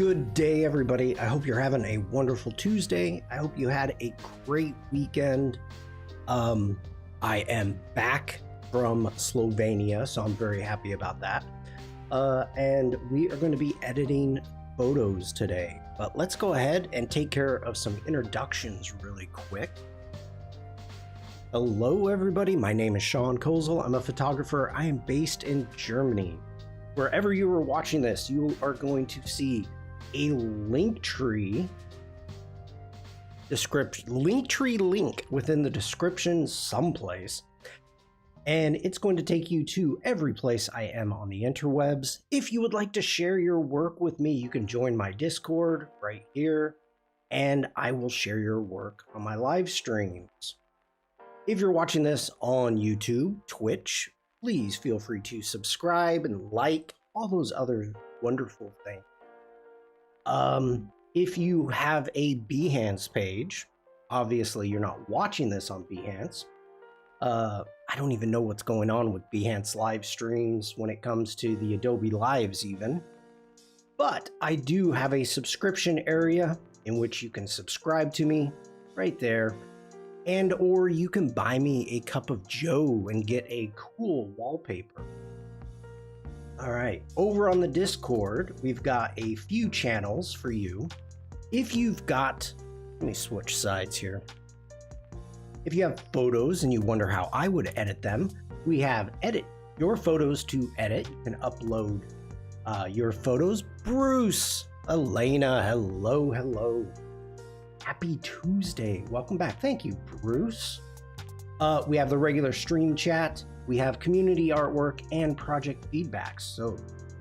Good day, everybody. I hope you're having a wonderful Tuesday. I hope you had a great weekend. I am back from Slovenia, so I'm very happy about that. And we are going to be editing photos today. But let's go ahead and take care of some introductions really quick. Hello, everybody. My name is Shawn. I'm a photographer. I am based in Germany. Wherever you are watching this, you are going to see a Linktree link within the description someplace, and it's going to take you to every place I am on the interwebs. If you would like to share your work with me, you can join my Discord right here, and I will share your work on my live streams. If you're watching this on YouTube, Twitch, please feel free to subscribe and like all those other wonderful things. If you have a Behance page, obviously you're not watching this on Behance. I don't even know what's going on with Behance live streams when it comes to the Adobe Lives even. But I do have a subscription area in which you can subscribe to me right there. And or you can buy me a cup of joe and get a cool wallpaper. All right, over on the Discord, we've got a few channels for you. If you've got, let me switch sides here. If you have photos and you wonder how I would edit them, we have edit your photos to edit. You can upload your photos. Bruce, Elena, hello. Happy Tuesday. Welcome back. Thank you, Bruce. We have the regular stream chat. We have community artwork and project feedbacks. So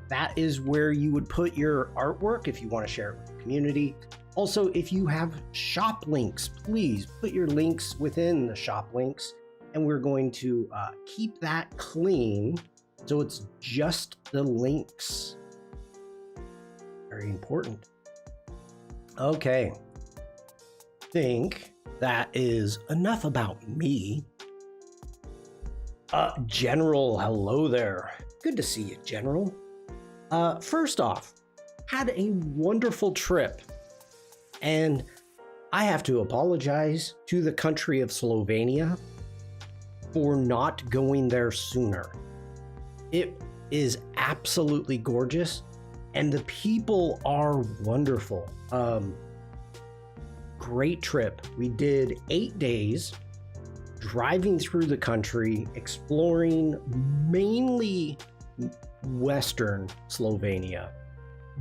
that is where you would put your artwork if you want to share it with the community. Also, if you have shop links, please put your links within the shop links. And we're going to keep that clean. So it's just the links. Very important. Okay. Think that is enough about me. General, hello there. Good to see you, General. First off, had a wonderful trip, and I have to apologize to the country of Slovenia for not going there sooner. It is absolutely gorgeous, and the people are wonderful. Great trip. We did 8 days driving through the country, exploring mainly Western Slovenia,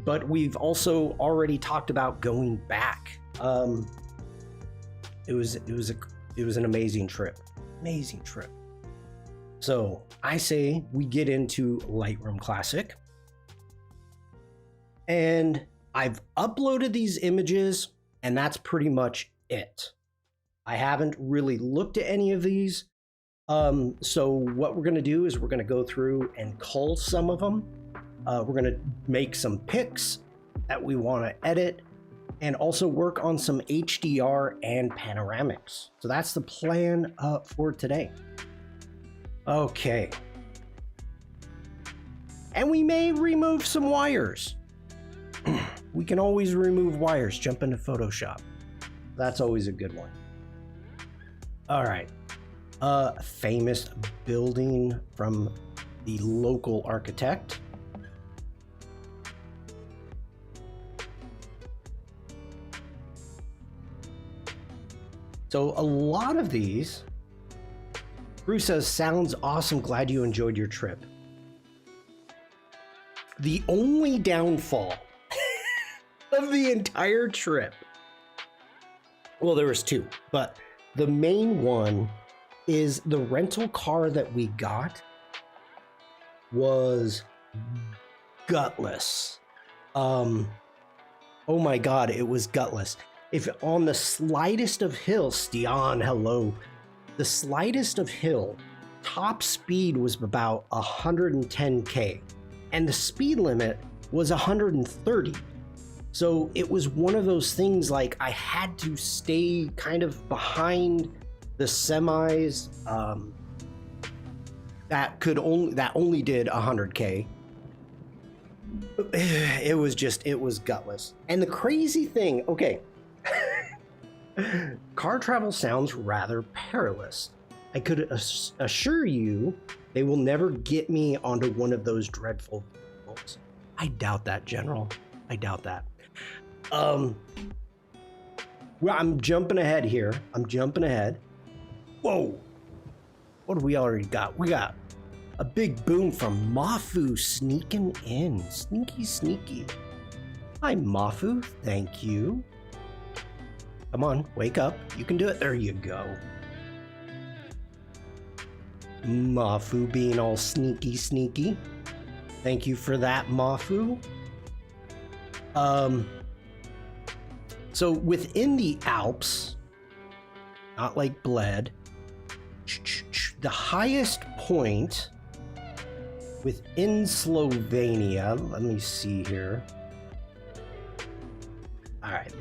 but we've also already talked about going back. It was an amazing trip. So I say we get into Lightroom Classic, and I've uploaded these images, and that's pretty much it. I haven't really looked at any of these. So what we're going to do is we're going to go through and cull some of them. We're going to make some pics that we want to edit and also work on some HDR and panoramics. So that's the plan for today. Okay. And we may remove some wires. We can always remove wires. Jump into Photoshop. That's always a good one. All right. Famous building from the local architect. So a lot of these, Bruce says, sounds awesome. Glad you enjoyed your trip. The only downfall of the entire trip, well, there was two, but the main one is the rental car that we got was gutless. Oh my God, it was gutless. If on the slightest of hill, Stian, hello, the slightest of hill, top speed was about 110K and the speed limit was 130. So it was one of those things like I had to stay kind of behind the semis that only did 100K. It was gutless. And the crazy thing, okay, car travel sounds rather perilous. I could assure you they will never get me onto one of those dreadful vehicles. I doubt that, General. I doubt that. Well, I'm jumping ahead here. Whoa. What do we already got? We got a big boom from Mafu sneaking in. Sneaky. Hi, Mafu. Thank you. Come on, wake up. You can do it. There you go. Mafu being all sneaky. Thank you for that, Mafu. So within the Alps, not like Bled, the highest point within Slovenia, let me see here. All right.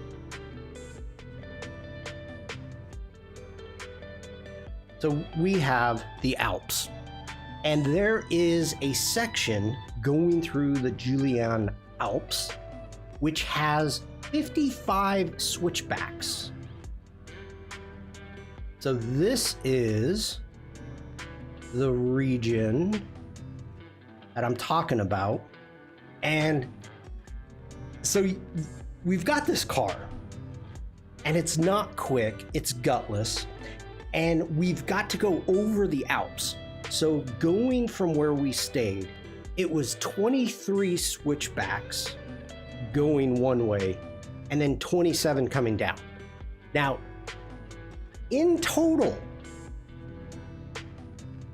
So we have the Alps, and there is a section going through the Julian Alps, which has 55 switchbacks. So this is the region that I'm talking about. And so we've got this car, and it's not quick, it's gutless, and we've got to go over the Alps. So going from where we stayed, it was 23 switchbacks going one way, and then 27 coming down. Now, in total,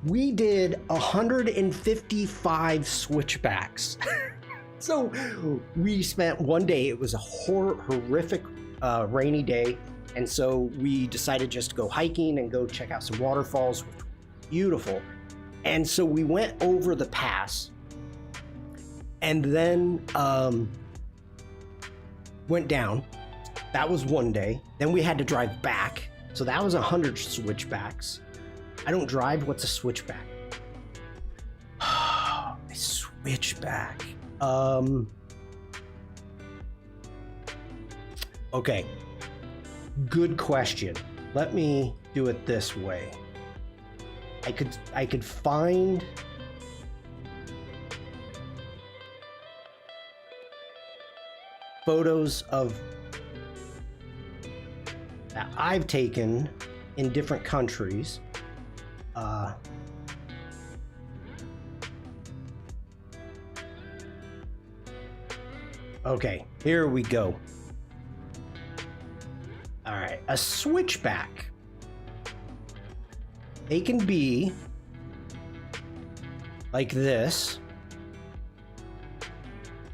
we did 155 switchbacks. So we spent one day, it was a horrific rainy day, and so we decided just to go hiking and go check out some waterfalls, which were beautiful. And so we went over the pass, and then went down. That was one day. Then we had to drive back. So that was 100 switchbacks. I don't drive. What's a switchback? A switchback. Okay. Good question. Let me do it this way. I could find photos of that I've taken in different countries. Okay, here we go. All right, a switchback. They can be like this.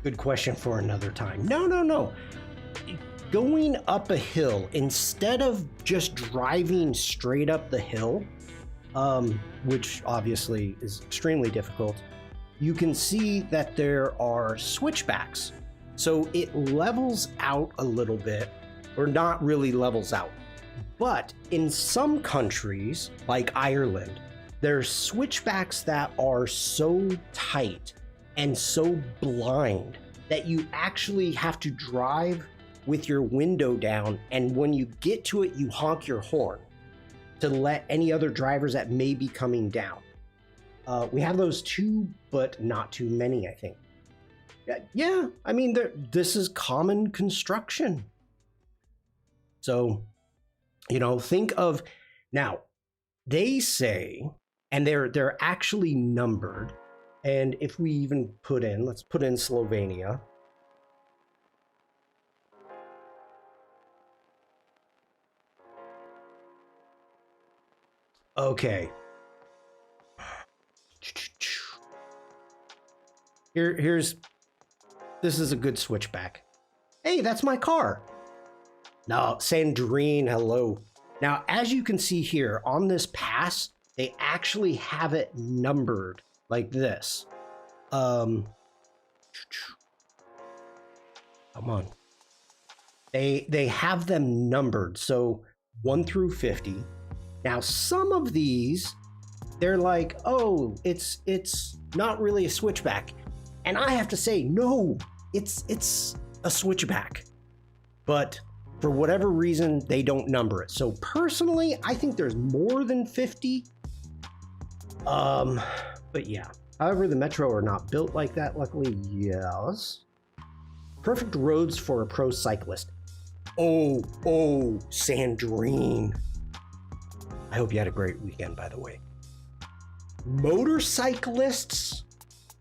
Good question for another time. No. Going up a hill, instead of just driving straight up the hill, which obviously is extremely difficult, you can see that there are switchbacks. So it levels out a little bit, or not really levels out. But in some countries, like Ireland, there's switchbacks that are so tight and so blind that you actually have to drive with your window down, and when you get to it, you honk your horn to let any other drivers that may be coming down. We have those too, but not too many, I think. Yeah, I mean, this is common construction. So, think of, now, they say, and they're actually numbered, and if we even let's put in Slovenia. Okay. This is a good switchback. Hey, that's my car. No, Sandrine, hello. Now, as you can see here on this pass, they actually have it numbered like this. Come on. They have them numbered, so 1 through 50. Now, some of these, they're like, oh, it's not really a switchback. And I have to say, no, it's a switchback. But for whatever reason, they don't number it. So personally, I think there's more than 50. But yeah. However, the Metro are not built like that, luckily. Yes. Perfect roads for a pro cyclist. Oh, Sandrine. I hope you had a great weekend, by the way. Motorcyclists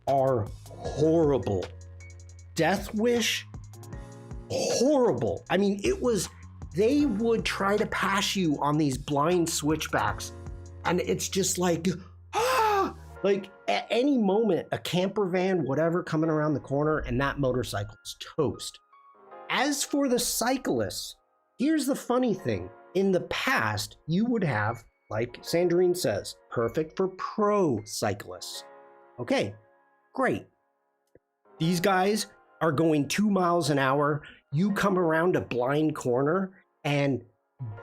are horrible. Death Wish, horrible. I mean, they would try to pass you on these blind switchbacks, and it's just like, like at any moment, a camper van, whatever, coming around the corner, and that motorcycle's toast. As for the cyclists, here's the funny thing. In the past, you would have, like Sandrine says, perfect for pro cyclists. Okay, great. These guys are going 2 miles an hour. You come around a blind corner and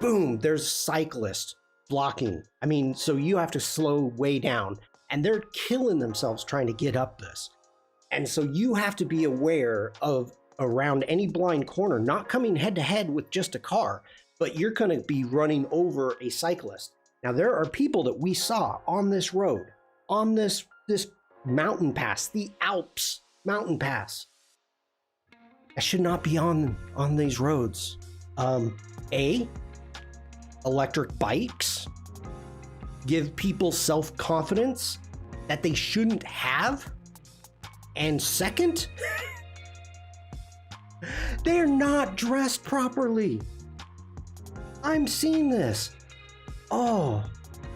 boom, there's cyclists blocking. I mean, so you have to slow way down, and they're killing themselves trying to get up this. And so you have to be aware of around any blind corner, not coming head to head with just a car, but you're going to be running over a cyclist. Now, there are people that we saw on this road, on this mountain pass, the Alps mountain pass. I should not be on these roads. Electric bikes give people self-confidence that they shouldn't have. And second, they're not dressed properly. I'm seeing this. Oh,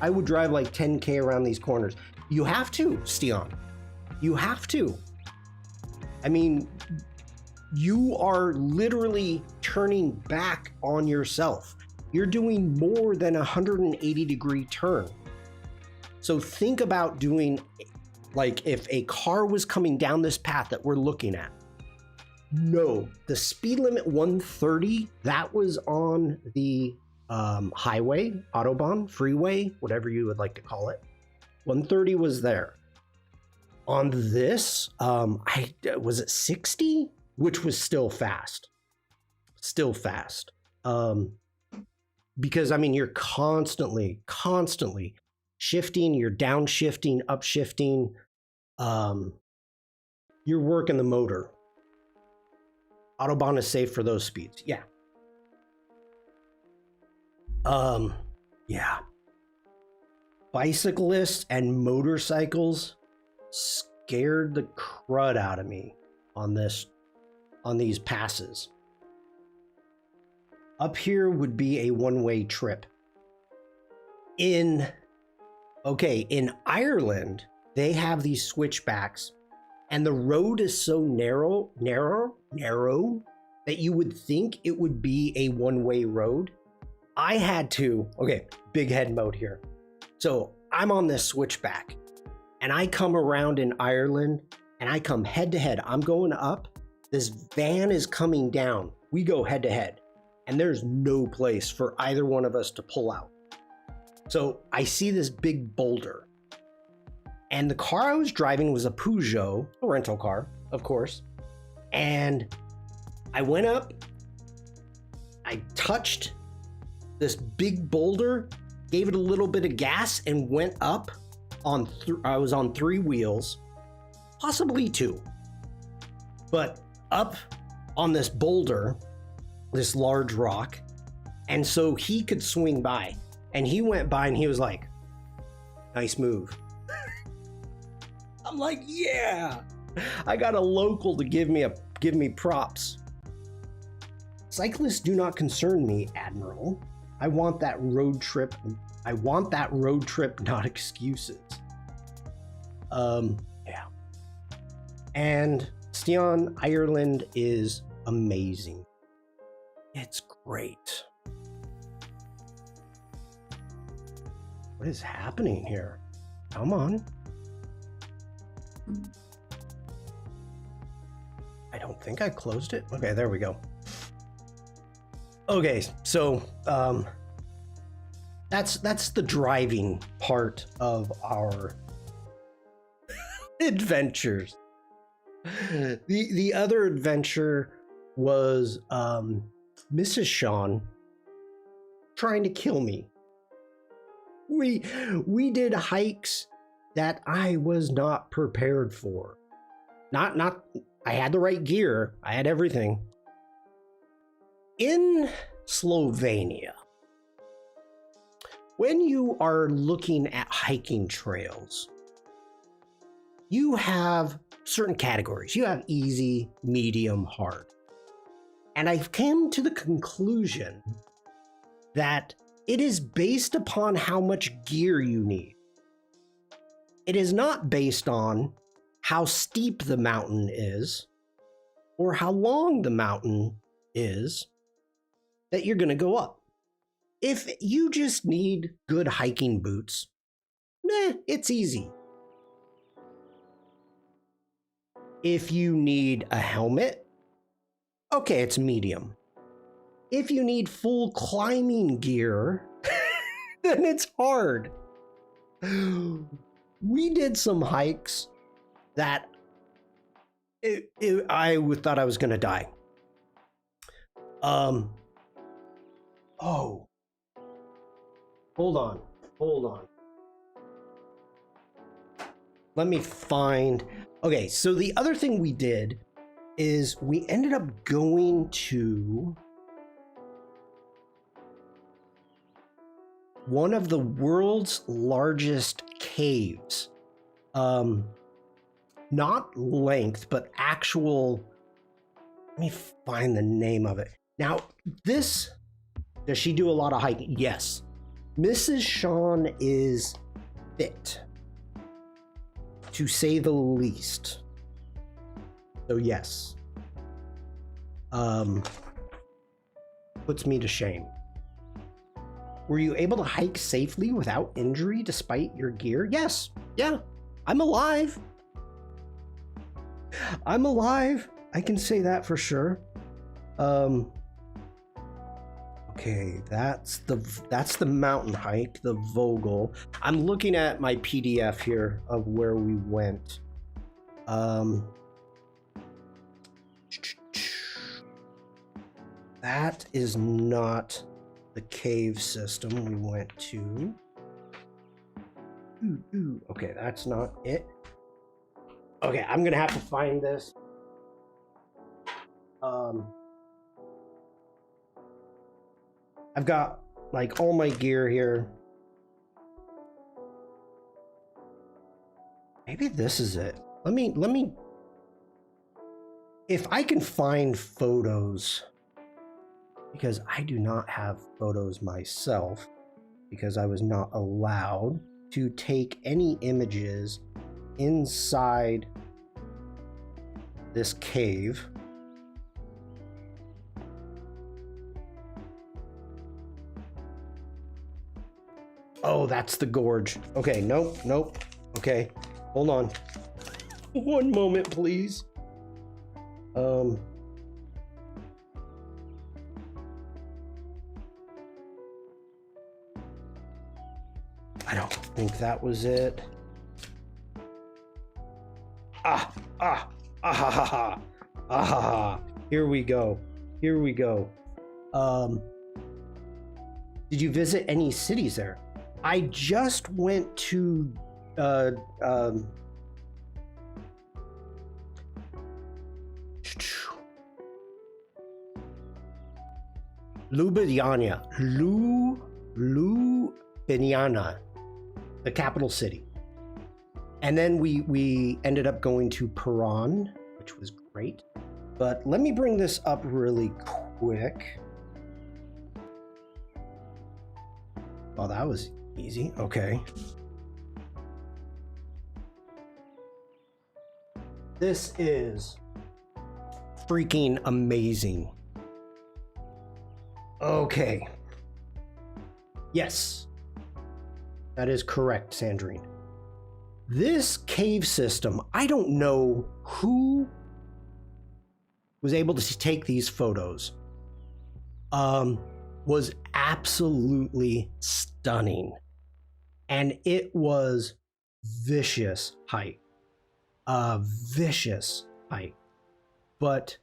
I would drive like 10K around these corners. You have to, Stian. You have to. I mean, you are literally turning back on yourself. You're doing more than a 180-degree turn. So think about doing, like, if a car was coming down this path that we're looking at. No, the speed limit 130, that was on the highway, Autobahn, freeway, whatever you would like to call it. 130 was there. On this, was it 60? Which was still fast. Still fast. Because, I mean, you're constantly shifting, you're downshifting, upshifting. You're working the motor. Autobahn is safe for those speeds. Yeah. Yeah. Bicyclists and motorcycles scared the crud out of me on these passes. Up here would be a one-way trip. In Ireland, they have these switchbacks, and the road is so narrow that you would think it would be a one-way road. I had to, big head mode here. So I'm on this switchback, and I come around in Ireland, and I come head to head. I'm going up. This van is coming down. We go head to head, and there's no place for either one of us to pull out. So I see this big boulder, and the car I was driving was a Peugeot, a rental car, of course. And I went up, I touched this big boulder, gave it a little bit of gas, and went up on, I was on 3 wheels, possibly 2, but up on this boulder, this large rock. And so he could swing by, and he went by and he was like, nice move. I'm like, yeah, I got a local to give me props. Cyclists do not concern me, Admiral. I want that road trip, not excuses. Yeah. And Stian, Ireland is amazing. It's great. What is happening here? Come on. I don't think I closed it. Okay, there we go. Okay, so that's the driving part of our adventures. The other adventure was Mrs. Shawn trying to kill me. We did hikes that I was not prepared for. Not I had the right gear. I had everything. In Slovenia, when you are looking at hiking trails, you have certain categories. You have easy, medium, hard. And I've come to the conclusion that it is based upon how much gear you need. It is not based on how steep the mountain is or how long the mountain is that you're going to go up. If you just need good hiking boots, it's easy. If you need a helmet, okay, it's medium. If you need full climbing gear, then it's hard. We did some hikes that I thought I was going to die. Oh, hold on. Let me find. Okay, so the other thing we did is we ended up going to one of the world's largest caves. Not length, but actual. Let me find the name of it. Now, does she do a lot of hiking? Yes. Mrs. Shawn is fit, to say the least. So yes. Puts me to shame. Were you able to hike safely without injury despite your gear? Yes. Yeah. I'm alive. I can say that for sure. Okay, that's the mountain hike, the Vogel. I'm looking at my PDF here of where we went. That is not the cave system we went to. Okay, that's not it. Okay, I'm gonna have to find this. I've got like all my gear here. Maybe this is it. Let me if I can find photos, because I do not have photos myself because I was not allowed to take any images inside this cave. Oh, that's the gorge. Okay, nope. Okay, hold on. One moment, please. I don't think that was it. Here we go. Did you visit any cities there? I just went to Ljubljana, the capital city. And then we ended up going to Piran, which was great. But let me bring this up really quick. Oh, that was easy. Okay. This is freaking amazing. Okay. Yes. That is correct, Sandrine. This cave system, I don't know who was able to take these photos. Was absolutely stunning. And it was vicious hike. height. But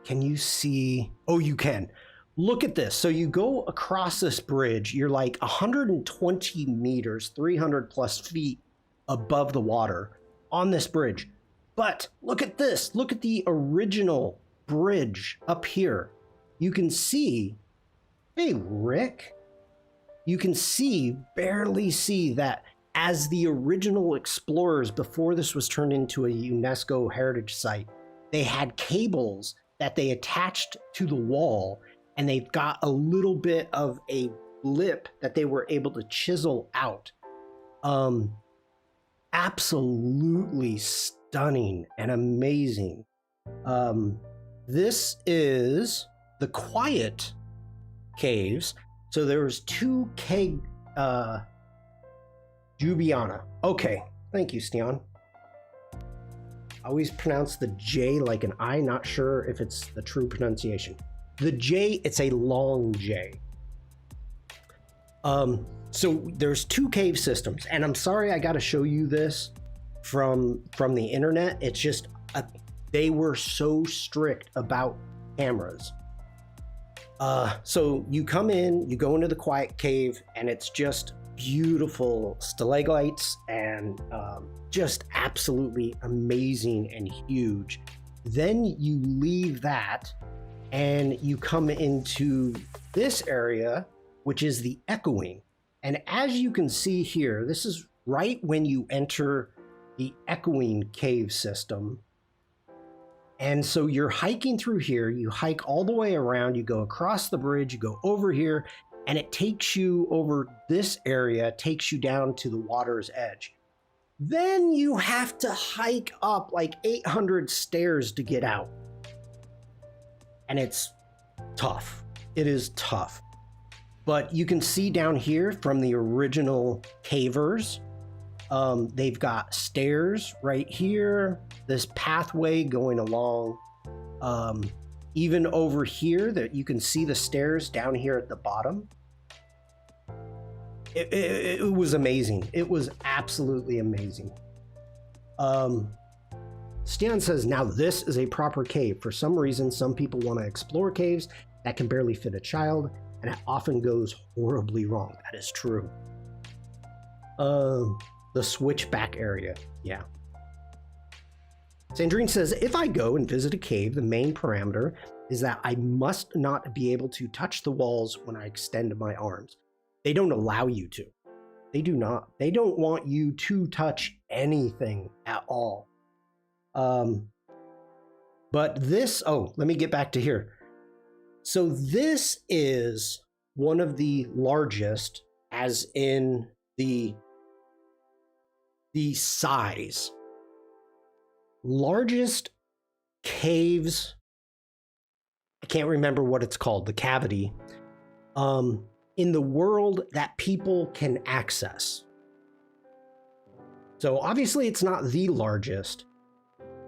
can you see? Oh, you can. Look at this. So you go across this bridge, you're like 120 meters, 300 plus feet above the water on this bridge. But look at this. Look at the original bridge up here. You can see, hey, Rick, you can see, barely see that as the original explorers, before this was turned into a UNESCO heritage site, they had cables that they attached to the wall, and they've got a little bit of a lip that they were able to chisel out. Absolutely stunning and amazing. This is the Quiet Caves. So there's two Jubiana. Okay, thank you, Stian. I always pronounce the J like an I, not sure if it's the true pronunciation. The J, it's a long J. So there's two cave systems, and I'm sorry I got to show you this from the internet. It's just they were so strict about cameras. So you come in, you go into the Quiet Cave, and it's just beautiful stalagmites and just absolutely amazing and huge. Then you leave that and you come into this area, which is the Echoing. And as you can see here, this is right when you enter the Echoing cave system. And so you're hiking through here, you hike all the way around, you go across the bridge, you go over here, and it takes you over this area, takes you down to the water's edge. Then you have to hike up like 800 stairs to get out. And it's tough. It is tough. But you can see down here from the original cavers, they've got stairs right here, this pathway going along. Even over here, that you can see the stairs down here at the bottom. It was amazing. It was absolutely amazing. Stian says, now this is a proper cave. For some reason, some people want to explore caves that can barely fit a child, and it often goes horribly wrong. That is true. The switchback area, yeah. Sandrine says, if I go and visit a cave, the main parameter is that I must not be able to touch the walls when I extend my arms. They don't allow you to. They do not. They don't want you to touch anything at all. But this, oh, let me get back to here. So this is one of the largest, as in the size, largest caves. I can't remember what it's called, the cavity, in the world that people can access. So obviously it's not the largest,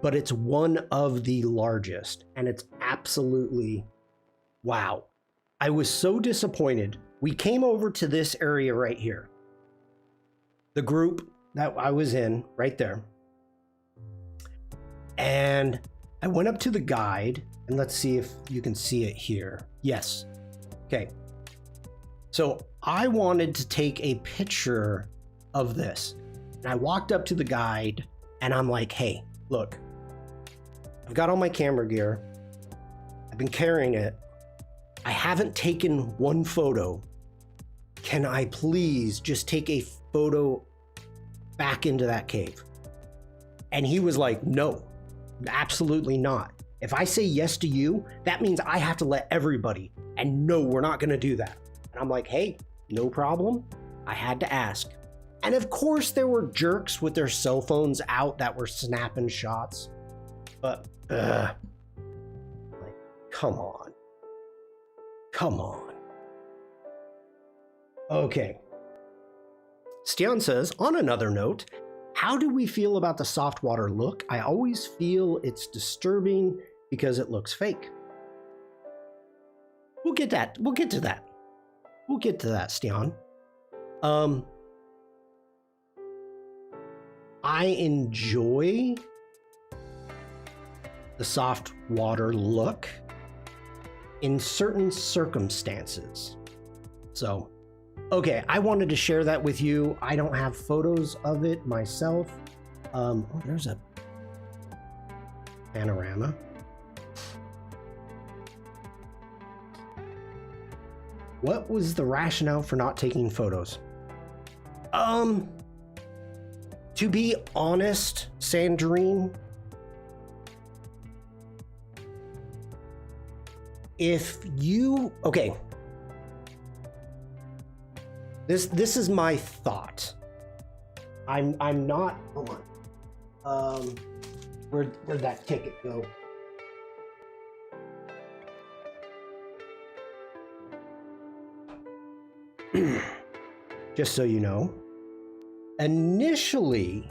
but it's one of the largest, and it's absolutely wow. I was so disappointed. We came over to this area right here. The group that I was in right there. And I went up to the guide, and let's see if you can see it here. Yes. Okay. So I wanted to take a picture of this. And I walked up to the guide, and I'm like, hey, look, I've got all my camera gear. I've been carrying it. I haven't taken one photo. Can I please just take a photo back into that cave? And he was like, no, absolutely not. If I say yes to you, that means I have to let everybody. And no, we're not going to do that. And I'm like, hey, no problem. I had to ask. And of course, there were jerks with their cell phones out that were snapping shots. But, like, come on. Come on. Okay. Stian says, on another note, how do we feel about the soft water look? I always feel it's disturbing because it looks fake. We'll get that. We'll get to that. We'll get to that, Stian. I enjoy the soft water look in certain circumstances. So, okay, I wanted to share that with you. I don't have photos of it myself. Oh, there's a panorama. What was the rationale for not taking photos? To be honest, Sandrine, if you, okay, this is my thought. I'm not, hold on. Where'd that ticket go? Just so you know, initially,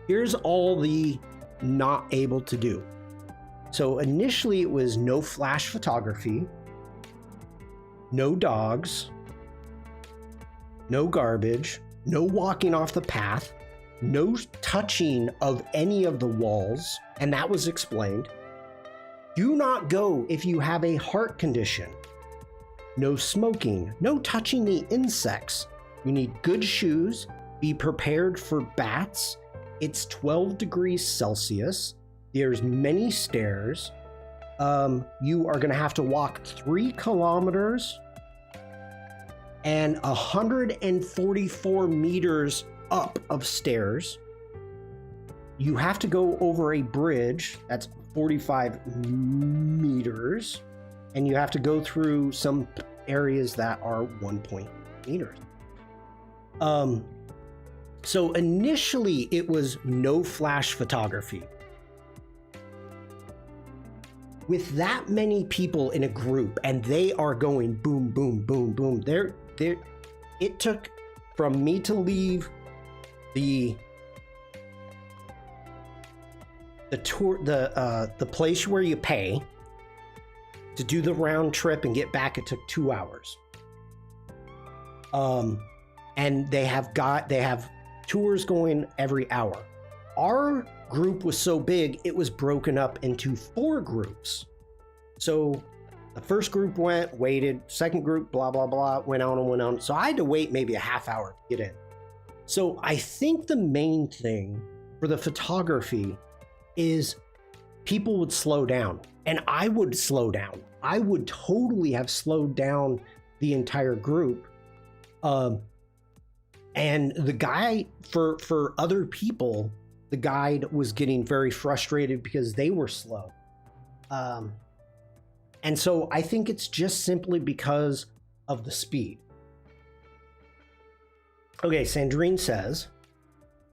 here's all the not able to do. So initially it was no flash photography, no dogs, no garbage, no walking off the path, no touching of any of the walls, and that was explained. Do not go if you have a heart condition. No smoking, no touching the insects. You need good shoes, be prepared for bats. It's 12 degrees Celsius. There's many stairs. You are gonna have to walk 3 kilometers and 144 meters up of stairs. You have to go over a bridge that's 45 meters. And you have to go through some areas that are 1 meters. So initially it was no flash photography. With that many people in a group and they are going boom, boom, boom, boom, it took from me to leave the tour, the place where you pay, to do the round trip and get back, it took 2 hours. And they have tours going every hour. Our group was so big, it was broken up into 4 groups. So the first group waited, second group, blah, blah, blah, went on. So I had to wait maybe a half hour to get in. So I think the main thing for the photography is people would slow down. And I would slow down. I would totally have slowed down the entire group. And the guy, for other people, the guide was getting very frustrated because they were slow. And so I think it's just simply because of the speed. Okay, Sandrine says,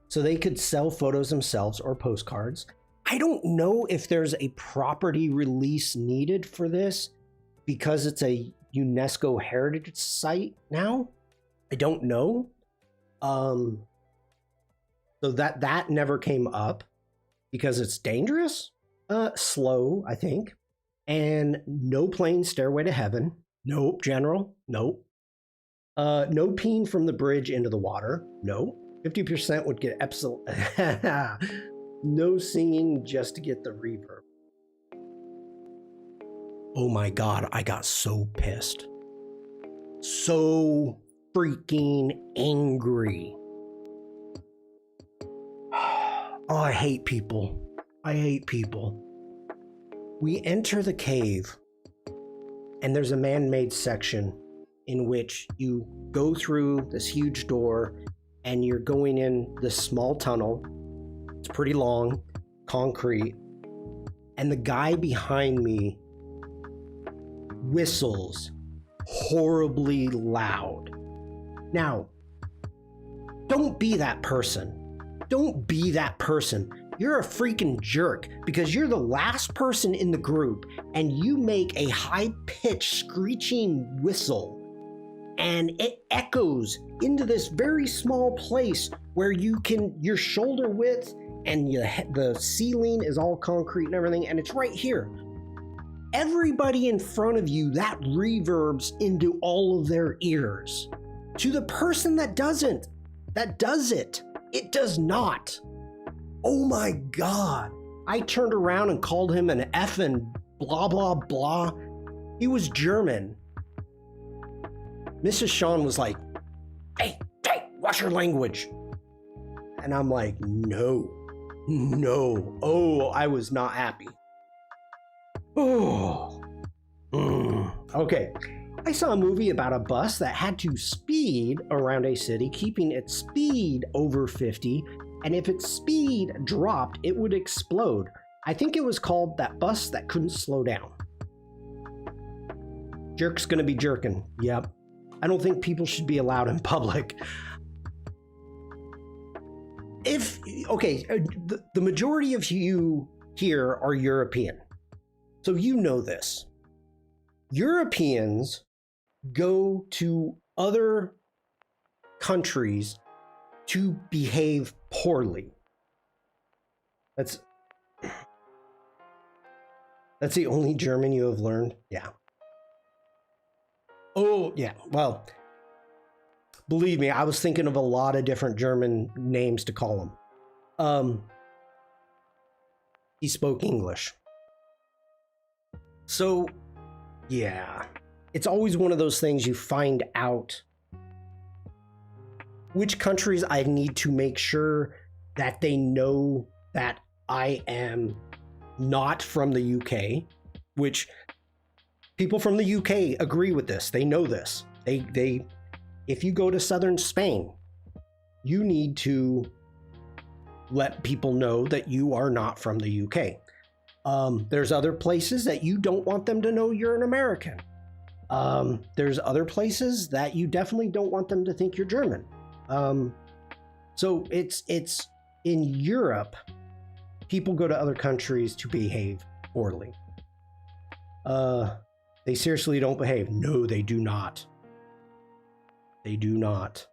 so they could sell photos themselves or postcards. I don't know if there's a property release needed for this because it's a UNESCO heritage site now. I don't know. So that never came up because it's dangerous, slow, I think, and no plane stairway to heaven. Nope, General. Nope. No peeing from the bridge into the water. No. 50% would get absolute. No singing just to get the reverb. Oh my God, I got so pissed. So freaking angry. Oh, I hate people. I hate people. We enter the cave, and there's a man-made section in which you go through this huge door, and you're going in this small tunnel. It's pretty long, concrete, and the guy behind me whistles horribly loud. Now, don't be that person. Don't be that person. You're a freaking jerk because you're the last person in the group and you make a high-pitched screeching whistle and it echoes into this very small place where your shoulder width and the ceiling is all concrete and everything, and it's right here. Everybody in front of you, that reverbs into all of their ears. To the person that does it, it does not. Oh my God. I turned around and called him an effing blah, blah, blah. He was German. Mrs. Shawn was like, hey, watch your language. And I'm like, no. Oh, I was not happy. Oh. Okay. I saw a movie about a bus that had to speed around a city, keeping its speed over 50, and if its speed dropped, it would explode. I think it was called That Bus That Couldn't Slow Down. Jerk's gonna be jerking. Yep. I don't think people should be allowed in public. The majority of you here are European. So you know this. Europeans go to other countries to behave poorly. That's the only German you have learned? Yeah. Oh, yeah. Well, believe me, I was thinking of a lot of different German names to call him. He spoke English. So, yeah. It's always one of those things you find out which countries I need to make sure that they know that I am not from the UK, which people from the UK agree with this. They know this. They if you go to southern Spain, you need to let people know that you are not from the UK. There's other places that you don't want them to know you're an American. There's other places that you definitely don't want them to think you're German. So it's in Europe, people go to other countries to behave poorly. They seriously don't behave. No, they do not. They do not.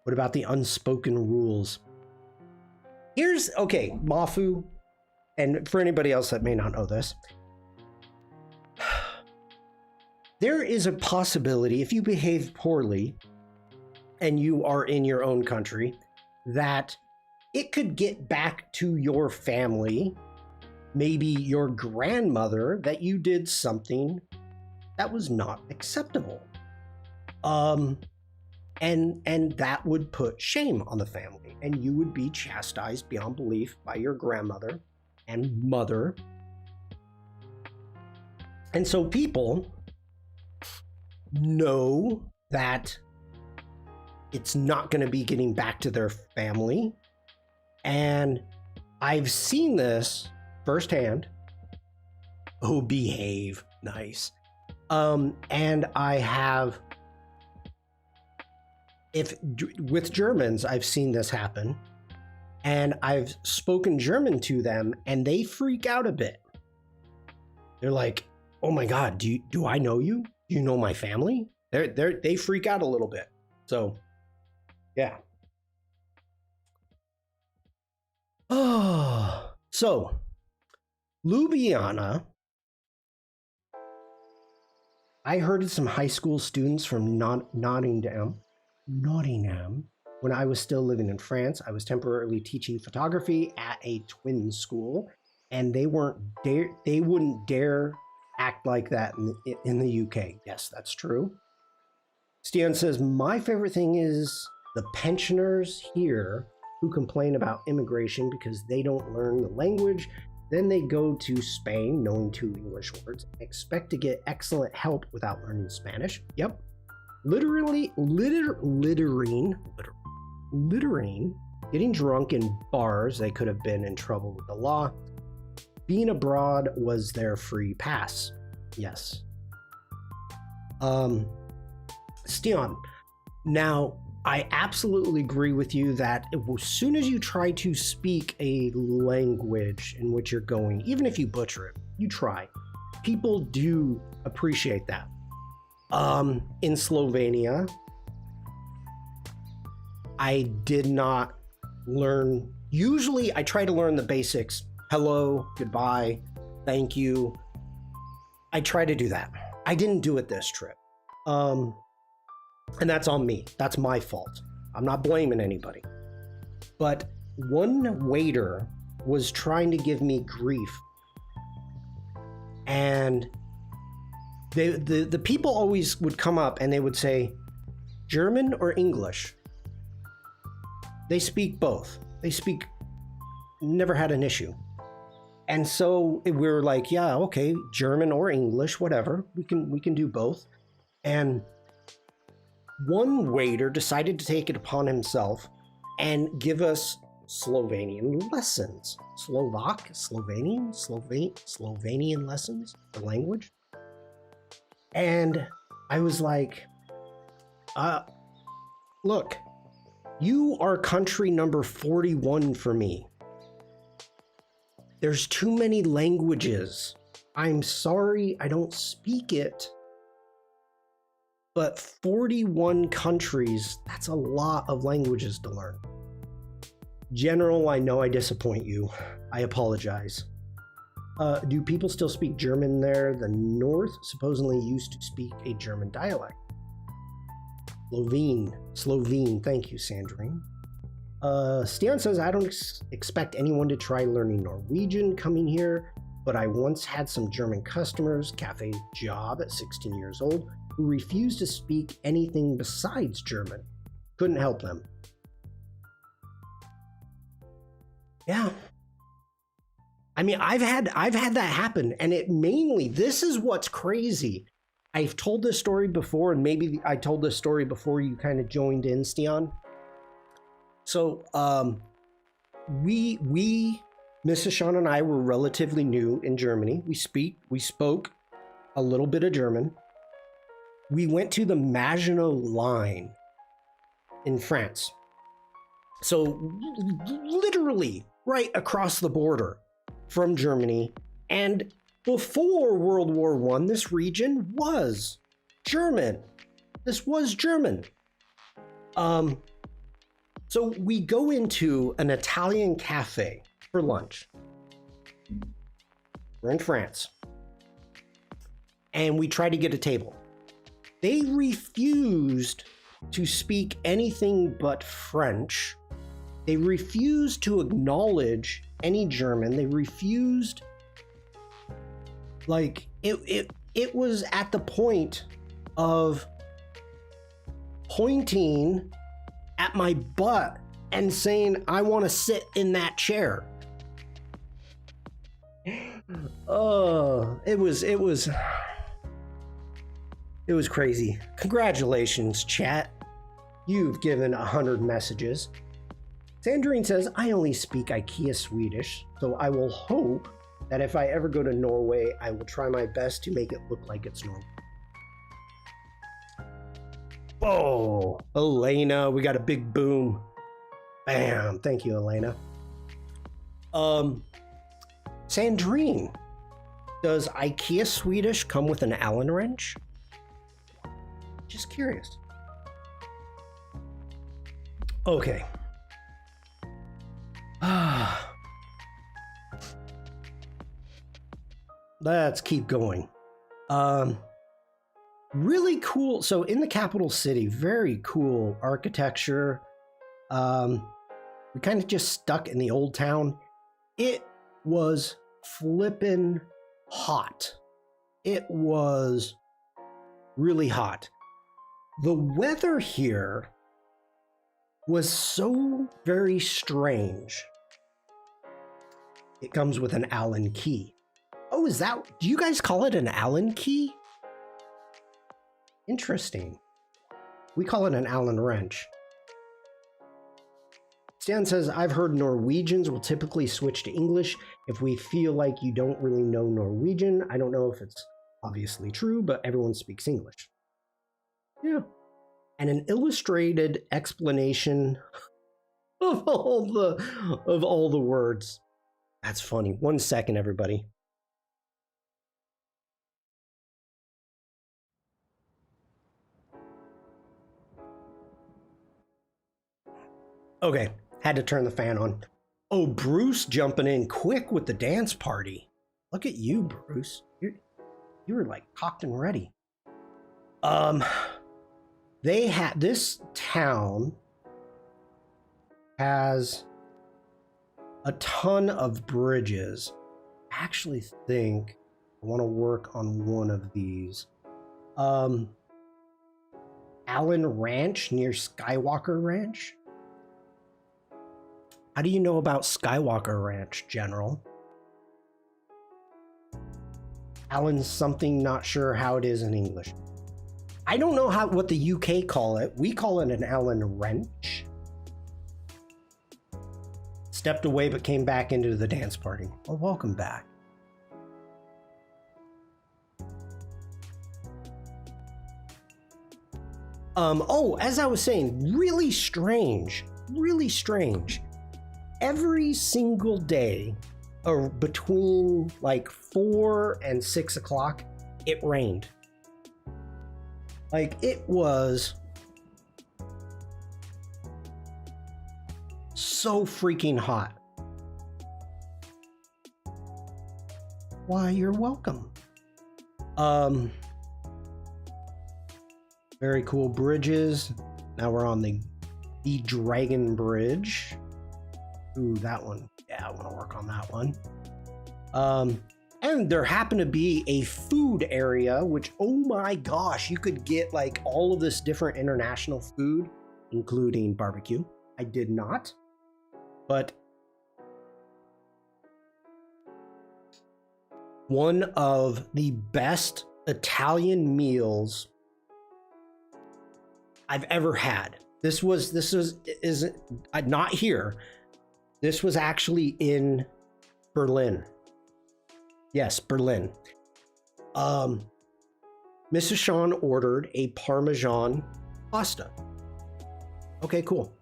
What about the unspoken rules? Okay, Mafu, and for anybody else that may not know this, there is a possibility if you behave poorly and you are in your own country that it could get back to your family, maybe your grandmother, that you did something that was not acceptable. And that would put shame on the family, and you would be chastised beyond belief by your grandmother and mother. And so people know that it's not going to be getting back to their family. And I've seen this firsthand. Oh, behave. Nice. And I have, with Germans, I've seen this happen, and I've spoken German to them, and they freak out a bit. They're like, "Oh my God, do I know you? Do you know my family?" They freak out a little bit. So, yeah. Oh, so Ljubljana. I heard some high school students from Nottingham. When I was still living in France, I was temporarily teaching photography at a twin school, and they wouldn't dare act like that in the UK. Yes, that's true. Stian says, my favorite thing is the pensioners here who complain about immigration because they don't learn the language. Then they go to Spain, knowing 2 English words, and expect to get excellent help without learning Spanish. Yep. Littering, getting drunk in bars. They could have been in trouble with the law. Being abroad was their free pass. Yes. Stian, now I absolutely agree with you that as soon as you try to speak a language in which you're going, even if you butcher it, you try. People do appreciate that. In Slovenia, I did not learn. Usually I try to learn the basics. Hello, goodbye, thank you. I try to do that. I didn't do it this trip. And that's on me. That's my fault. I'm not blaming anybody. But one waiter was trying to give me grief. And the people always would come up and they would say, German or English? They speak both. Never had an issue. And so we were like, yeah, okay, German or English, whatever. We can do both. And one waiter decided to take it upon himself and give us Slovenian lessons. Slovenian lessons, the language. And I was like, look, you are country number 41 for me. There's too many languages. I'm sorry I don't speak it. But 41 countries, that's a lot of languages to learn. General, I know I disappoint you. I apologize. Do people still speak German there? The North supposedly used to speak a German dialect. Slovene. Thank you, Sandrine. Stian says, I don't expect anyone to try learning Norwegian coming here, but I once had some German customers, cafe job at 16 years old, who refused to speak anything besides German. Couldn't help them. Yeah. I mean, I've had that happen, and this is what's crazy. I've told this story before, and maybe I told this story before you kind of joined in, Stian. So, Mrs. Shawn and I were relatively new in Germany. We spoke a little bit of German. We went to the Maginot Line in France. So, literally right across the border from Germany. And before World War I, this region was German. This was German. So we go into an Italian cafe for lunch. We're in France. And we try to get a table. They refused to speak anything but French. They refused to acknowledge any German. They refused, like, it was at the point of pointing at my butt and saying, I want to sit in that chair. Oh, it was crazy. Congratulations, chat. You've given 100 messages. Sandrine says, I only speak IKEA Swedish, so I will hope that if I ever go to Norway, I will try my best to make it look like it's normal. Oh, Elena, we got a big boom. Bam. Thank you, Elena. Sandrine, does IKEA Swedish come with an Allen wrench? Just curious. Okay. Let's keep going. Really cool. So in the capital city, very cool architecture. We kind of just stuck in the old town. It was flippin' hot. It was really hot. The weather here was so very strange. It comes with an Allen key. Oh, do you guys call it an Allen key? Interesting. We call it an Allen wrench. Stan says, I've heard Norwegians will typically switch to English if we feel like you don't really know Norwegian. I don't know if it's obviously true, but everyone speaks English. Yeah. And an illustrated explanation of all the words. That's funny. 1 second, everybody. Okay, had to turn the fan on. Oh, Bruce jumping in quick with the dance party. Look at you, Bruce. You were like cocked and ready. This town has a ton of bridges. I actually think I want to work on one of these. Allen Ranch near Skywalker Ranch. How do you know about Skywalker Ranch, General? Allen something, not sure how it is in English. I don't know what the UK call it. We call it an Allen wrench. Stepped away but came back into the dance party. Well, welcome back. Oh, as I was saying, really strange. Every single day, or between like 4 and 6 o'clock, it rained. Like, it was so freaking hot. Why, you're welcome. Very cool bridges. Now we're on the Dragon Bridge. Ooh, that one. Yeah, I want to work on that one. And there happened to be a food area, which, oh my gosh, you could get like all of this different international food, including barbecue. I did not, but one of the best Italian meals I've ever had. This is not here. This was actually in Berlin. Yes, Berlin. Mrs. Shawn ordered a Parmesan pasta. Okay, cool.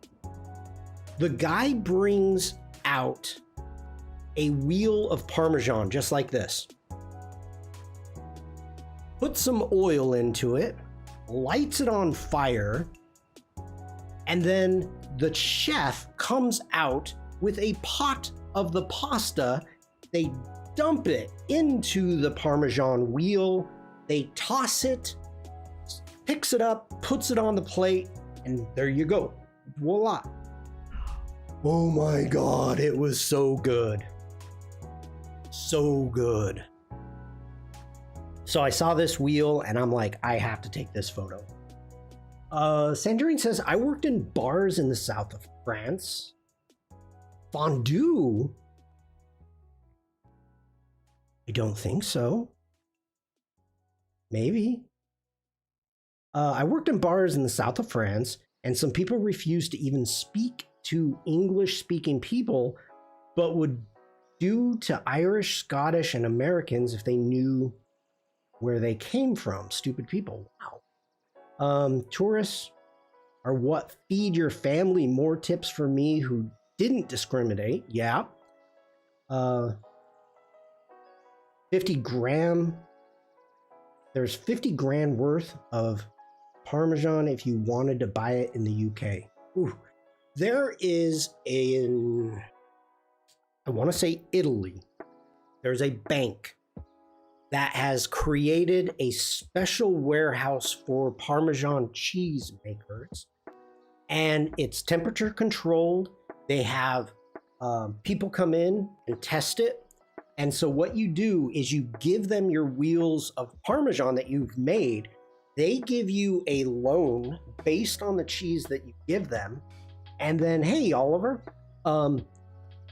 The guy brings out a wheel of Parmesan just like this. Puts some oil into it, lights it on fire, and then the chef comes out with a pot of the pasta. They dump it into the Parmesan wheel, they toss it, picks it up, puts it on the plate, and there you go. Voila. Oh my God, it was so good. So good. So I saw this wheel and I'm like, I have to take this photo. Sandrine says, I worked in bars in the south of France. Fondue? I don't think so. Maybe. I worked in bars in the south of France, and some people refused to even speak to English-speaking people, but would do to Irish, Scottish, and Americans if they knew where they came from. Stupid people. Wow. Tourists are what feed your family. More tips for me who didn't discriminate. Yeah. 50 gram. There's 50 grand worth of Parmesan if you wanted to buy it in the UK. Ooh. There is in, I want to say Italy, there's a bank that has created a special warehouse for Parmesan cheese makers, and it's temperature controlled. They have people come in and test it. And so what you do is you give them your wheels of Parmesan that you've made. They give you a loan based on the cheese that you give them. And then, hey, Oliver,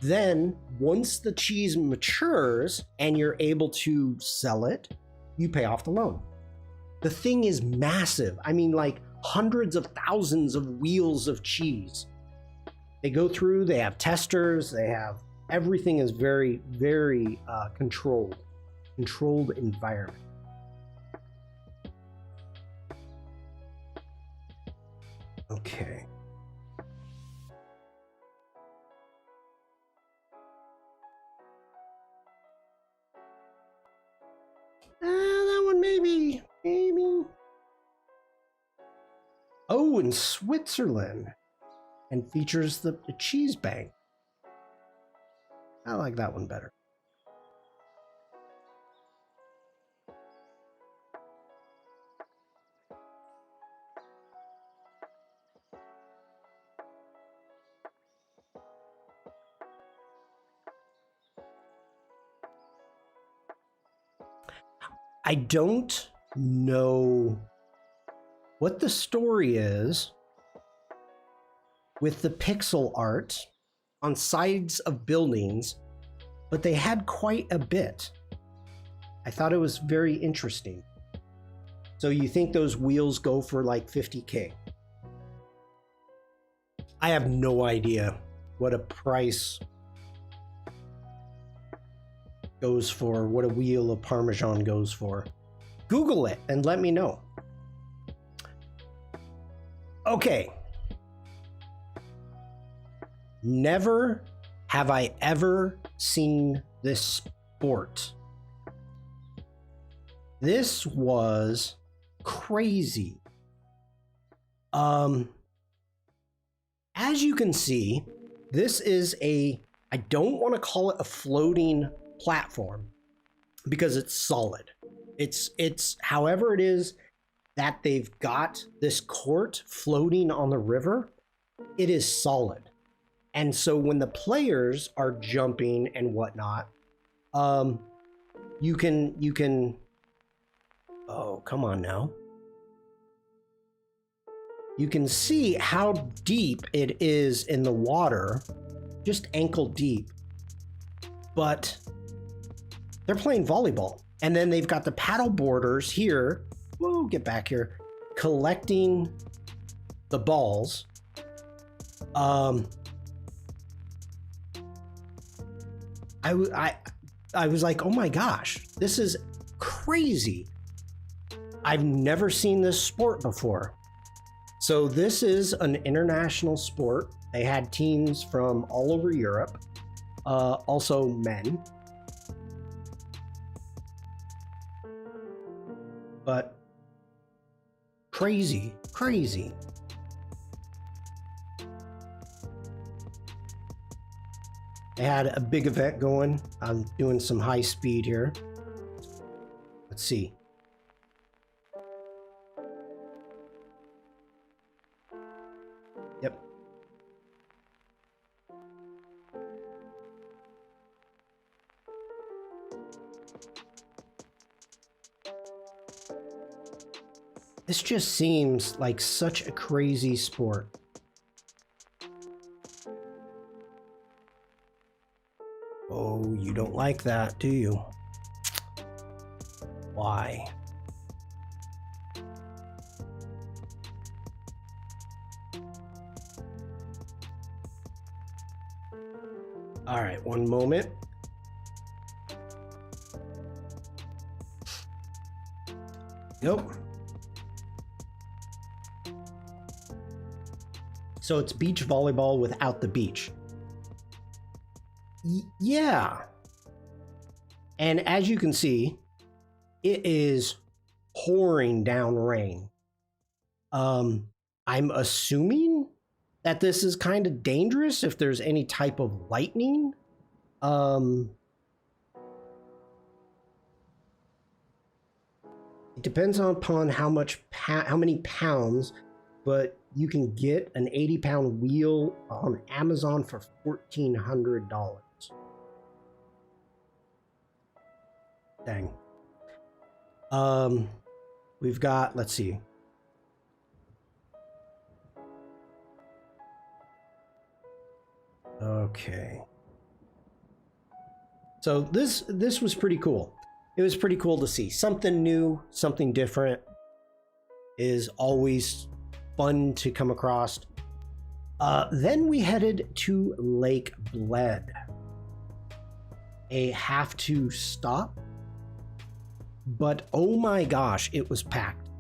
then once the cheese matures and you're able to sell it, you pay off the loan. The thing is massive. I mean, like hundreds of thousands of wheels of cheese. They go through, they have testers, they have, everything is very, very controlled environment. Okay. That one maybe. Oh, in Switzerland, and features the cheese bank. I like that one better. I don't know what the story is with the pixel art on sides of buildings, but they had quite a bit. I thought it was very interesting. So you think those wheels go for like 50K? I have no idea what a price goes for, what a wheel of Parmesan goes for. Google it and let me know. Okay. Never have I ever seen this sport. This was crazy. As you can see, this is I don't want to call it a floating platform because it's solid. It's however it is that they've got this court floating on the river, it is solid. And so when the players are jumping and whatnot, you can, oh, come on now. You can see how deep it is in the water, just ankle deep. But they're playing volleyball. And then they've got the paddle boarders here. Whoa, get back here. Collecting the balls. I was like, oh my gosh, this is crazy. I've never seen this sport before. So this is an international sport. They had teams from all over Europe, also men. But crazy, crazy. They had a big event going. I'm doing some high speed here. Let's see. Yep. This just seems like such a crazy sport. Oh, you don't like that, do you? Why? All right, one moment. Nope. So it's beach volleyball without the beach. Yeah. And as you can see, it is pouring down rain. I'm assuming that this is kind of dangerous if there's any type of lightning. It depends upon how many pounds, but you can get an 80-pound wheel on Amazon for $1,400. Dang. We've got, let's see. Okay. So this was pretty cool. It was pretty cool to see. Something new, something different is always fun to come across. Then we headed to Lake Bled. A have to stop. But oh my gosh, it was packed.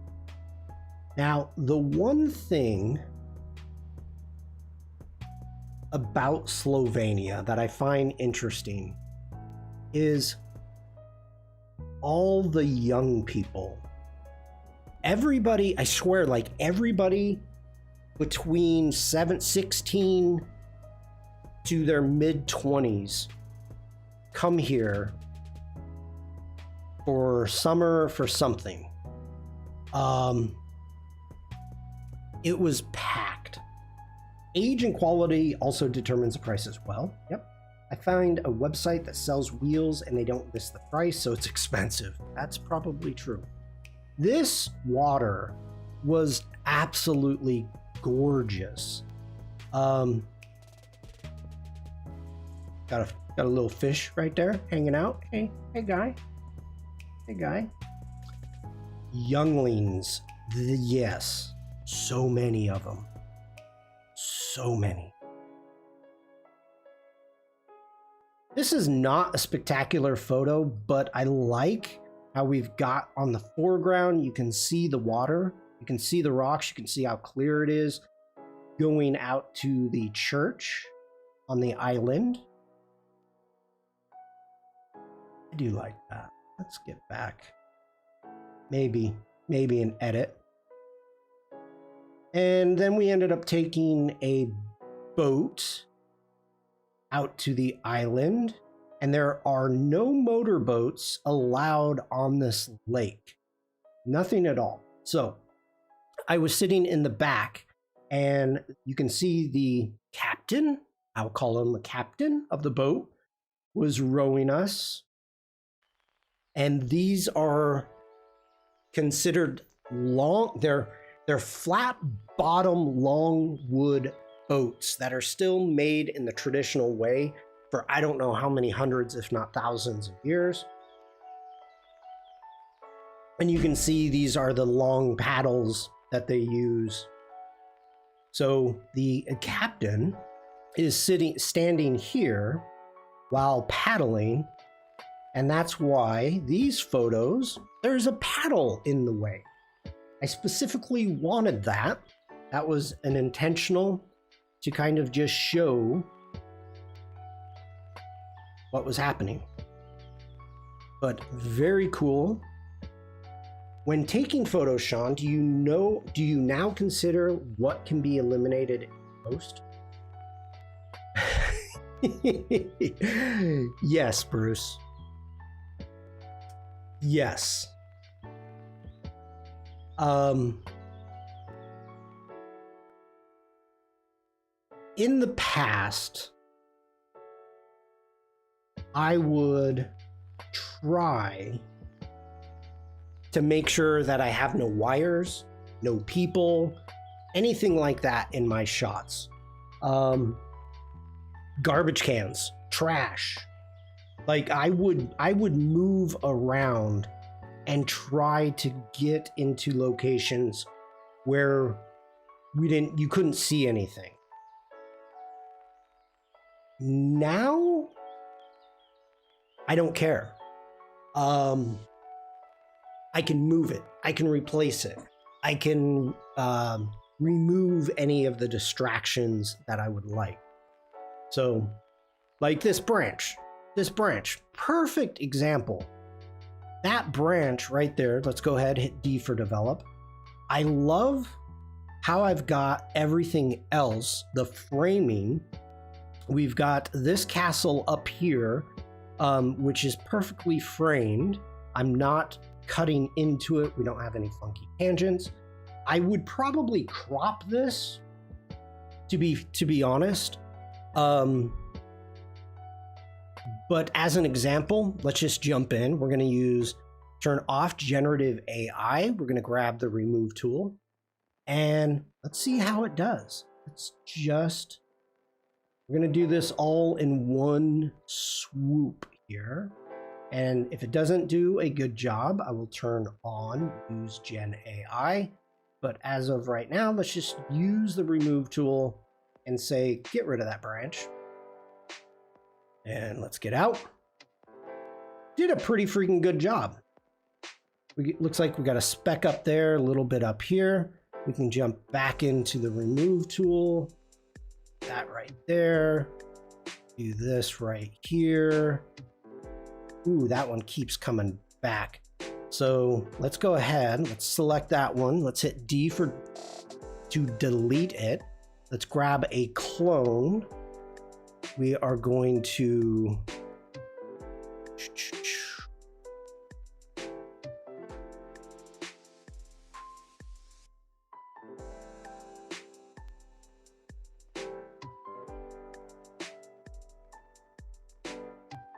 Now, the one thing about Slovenia that I find interesting is all the young people. Everybody, I swear, like everybody between 16 to their mid-20s come here for summer, for something. It was packed. Age and quality also determines the price as well. Yep. I find a website that sells wheels and they don't list the price, so it's expensive. That's probably true. This water was absolutely gorgeous. Got a little fish right there hanging out. Hey guy. Hey guy. Younglings. Yes. So many of them. So many. This is not a spectacular photo, but I like how we've got on the foreground, you can see the water, you can see the rocks, you can see how clear it is going out to the church on the island. I do like that. Let's get back. Maybe an edit. And then we ended up taking a boat out to the island, and there are no motorboats allowed on this lake. Nothing at all. So I was sitting in the back, and you can see the captain, I'll call him the captain of the boat, was rowing us. And these are considered long, they're flat bottom long wood boats that are still made in the traditional way for I don't know how many hundreds, if not thousands of years. And you can see these are the long paddles that they use. So the captain is standing here while paddling, and that's why these photos, there's a paddle in the way. I specifically wanted that. That was an intentional to kind of just show what was happening. But very cool. When taking photos, Shawn, do you now consider what can be eliminated in post? Yes, Bruce. Yes. In the past, I would try to make sure that I have no wires, no people, anything like that in my shots. Garbage cans, trash. Like I would move around and try to get into locations where you couldn't see anything. Now, I don't care. I can move it. I can replace it. I can remove any of the distractions that I would like. So, like this branch, perfect example. That branch right there, let's go ahead, hit D for develop. I love how I've got everything else, the framing. We've got this castle up here, which is perfectly framed. I'm not cutting into it. We don't have any funky tangents. I would probably crop this, to be honest. But as an example, let's just jump in. We're going to turn off generative AI. We're going to grab the remove tool and let's see how it does. We're going to do this all in one swoop here. And if it doesn't do a good job, I will turn on use Gen AI. But as of right now, let's just use the remove tool and say, get rid of that branch. And let's get out. Did a pretty freaking good job. Looks like we got a speck up there, a little bit up here. We can jump back into the remove tool. That right there. Do this right here. Ooh, that one keeps coming back. So let's go ahead. Let's select that one. Let's hit D to delete it. Let's grab a clone. We are going to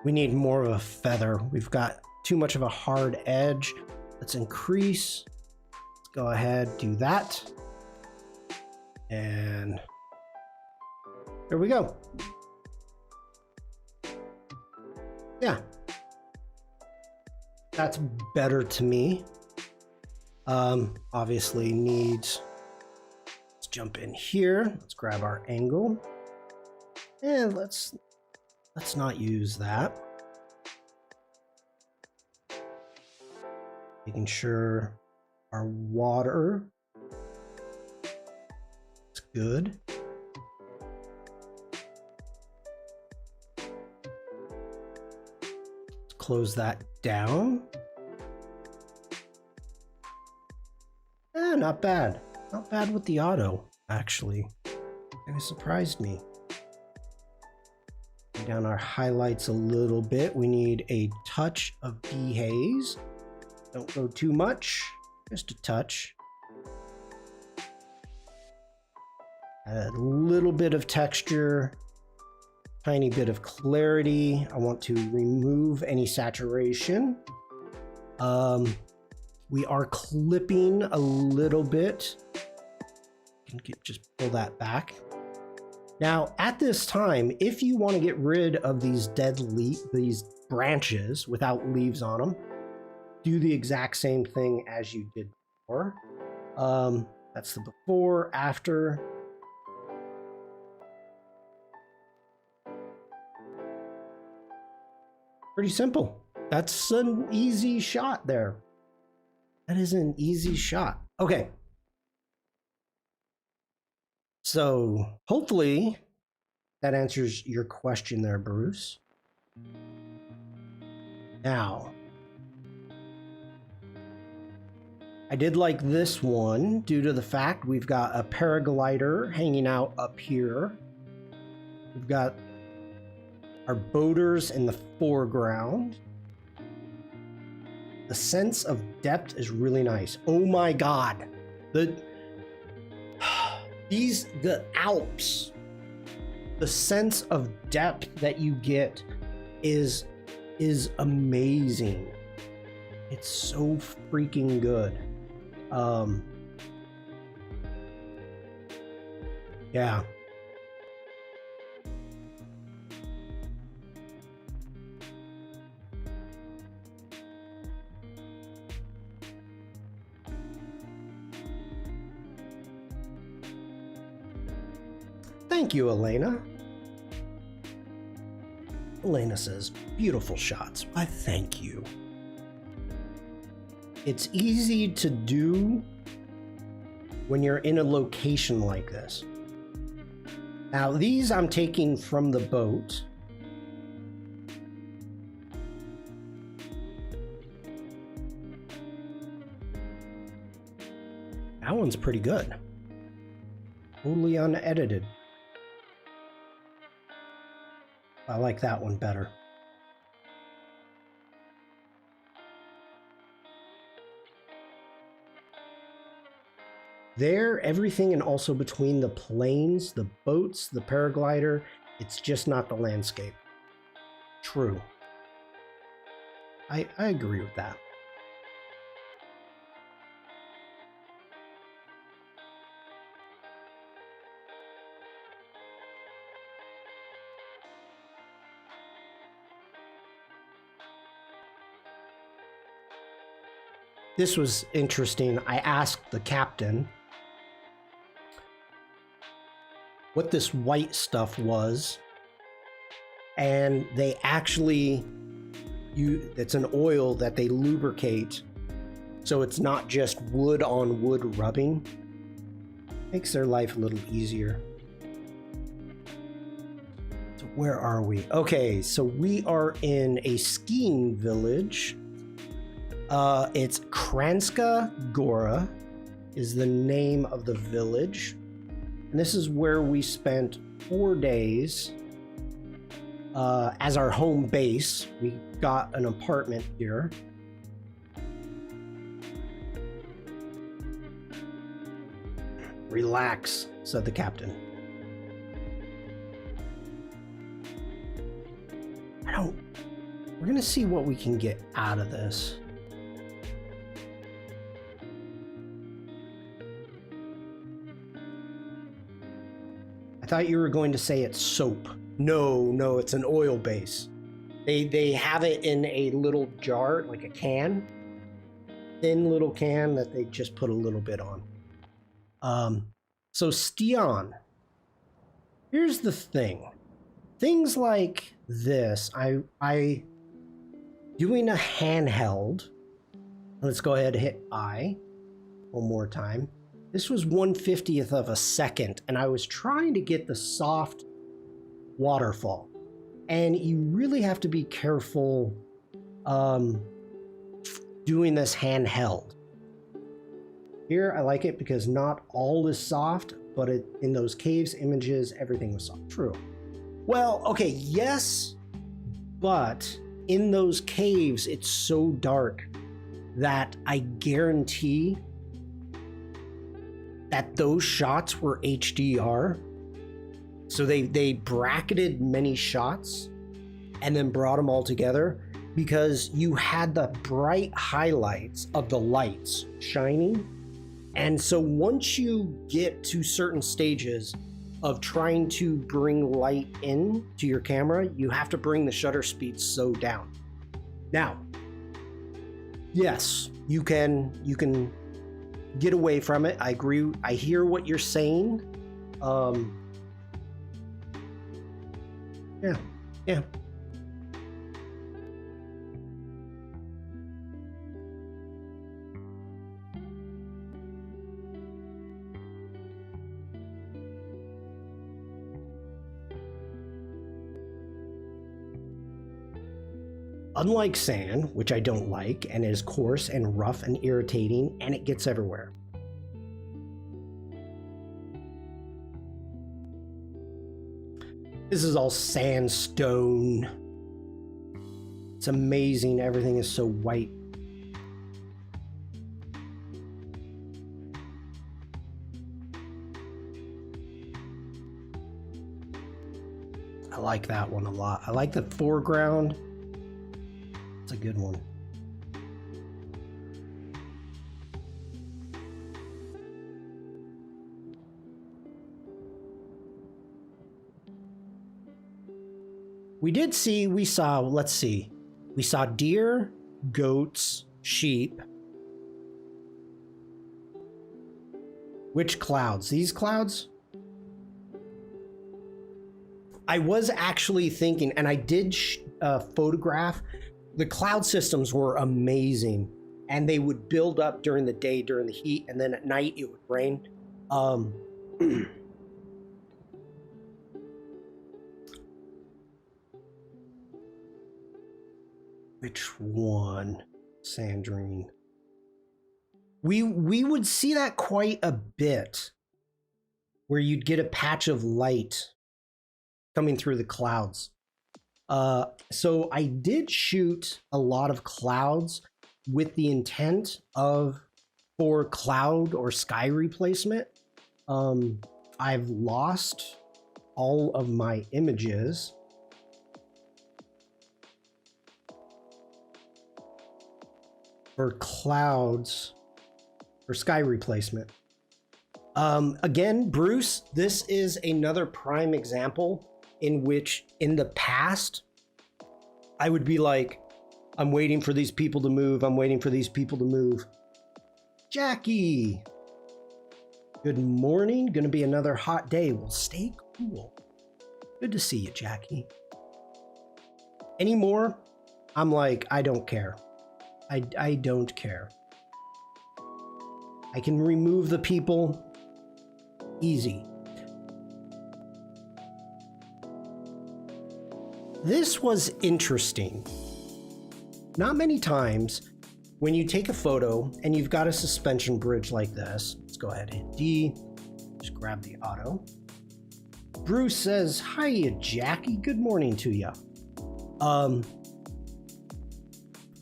We need more of a feather. We've got too much of a hard edge. Let's increase. Let's go ahead, do that. And there we go. Yeah. That's better to me. Obviously needs, let's jump in here. Let's grab our angle. And let's not use that. Making sure our water is good. Let's close that down. Not bad. Not bad with the auto, actually. Kind of surprised me. Bring down our highlights a little bit. We need a touch of dehaze. Don't go too much, just a touch. A little bit of texture, tiny bit of clarity. I want to remove any saturation. We are clipping a little bit. Just pull that back. Now, at this time, if you want to get rid of these these branches without leaves on them, do the exact same thing as you did before. That's the before, after. Pretty simple. That's an easy shot there. That is an easy shot. Okay. So hopefully that answers your question there, Bruce. Now, I did like this one due to the fact we've got a paraglider hanging out up here. We've got our boaters in the foreground. The sense of depth is really nice. Oh my God. The Alps, the sense of depth that you get is amazing. It's so freaking good. Yeah. Thank you, Elena. Elena says, beautiful shots. Why, thank you. It's easy to do when you're in a location like this. Now, these I'm taking from the boat. That one's pretty good. Totally unedited. I like that one better. There, everything, and also between the planes, the boats, the paraglider, it's just not the landscape. True. I agree with that. This was interesting. I asked the captain what this white stuff was, and they actually it's an oil that they lubricate, so it's not just wood on wood rubbing. Makes their life a little easier. So where are we? Okay, so we are in a skiing village. It's Kranjska Gora is the name of the village. And this is where we spent 4 days as our home base. We got an apartment here. Relax, said the captain. We're gonna see what we can get out of this. I thought you were going to say it's soap. No, it's an oil base. They have it in a little jar, like a can, thin little can that they just put a little bit on. So Shawn, here's the thing. Things like this, I doing a handheld. Let's go ahead and hit I one more time. This was 1/50th of a second, and I was trying to get the soft waterfall. And you really have to be careful doing this handheld. Here, I like it because not all is soft, but in those caves images, everything was soft. True. Well, okay, yes, but in those caves, it's so dark that I guarantee that those shots were HDR. So they bracketed many shots and then brought them all together because you had the bright highlights of the lights shining. And so once you get to certain stages of trying to bring light in to your camera, you have to bring the shutter speed so down. Now, yes, you can get away from it. I agree. I hear what you're saying. Yeah. Unlike sand, which I don't like, and is coarse and rough and irritating, and it gets everywhere. This is all sandstone. It's amazing. Everything is so white. I like that one a lot. I like the foreground. It's a good one. We saw deer, goats, sheep. Which clouds? These clouds? I was actually thinking, and I did photograph, the cloud systems were amazing, and they would build up during the day, during the heat, and then at night it would rain. Which one? Sandrine. We would see that quite a bit, where you'd get a patch of light coming through the clouds. So I did shoot a lot of clouds with the intent for cloud or sky replacement. I've lost all of my images. For clouds for sky replacement. Again, Bruce, this is another prime example in which in the past I would be like, I'm waiting for these people to move. I'm waiting for these people to move. Jackie, good morning. Gonna be another hot day. Well, stay cool. Good to see you, Jackie. Any more? I'm like, I don't care. I don't care. I can remove the people easy. This was interesting. Not many times when you take a photo and you've got a suspension bridge like this, let's go ahead and hit D, just grab the auto. Bruce says, hiya, Jackie, good morning to you.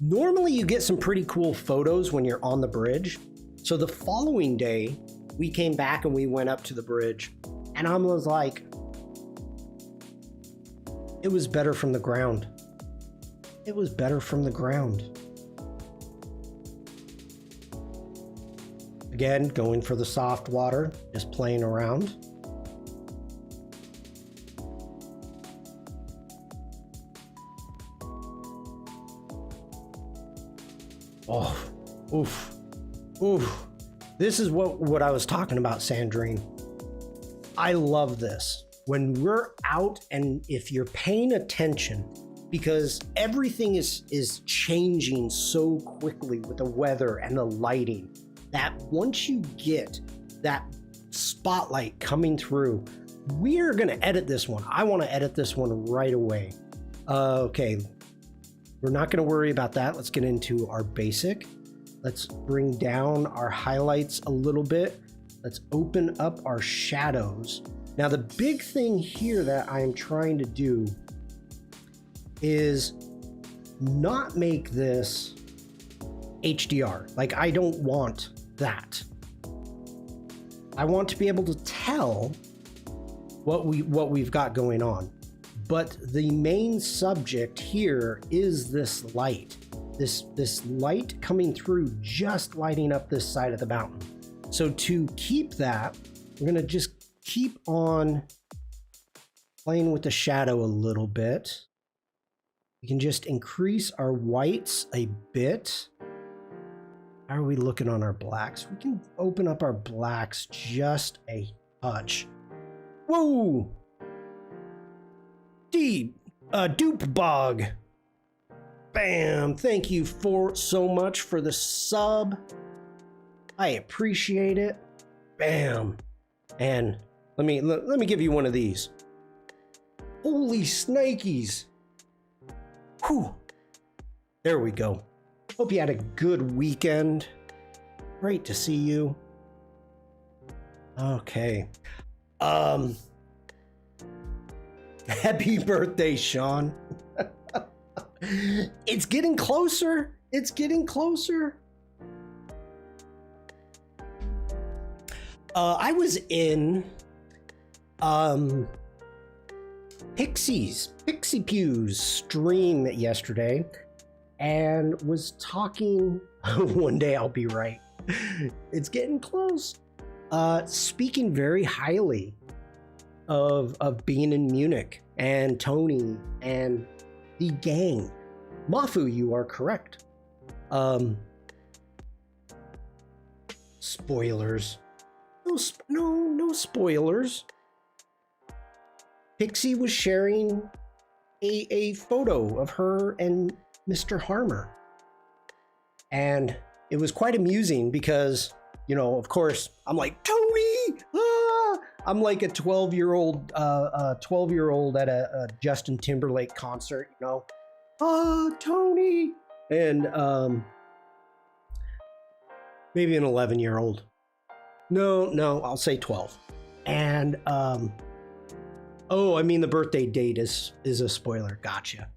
Normally you get some pretty cool photos when you're on the bridge. So the following day, we came back and we went up to the bridge, and I was like, it was better from the ground. It was better from the ground. Again, going for the soft water, just playing around. Oh, oof, oof. This is what I was talking about, Sandrine. I love this. When we're out and if you're paying attention, because everything is changing so quickly with the weather and the lighting, that once you get that spotlight coming through, we're gonna edit this one. I wanna edit this one right away. Okay, we're not gonna worry about that. Let's get into our basic. Let's bring down our highlights a little bit. Let's open up our shadows. Now, the big thing here that I'm trying to do is not make this HDR. Like, I don't want that. I want to be able to tell what we've got going on. But the main subject here is this light. This light coming through, just lighting up this side of the mountain. So to keep that, we're gonna just keep on playing with the shadow a little bit. We can just increase our whites a bit. How are we looking on our blacks? We can open up our blacks just a touch. Whoa! Dupe bug. Bam! Thank you so much for the sub. I appreciate it. Bam! And let me give you one of these. Holy snakies! Whew! There we go. Hope you had a good weekend. Great to see you. Okay. Happy birthday, Shawn. It's getting closer. It's getting closer. I was in Pixie Pew's stream yesterday and was talking. One day I'll be right. It's getting close. Speaking very highly of being in Munich and Tony and the gang. Mafu, you are correct. Spoilers. No spoilers. Pixie was sharing a photo of her and Mr. Harmer. And it was quite amusing because, you know, of course, I'm like, Tony! Ah! I'm like a 12-year-old at a Justin Timberlake concert, you know. Ah, Tony! And maybe an 11-year-old. No, I'll say 12. And oh, I mean the birthday date is a spoiler. Gotcha.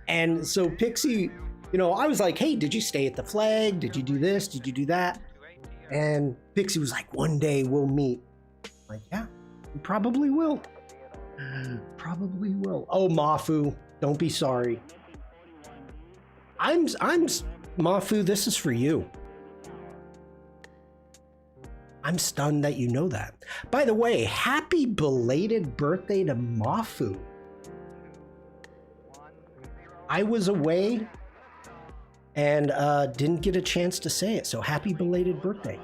And so Pixie, you know, I was like, hey, did you stay at the flag? Did you do this? Did you do that? And Pixie was like, one day we'll meet. I'm like, yeah, we probably will. Probably will. Oh, Mafu, don't be sorry. I'm Mafu, this is for you. I'm stunned that you know that. By the way, happy belated birthday to Mafu. I was away and didn't get a chance to say it, so happy belated birthday.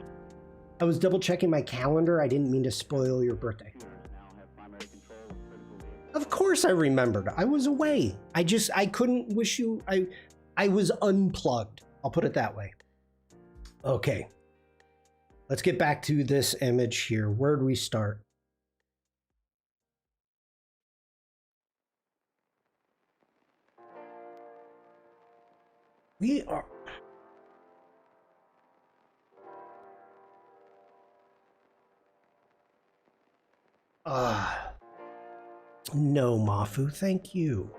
I was double checking my calendar. I didn't mean to spoil your birthday. Of course I remembered. I was away. I couldn't wish you. I was unplugged. I'll put it that way. Okay. Let's get back to this image here. Where do we start? We are... No, Mafu, thank you.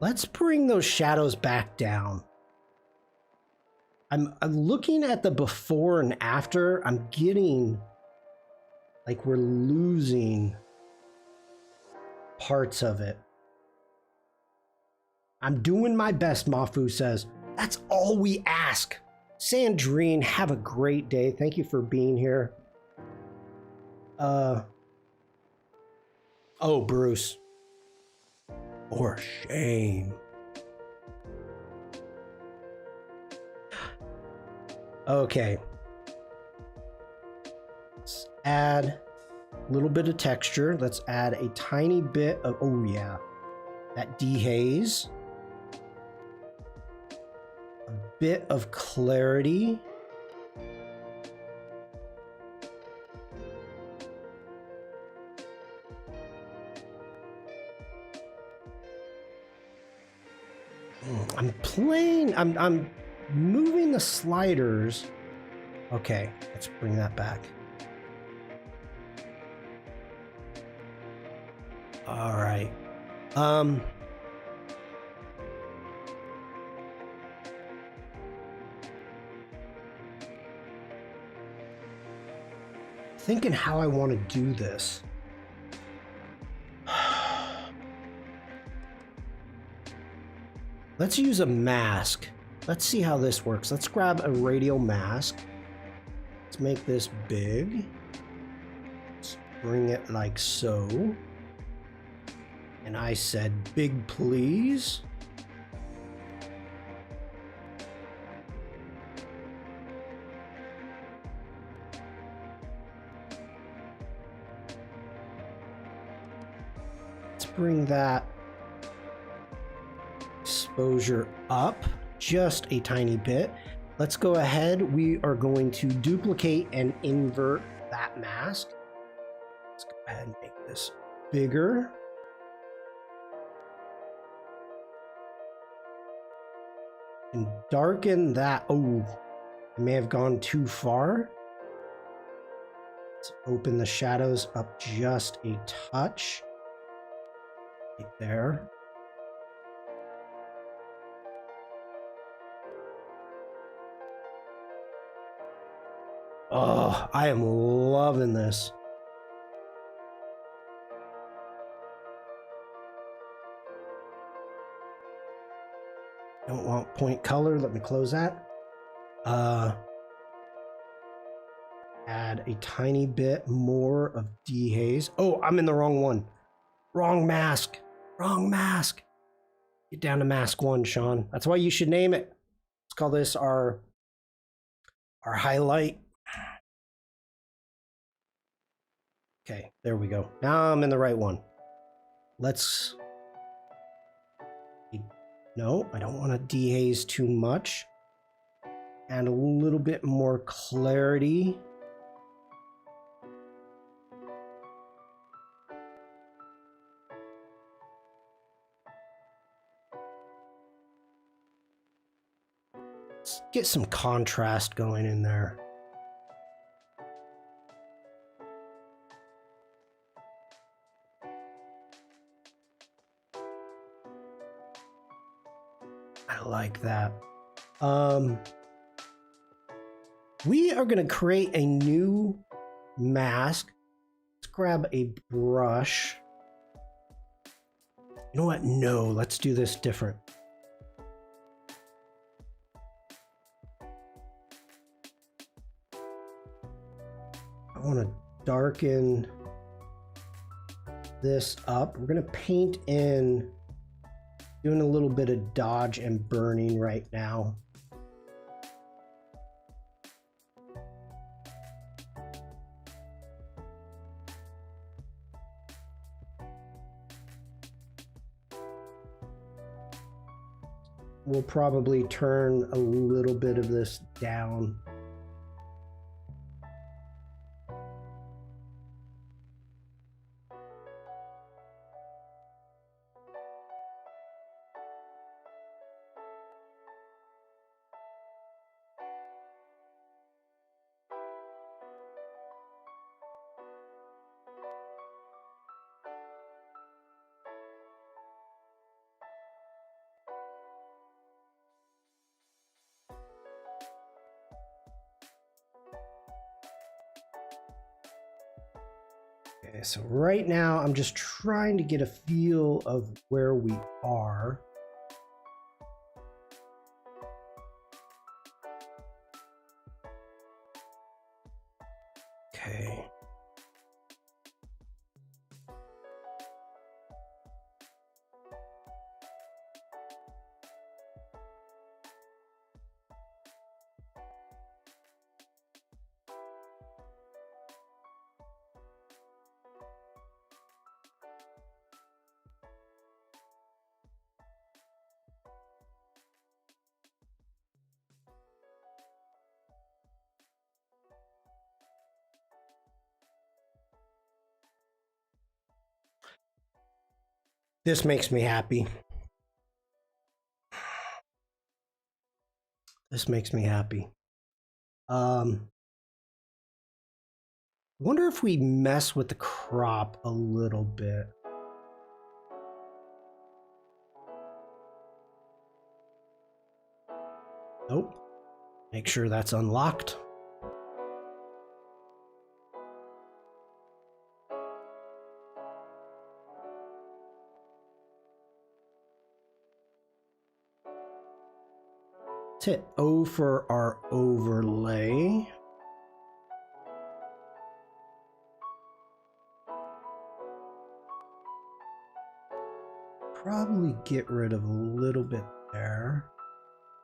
Let's bring those shadows back down. I'm looking at the before and after. I'm getting like we're losing parts of it. I'm doing my best, Mafu says. That's all we ask. Sandrine, have a great day. Thank you for being here. Oh, Bruce. For shame. Okay. Let's add a little bit of texture. Let's add a tiny bit of, oh yeah, that dehaze. A bit of clarity. I'm moving the sliders. Okay, let's bring that back. All right. Thinking how I want to do this. Let's use a mask. Let's see how this works. Let's grab a radial mask. Let's make this big. Let's bring it like so. And I said, big please. Let's bring that exposure up just a tiny bit. Let's go ahead. We are going to duplicate and invert that mask. Let's go ahead and make this bigger. And darken that. Oh, I may have gone too far. Let's open the shadows up just a touch. Right there. Oh, I am loving this. Don't want point color. Let me close that. Add a tiny bit more of dehaze. Oh, I'm in the wrong one. Wrong mask. Wrong mask. Get down to mask 1, Shawn. That's why you should name it. Let's call this our highlight. Okay, there we go. Now I'm in the right one. Let's... No, I don't want to dehaze too much. And a little bit more clarity. Let's get some contrast going in there. I like that. We are going to create a new mask. Let's grab a brush. You know what? No, let's do this different. I want to darken this up. We're going to paint in, doing a little bit of dodge and burning right now. We'll probably turn a little bit of this down. Okay, so right now I'm just trying to get a feel of where we are. This makes me happy. This makes me happy. Wonder if we mess with the crop a little bit. Nope. Make sure that's unlocked. Let's hit O for our overlay. Probably get rid of a little bit there.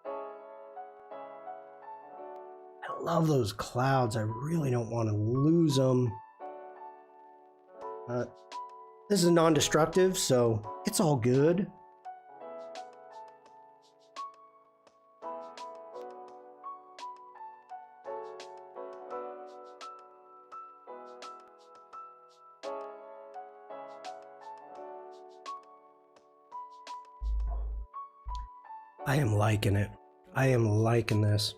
I love those clouds. I really don't want to lose them. This is non-destructive, so it's all good. I am liking it. I am liking this.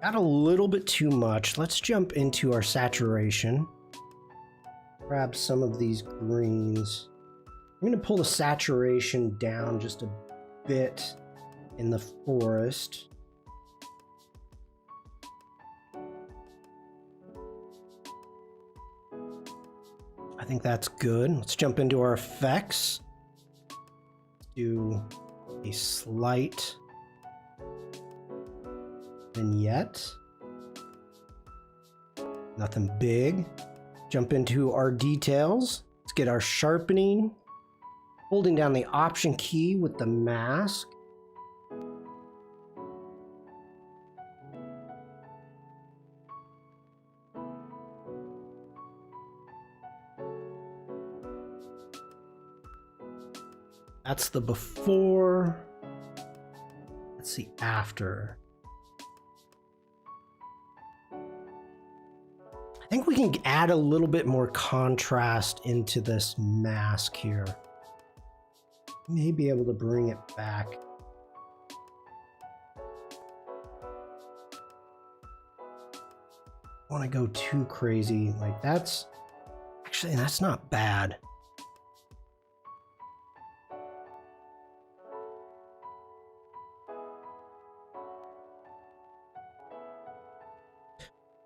Got a little bit too much. Let's jump into our saturation. Grab some of these greens. I'm going to pull the saturation down just a bit in the forest. I think that's good. Let's jump into our effects. Do a slight vignette. Nothing big. Jump into our details. Let's get our sharpening. Holding down the Option key with the mask. That's the before. Let's see after. I think we can add a little bit more contrast into this mask here. May be able to bring it back. I want to go too crazy. Like that's not bad.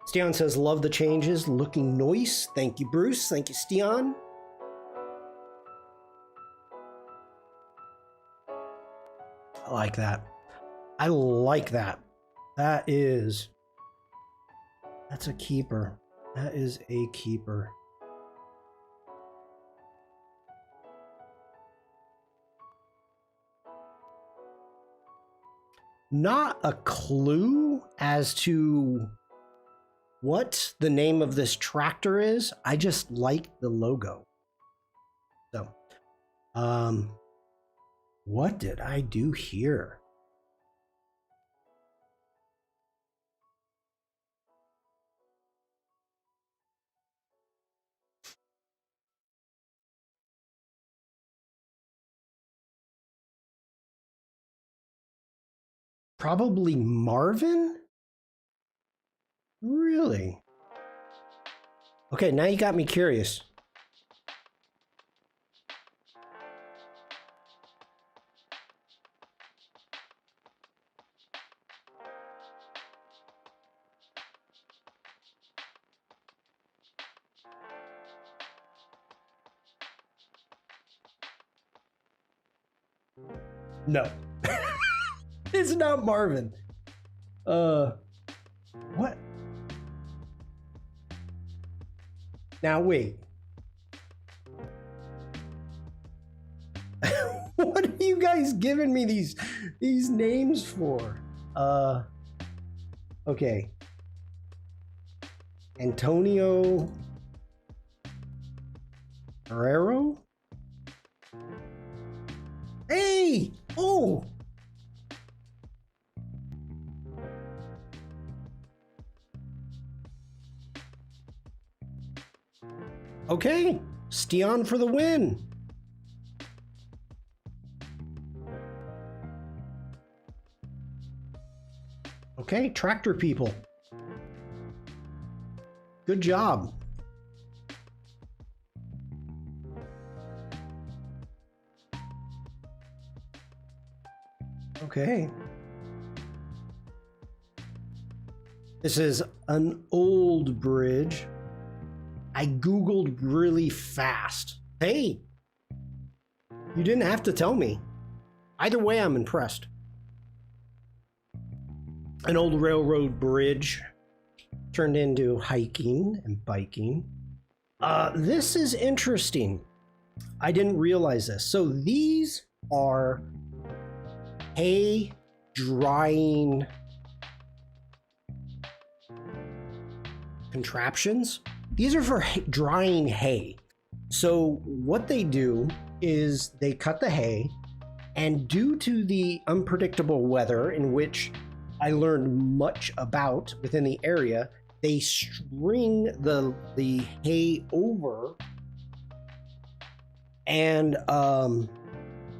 Stian says, love the changes, looking nice. Thank you, Bruce. Thank you, Stian. I like that. I like that. That's a keeper. That is a keeper. Not a clue as to what the name of this tractor is. I just like the logo. So, what did I do here? Probably Marvin? Really? Okay, now you got me curious. No. It's not Marvin. What? Now wait. What are you guys giving me these names for? Okay. Antonio Herrero? Hey! Oh! Okay, Stian for the win. Okay, tractor people. Good job. Okay. This is an old bridge. I Googled really fast. Hey, you didn't have to tell me. Either way, I'm impressed. An old railroad bridge turned into hiking and biking. This is interesting. I didn't realize this. So these are hay drying contraptions. These are for drying hay. So what they do is they cut the hay, and due to the unpredictable weather in which I learned much about within the area, they string the hay over and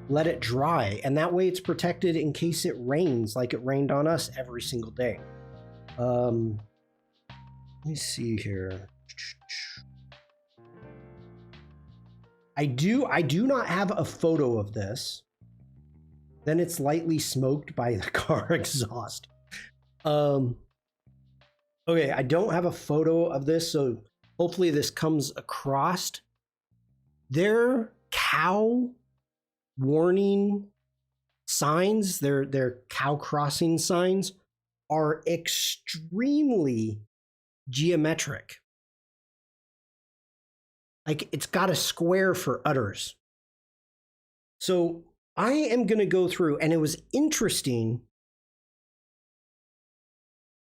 let it dry, and that way it's protected in case it rains, like it rained on us every single day. Let me see here. I do not have a photo of this. Then it's lightly smoked by the car exhaust. Okay, I don't have a photo of this, so hopefully this comes across. Their cow warning signs, their cow crossing signs, are extremely geometric. Like, it's got a square for udders. So I am going to go through, and it was interesting.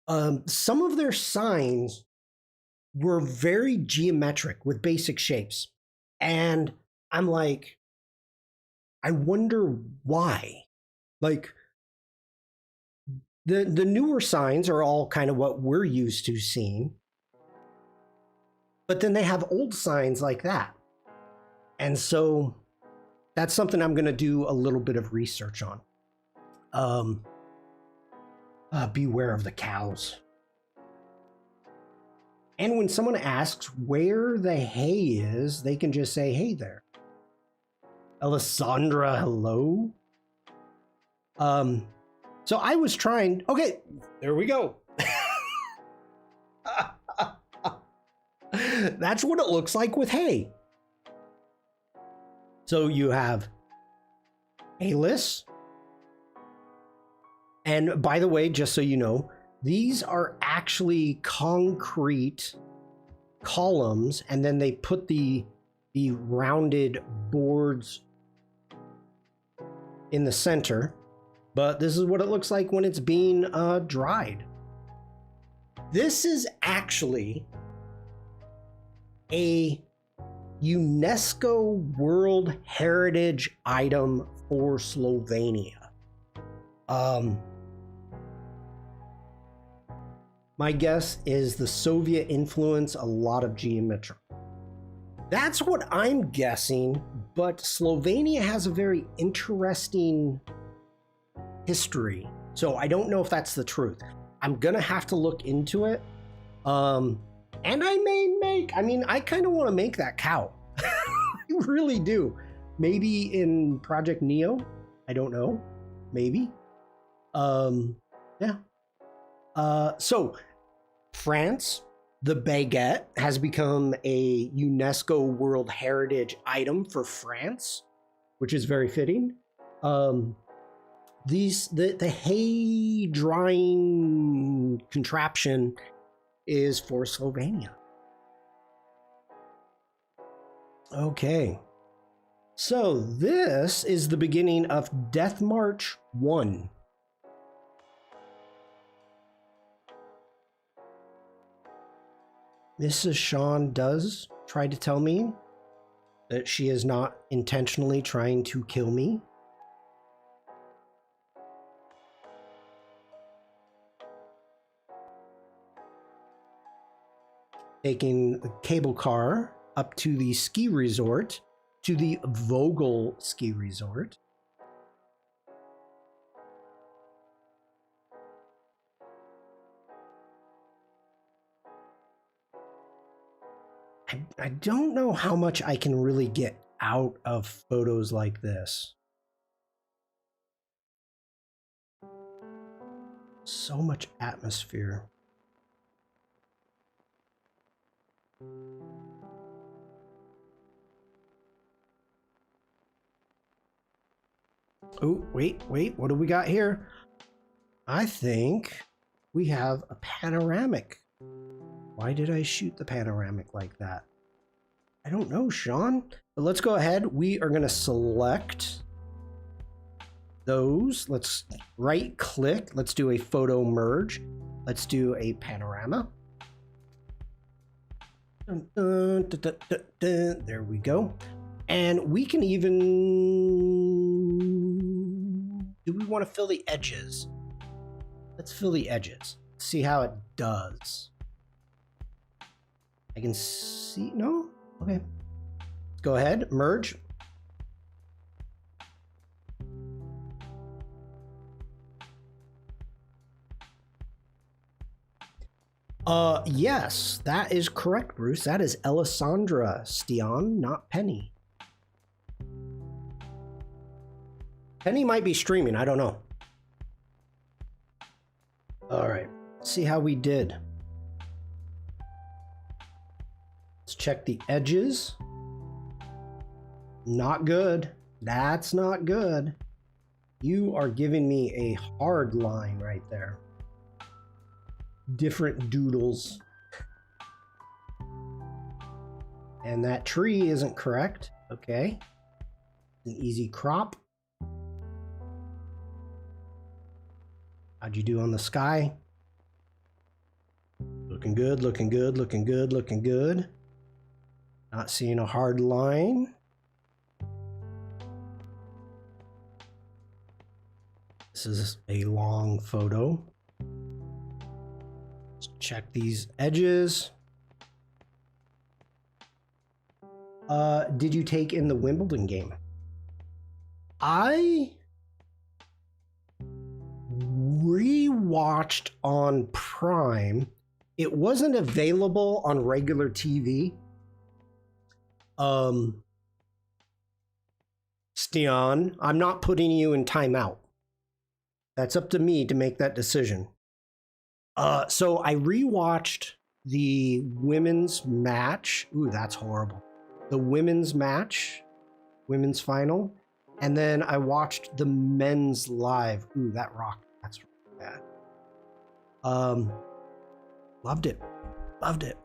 Some of their signs were very geometric with basic shapes. And I'm like, I wonder why. Like, the newer signs are all kind of what we're used to seeing. But then they have old signs like that. And so that's something I'm going to do a little bit of research on. Beware of the cows. And when someone asks where the hay is, they can just say, hey there. Alessandra, hello? So I was trying, okay, there we go. That's what it looks like with hay. So you have hayless. And by the way, just so you know, these are actually concrete columns, and then they put the rounded boards in the center. But this is what it looks like when it's being dried. This is actually a UNESCO World Heritage item for Slovenia. My guess is the Soviet influence a lot of geometry. That's what I'm guessing, but Slovenia has a very interesting history. So I don't know if that's the truth. I'm gonna have to look into it. And I may make, I kind of want to make that cow. I really do. Maybe in Project Neo. I don't know. Maybe. Yeah. So France, the baguette has become a UNESCO World Heritage item for France, which is very fitting. The hay drying contraption is for Slovenia. Okay. So this is the beginning of Death March 1. Mrs. Shawn does try to tell me that she is not intentionally trying to kill me. Taking the cable car up to the ski resort, to the Vogel ski resort. I don't know how much I can really get out of photos like this. So much atmosphere. Oh, wait, what do we got here? I think we have a panoramic. Why did I shoot the panoramic like that? I don't know, Shawn. But let's go ahead. We are going to select those. Let's right click. Let's do a photo merge. Let's do a panorama. Dun, dun, dun, dun, dun, dun. There we go. And we can even... Do we want to fill the edges? Let's fill the edges. See how it does. I can see... No? Okay. Let's go ahead. Merge. Yes, that is correct, Bruce. That is Alessandra Stian, not Penny. Penny might be streaming. I don't know. All right. Let's see how we did. Let's check the edges. Not good. That's not good. You are giving me a hard line right there. Different doodles. And that tree isn't correct. Okay. An easy crop. How'd you do on the sky? Looking good, looking good, looking good, looking good. Not seeing a hard line. This is a long photo. Let's check these edges. Did you take in the Wimbledon game? I rewatched on Prime. It wasn't available on regular TV. Stian, I'm not putting you in timeout. That's up to me to make that decision. So I rewatched the women's match. Ooh, that's horrible. The women's match, women's final. And then I watched the men's live. Ooh, that rocked. That's bad. Loved it. Loved it.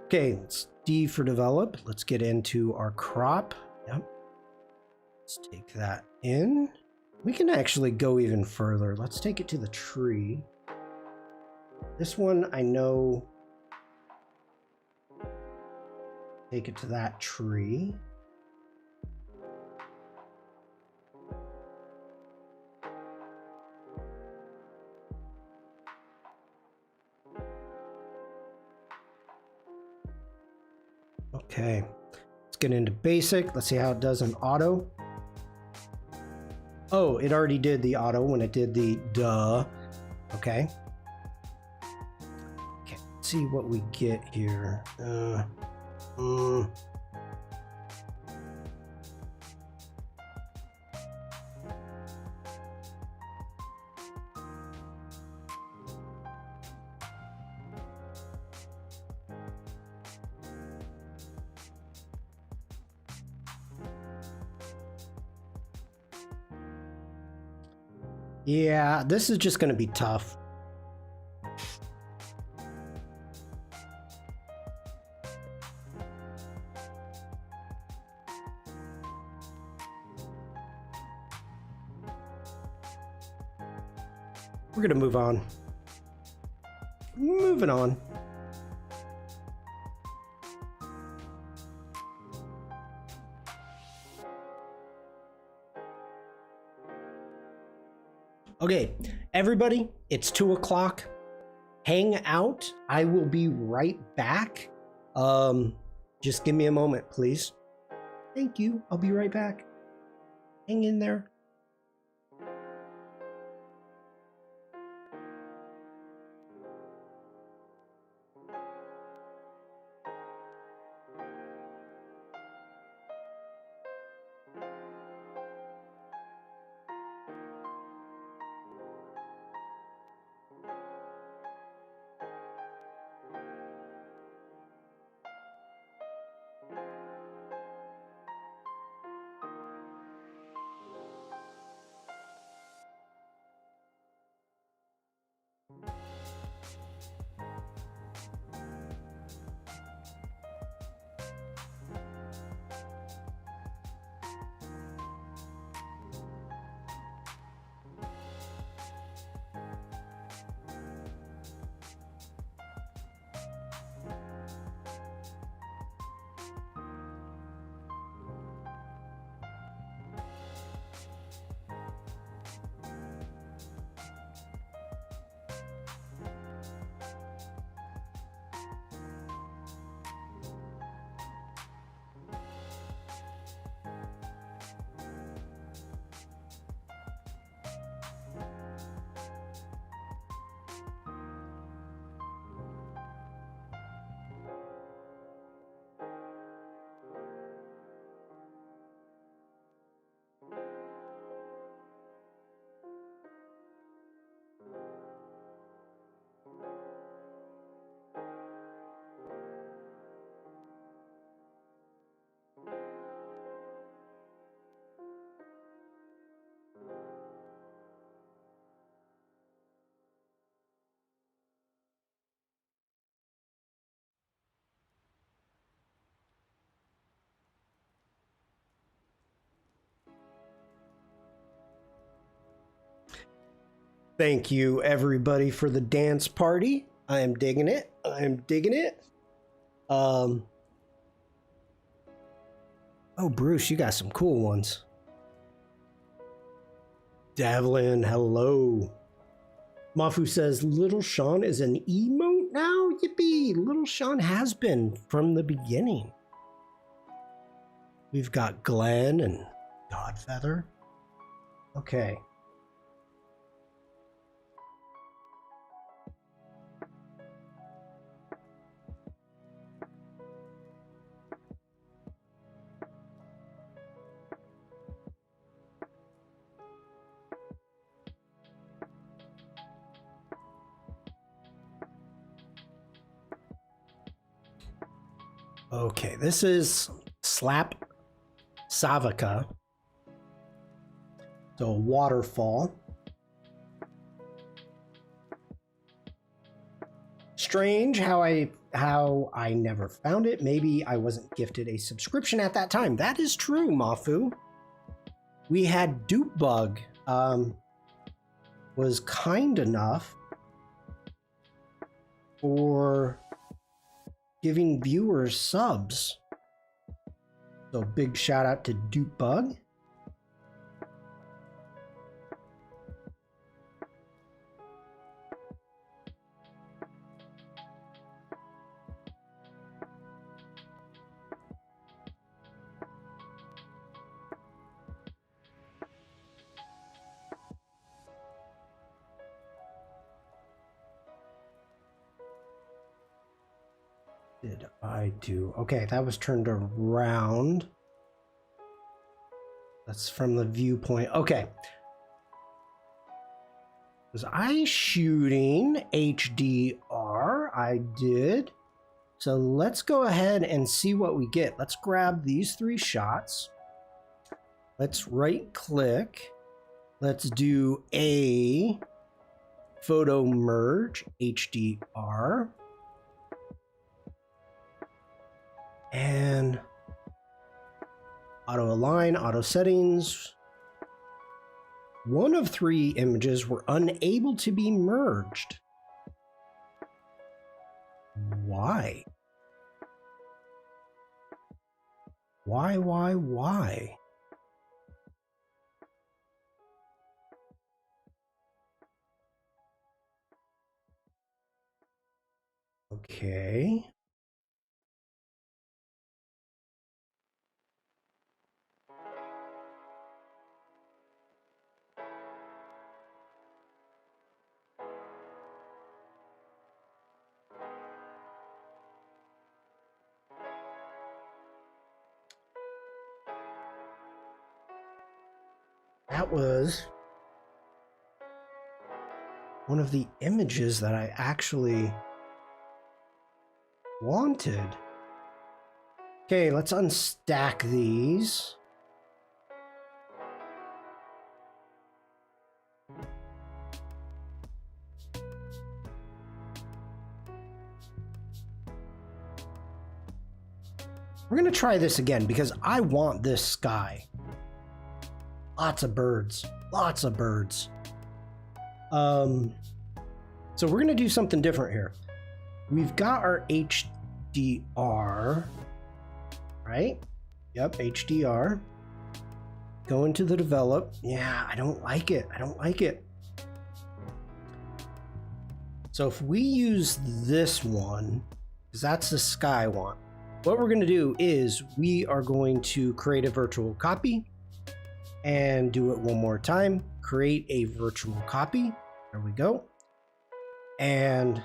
Okay, let's D for develop. Let's get into our crop. Yep. Let's take that in. We can actually go even further. Let's take it to the tree. This one, I know. Take it to that tree. Okay, let's get into basic. Let's see how it does in auto. Oh, it already did the auto when it did the duh. Okay. Okay, let's see what we get here. Yeah, this is just going to be tough. We're going to move on. Moving on. Okay, everybody, it's 2 o'clock. Hang out. I will be right back. Just give me a moment, please. Thank you. I'll be right back. Hang in there. Thank you, everybody, for the dance party. I am digging it. I am digging it. Oh, Bruce, you got some cool ones. Devlin, hello. Mafu says, Little Shawn is an emote now? Yippee! Little Shawn has been from the beginning. We've got Glenn and Godfeather. Okay. Okay, this is Slap Savica. So a waterfall. Strange how I never found it. Maybe I wasn't gifted a subscription at that time. That is true, Mafu. We had Dupebug was kind enough for giving viewers subs. So big shout out to Dupebug. Did I do? Okay, that was turned around. That's from the viewpoint. Okay. Was I shooting HDR? I did. So let's go ahead and see what we get. Let's grab these 3 shots. Let's right click. Let's do a photo merge HDR. And auto align, auto settings. 1 of 3 images were unable to be merged. Why? Why? Okay. that was one of the images that I actually wanted. Okay, let's unstack these. We're gonna try this again because I want this sky. Lots of birds, lots of birds. So we're gonna do something different here. We've got our HDR, right? Yep, HDR. Go into the develop. Yeah, I don't like it. I don't like it. So if we use this one, because that's the sky one, what we're going to do is we are going to create a virtual copy and do it one more time. Create a virtual copy. There we go. And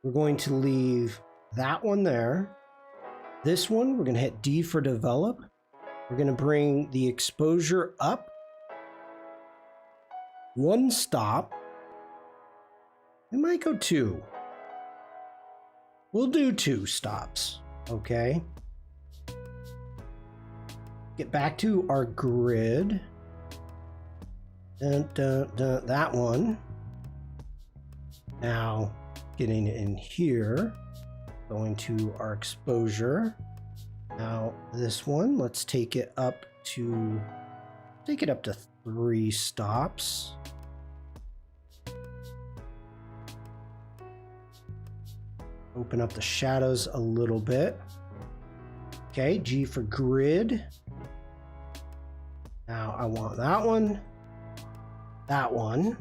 we're going to leave that one there. This one, we're going to hit D for develop. We're going to bring the exposure up. One stop. It might go two. We'll do 2 stops, okay? Get back to our grid. That one. Now, getting in here, going to our exposure. Now, this one, let's take it up to 3 stops. Open up the shadows a little bit. Okay, G for grid. Now I want that one. That one.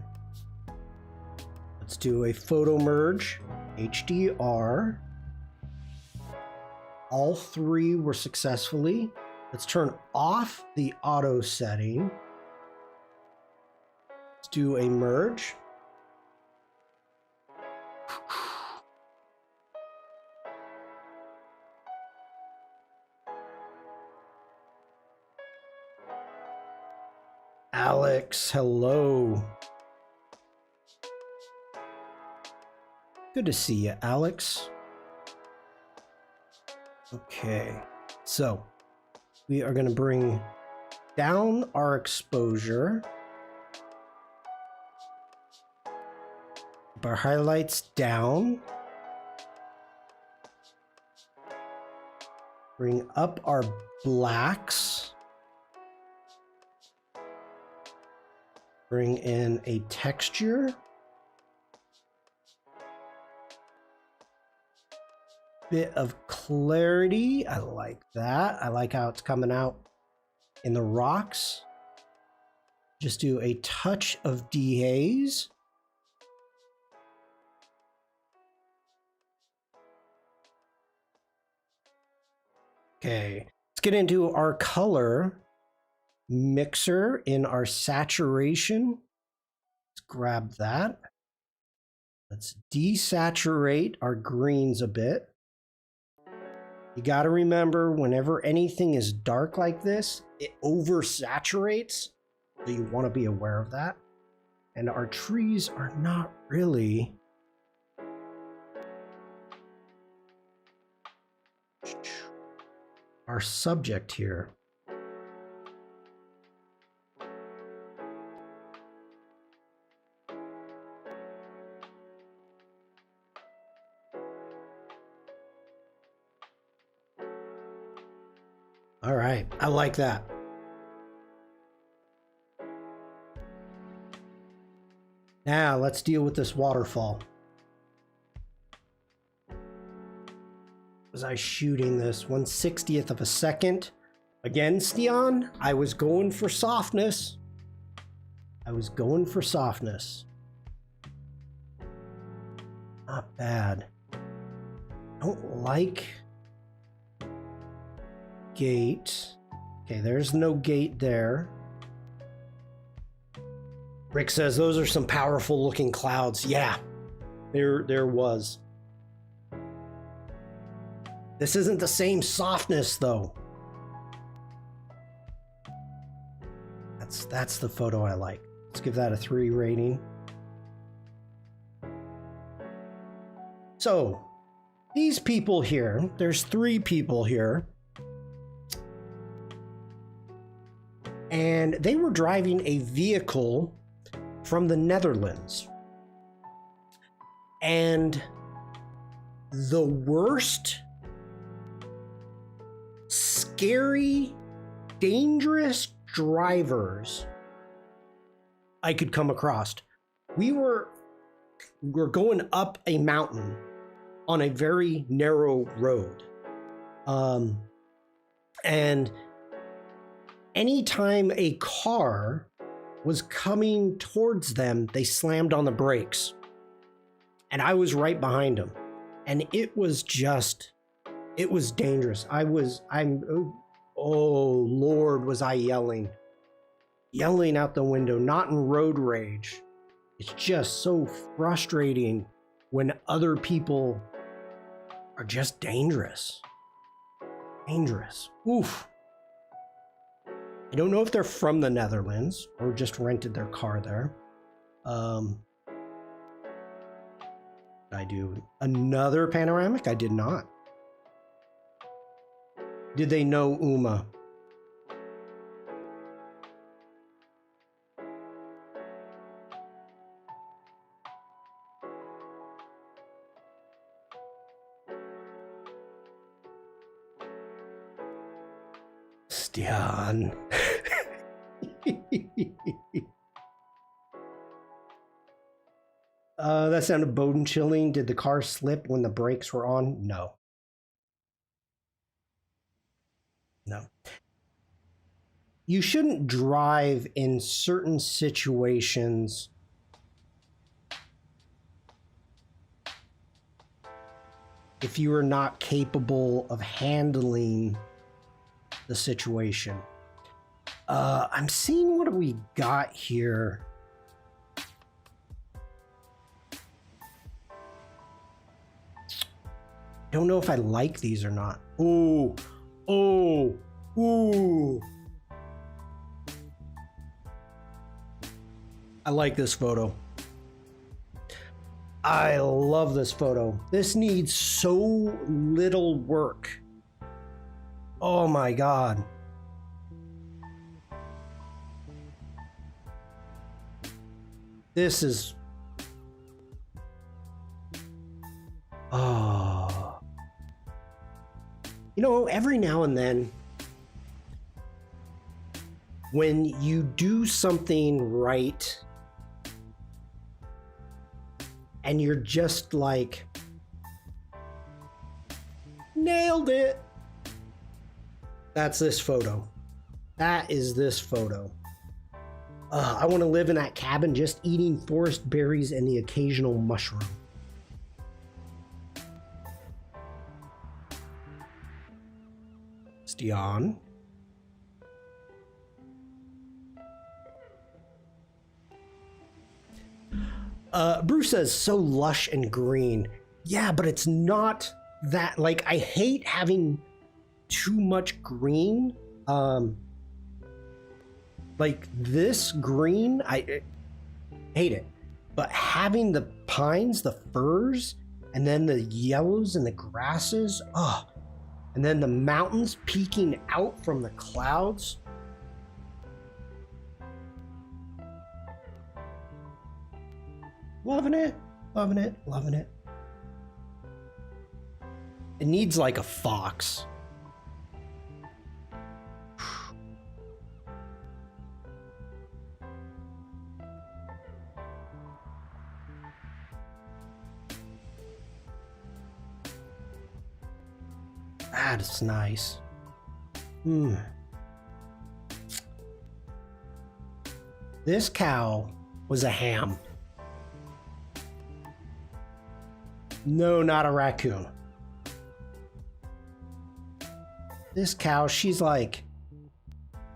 Let's do a photo merge. HDR. All 3 were successfully. Let's turn off the auto setting. Let's do a merge. Alex, hello. Good to see you, Alex. Okay, so we are going to bring down our exposure. Keep our highlights down. Bring up our blacks. Bring in a texture. Bit of clarity. I like that. I like how it's coming out in the rocks. Just do a touch of dehaze. Okay, let's get into our color mixer in our saturation. Let's grab that. Let's desaturate our greens a bit. You got to remember, whenever anything is dark like this, it oversaturates. So you want to be aware of that. And our trees are not really our subject here. All right, I like that. Now let's deal with this waterfall. Was I shooting this 1/60th of a second? Again, Steon, I was going for softness. Not bad. Don't like gate. Okay, there's no gate there. Rick says those are some powerful looking clouds. Yeah, there was. This isn't the same softness though. That's the photo I like. Let's give that a 3 rating. So, these people here, there's 3 people here. And they were driving a vehicle from the Netherlands. And the worst, scary, dangerous drivers I could come across. We were going up a mountain on a very narrow road. And anytime a car was coming towards them, they slammed on the brakes. And I was right behind them. And it was dangerous. Oh Lord, was I yelling out the window, not in road rage. It's just so frustrating when other people are just dangerous. Oof. I don't know if they're from the Netherlands or just rented their car there. Did I do another panoramic? I did not. Did they know Uma? Shawn. That sounded bone chilling. Did the car slip when the brakes were on? No. You shouldn't drive in certain situations if you are not capable of handling the situation. I'm seeing what we got here. Don't know if I like these or not. Ooh. I like this photo. I love this photo. This needs so little work. Oh my God. This is... Oh. You know, every now and then, when you do something right, and you're just like, nailed it. That's this photo. That is this photo. I want to live in that cabin just eating forest berries and the occasional mushroom. Shawn. Bruce says, so lush and green. Yeah, but it's not that, like, I hate having too much green. Like this green, I hate it. But having the pines, the firs, and then the yellows and the grasses, and then the mountains peeking out from the clouds. Loving it. It needs like a fox. That's nice. This cow was a ham. No, not a raccoon. This cow, she's like,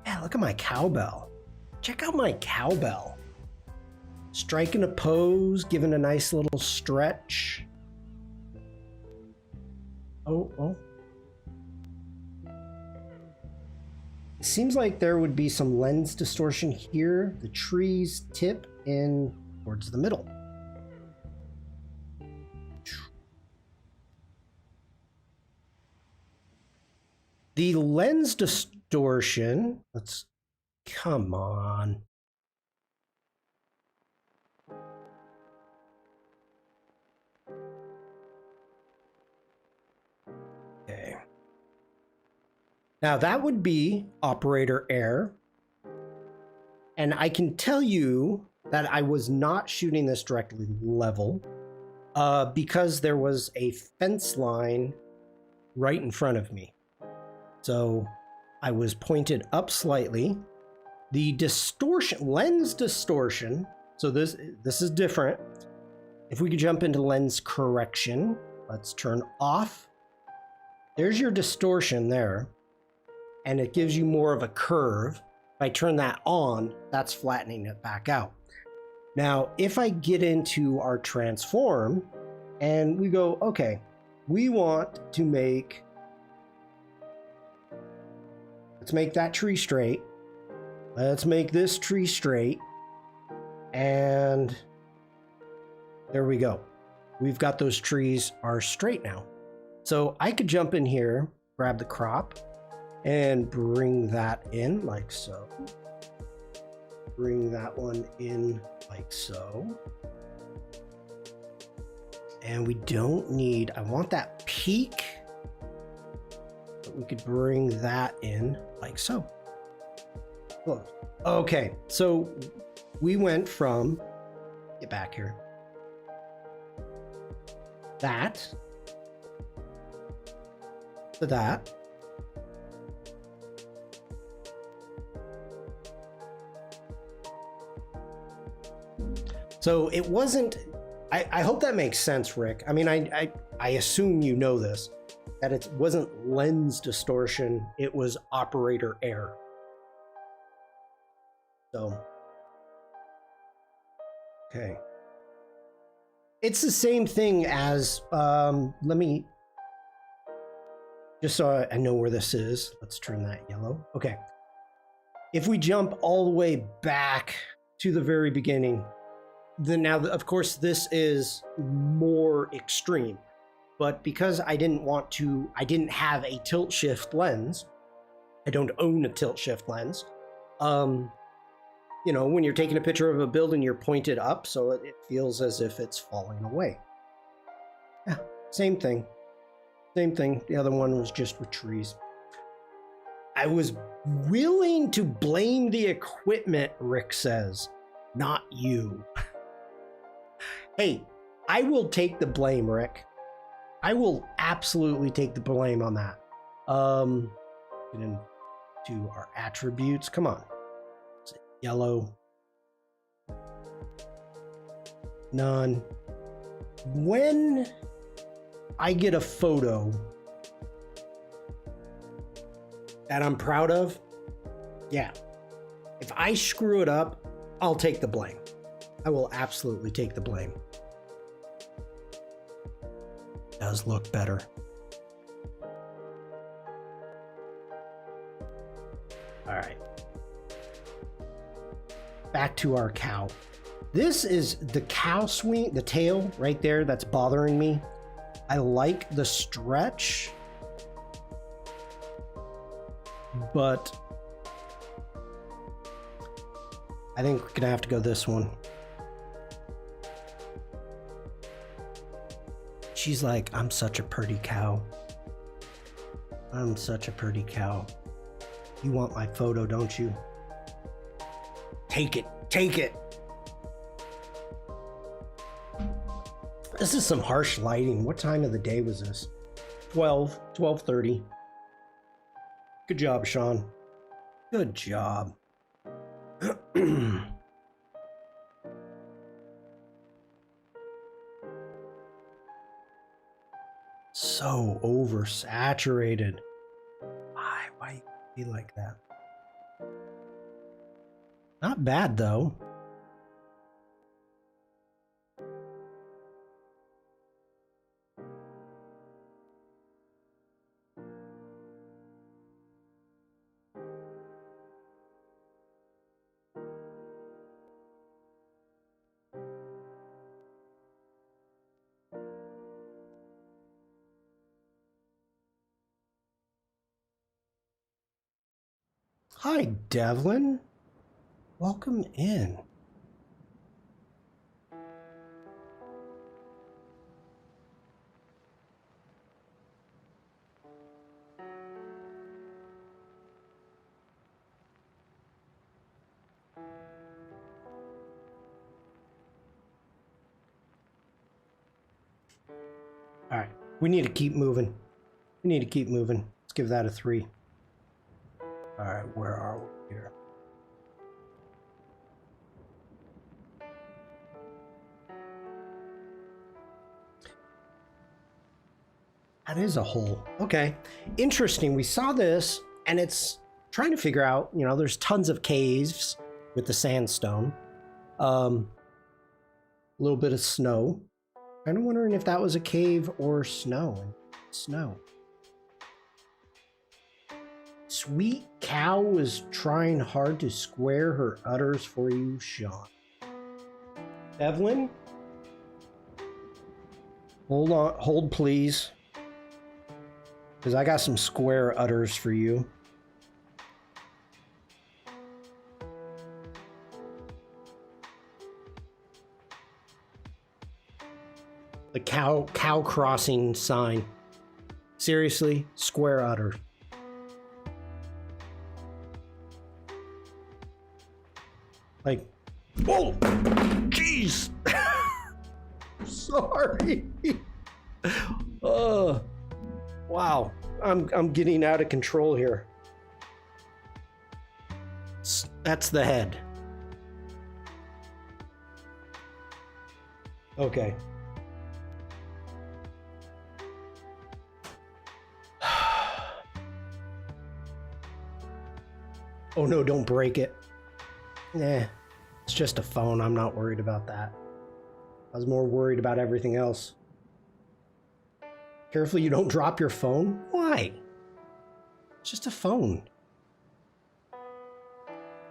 yeah, look at my cowbell. Check out my cowbell. Striking a pose, giving a nice little stretch. Oh. It seems like there would be some lens distortion here. The trees tip in towards the middle. The lens distortion, come on. Okay. Now that would be operator error. And I can tell you that I was not shooting this directly level because there was a fence line right in front of me. So I was pointed up slightly. The distortion, lens distortion, so this is different. If we could jump into lens correction, let's turn off. There's your distortion there, and it gives you more of a curve. If I turn that on, that's flattening it back out. Now, if I get into our transform and we go, okay, we want to make, let's make that tree straight. Let's make this tree straight. And there we go. We've got those trees are straight now. So I could jump in here, grab the crop, and bring that in like so. Bring that one in like so. And we don't need, I want that peak, but we could bring that in like so. Okay, so we went from, get back here, that to that. So it wasn't, I hope that makes sense, Rick. I mean, I assume you know this, that it wasn't lens distortion, it was operator error. So, okay. It's the same thing as, let me, just so I know where this is, let's turn that yellow. Okay. If we jump all the way back to the very beginning, then now, of course, this is more extreme. But because I didn't have a tilt shift lens, I don't own a tilt shift lens, you know, when you're taking a picture of a building, you're pointed up, so it feels as if it's falling away. Yeah, same thing. Same thing. The other one was just with trees. I was willing to blame the equipment, Rick says, not you. Hey, I will take the blame, Rick. I will absolutely take the blame on that. Get into our attributes. Come on. Yellow. None. When I get a photo that I'm proud of, yeah. If I screw it up, I'll take the blame. I will absolutely take the blame. Does look better. All right. Back to our cow. This is the cow swing, the tail right there that's bothering me. I like the stretch, but I think we're gonna have to go this one. She's like, I'm such a pretty cow. I'm such a pretty cow. You want my photo, don't you? Take it, take it. This is some harsh lighting. What time of the day was this? 12:30. Good job, Shawn. Good job. So oversaturated. Why you be like that? Not bad though. Hi, Devlin. Welcome in. All right, we need to keep moving. Let's give that a 3. All right, where are we here? That is a hole. Okay, interesting. We saw this, and it's trying to figure out, there's tons of caves with the sandstone. A little bit of snow. Kind of wondering if that was a cave or snow. Sweet cow is trying hard to square her udders for you, Shawn. Evelyn? Hold please. Because I got some square udders for you. The cow crossing sign. Seriously, square udder. Like, whoa, jeez. Sorry. Wow, I'm getting out of control here. That's the head. Okay. Oh no, don't break it. It's just a phone. I'm not worried about that. I was more worried about everything else. Careful you don't drop your phone. Why? It's just a phone.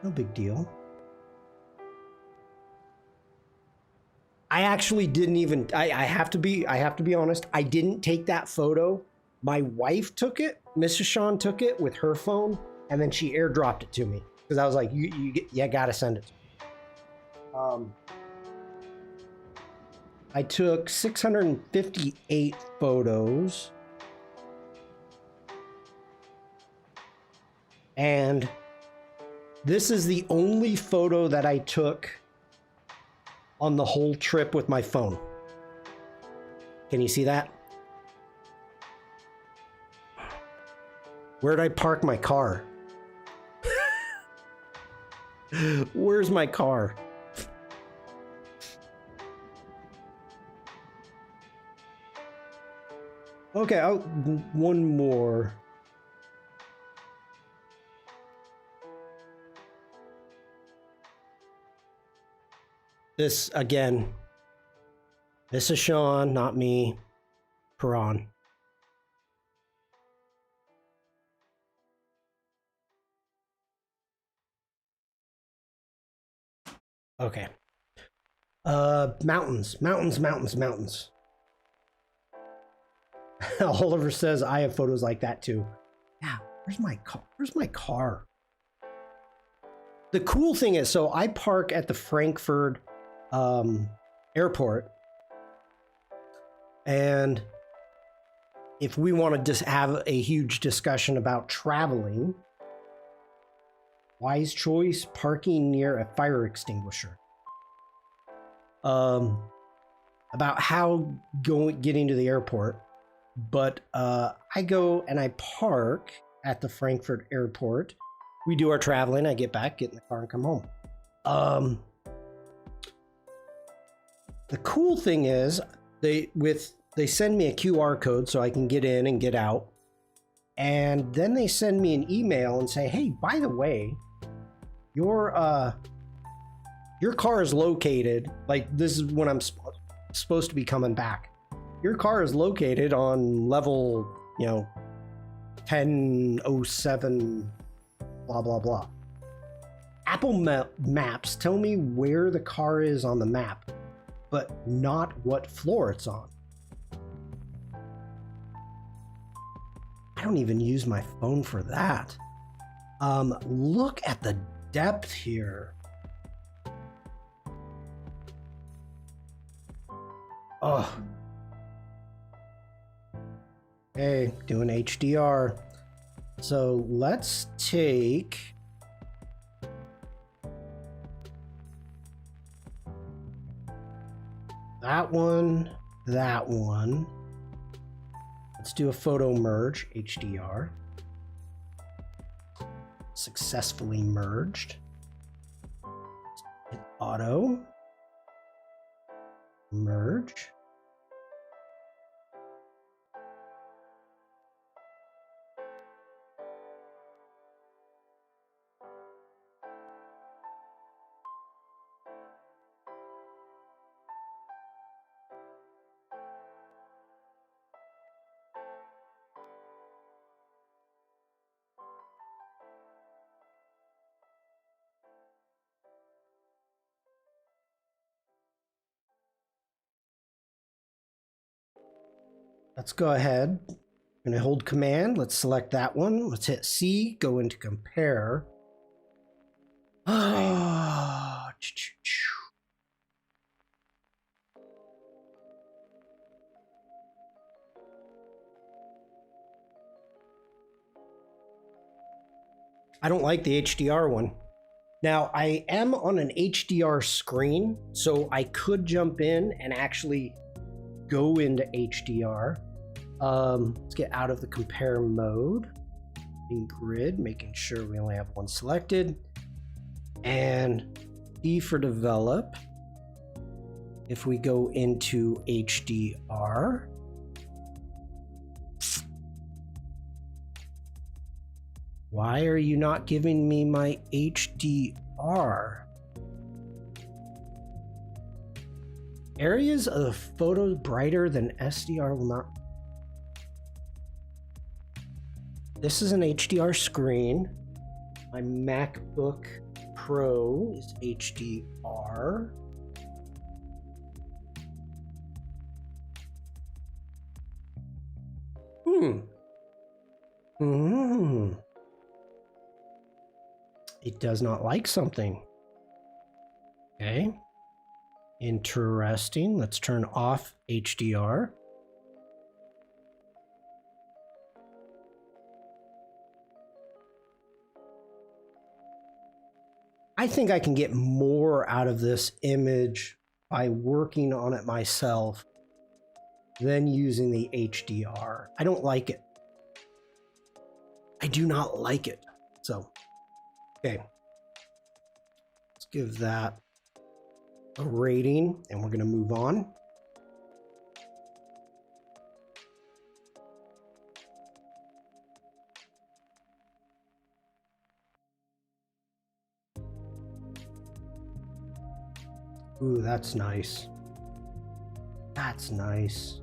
No big deal. I actually didn't even, I have to be honest, I didn't take that photo. My wife took it, Mrs. Shawn took it with her phone, and then she airdropped it to me. Because I was like, you gotta send it to me. I took 658 photos. And this is the only photo that I took on the whole trip with my phone. Can you see that? Where'd I park my car? Where's my car? Okay, one more. This, again, this is Shawn, not me. Piran. Okay. Mountains. Oliver says I have photos like that too. Yeah, where's my car? The cool thing is, so I park at the Frankfurt airport, and if we want to just have a huge discussion about traveling, wise choice, parking near a fire extinguisher. About how getting to the airport, but I go and I park at the Frankfurt airport. We do our traveling. I get back, get in the car, and come home. The cool thing is they send me a QR code so I can get in and get out, and then they send me an email and say, "Hey, by the way, your car is located, like this is when I'm supposed to be coming back. Your car is located on level, 1007, blah, blah, blah." Apple Maps tell me where the car is on the map, but not what floor it's on. I don't even use my phone for that. Look at the depth here. Oh. Okay, doing HDR. So let's take that one, that one. Let's do a photo merge, HDR. Successfully merged. Hit auto. Merge. Let's go ahead. I'm going to hold command. Let's select that one. Let's hit C, go into compare. I don't like the HDR one. Now, I am on an HDR screen, so I could jump in and actually go into HDR. Let's get out of the compare mode. In grid, making sure we only have one selected. And D for develop. If we go into HDR, why are you not giving me my HDR? Areas of the photo brighter than SDR will not. This is an HDR screen. My MacBook Pro is HDR. It does not like something. Okay. Interesting. Let's turn off HDR. I think I can get more out of this image by working on it myself than using the HDR. I don't like it. I do not like it. So, okay. Let's give that a rating and we're going to move on. Ooh, that's nice. That's nice.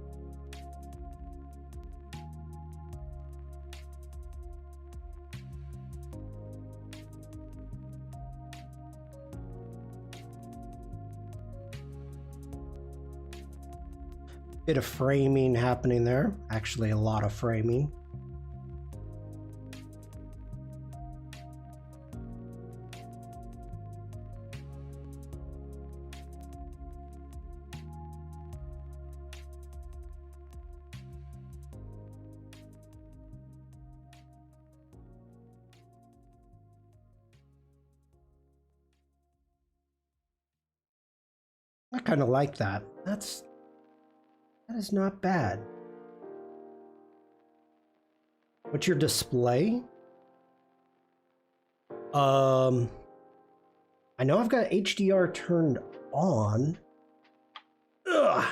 Bit of framing happening there. Actually, a lot of framing. I kind of like that. That is not bad. What's your display? I know I've got HDR turned on. Ugh.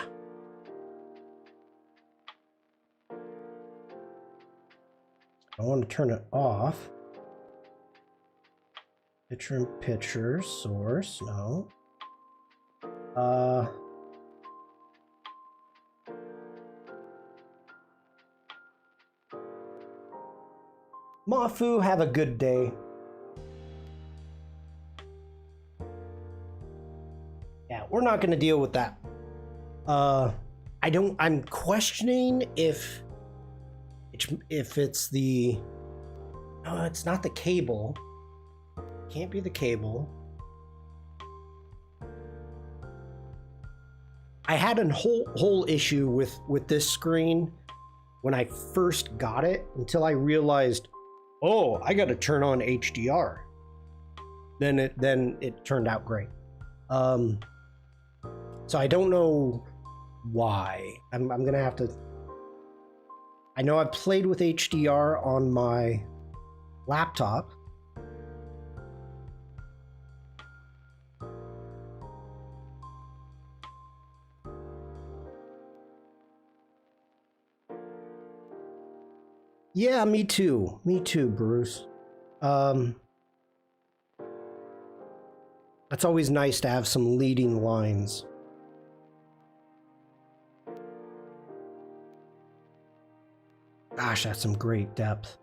I want to turn it off. Picture in picture, source, no. Mafu, have a good day. Yeah, we're not going to deal with that. I'm questioning if it's the No, it's not the cable. Can't be the cable. I had a whole issue with this screen when I first got it until I realized, oh, I got to turn on HDR. Then it turned out great. So I don't know why. I'm gonna have to. I know I've played with HDR on my laptop. Yeah, me too. Me too, Bruce. That's always nice to have some leading lines. Gosh, that's some great depth.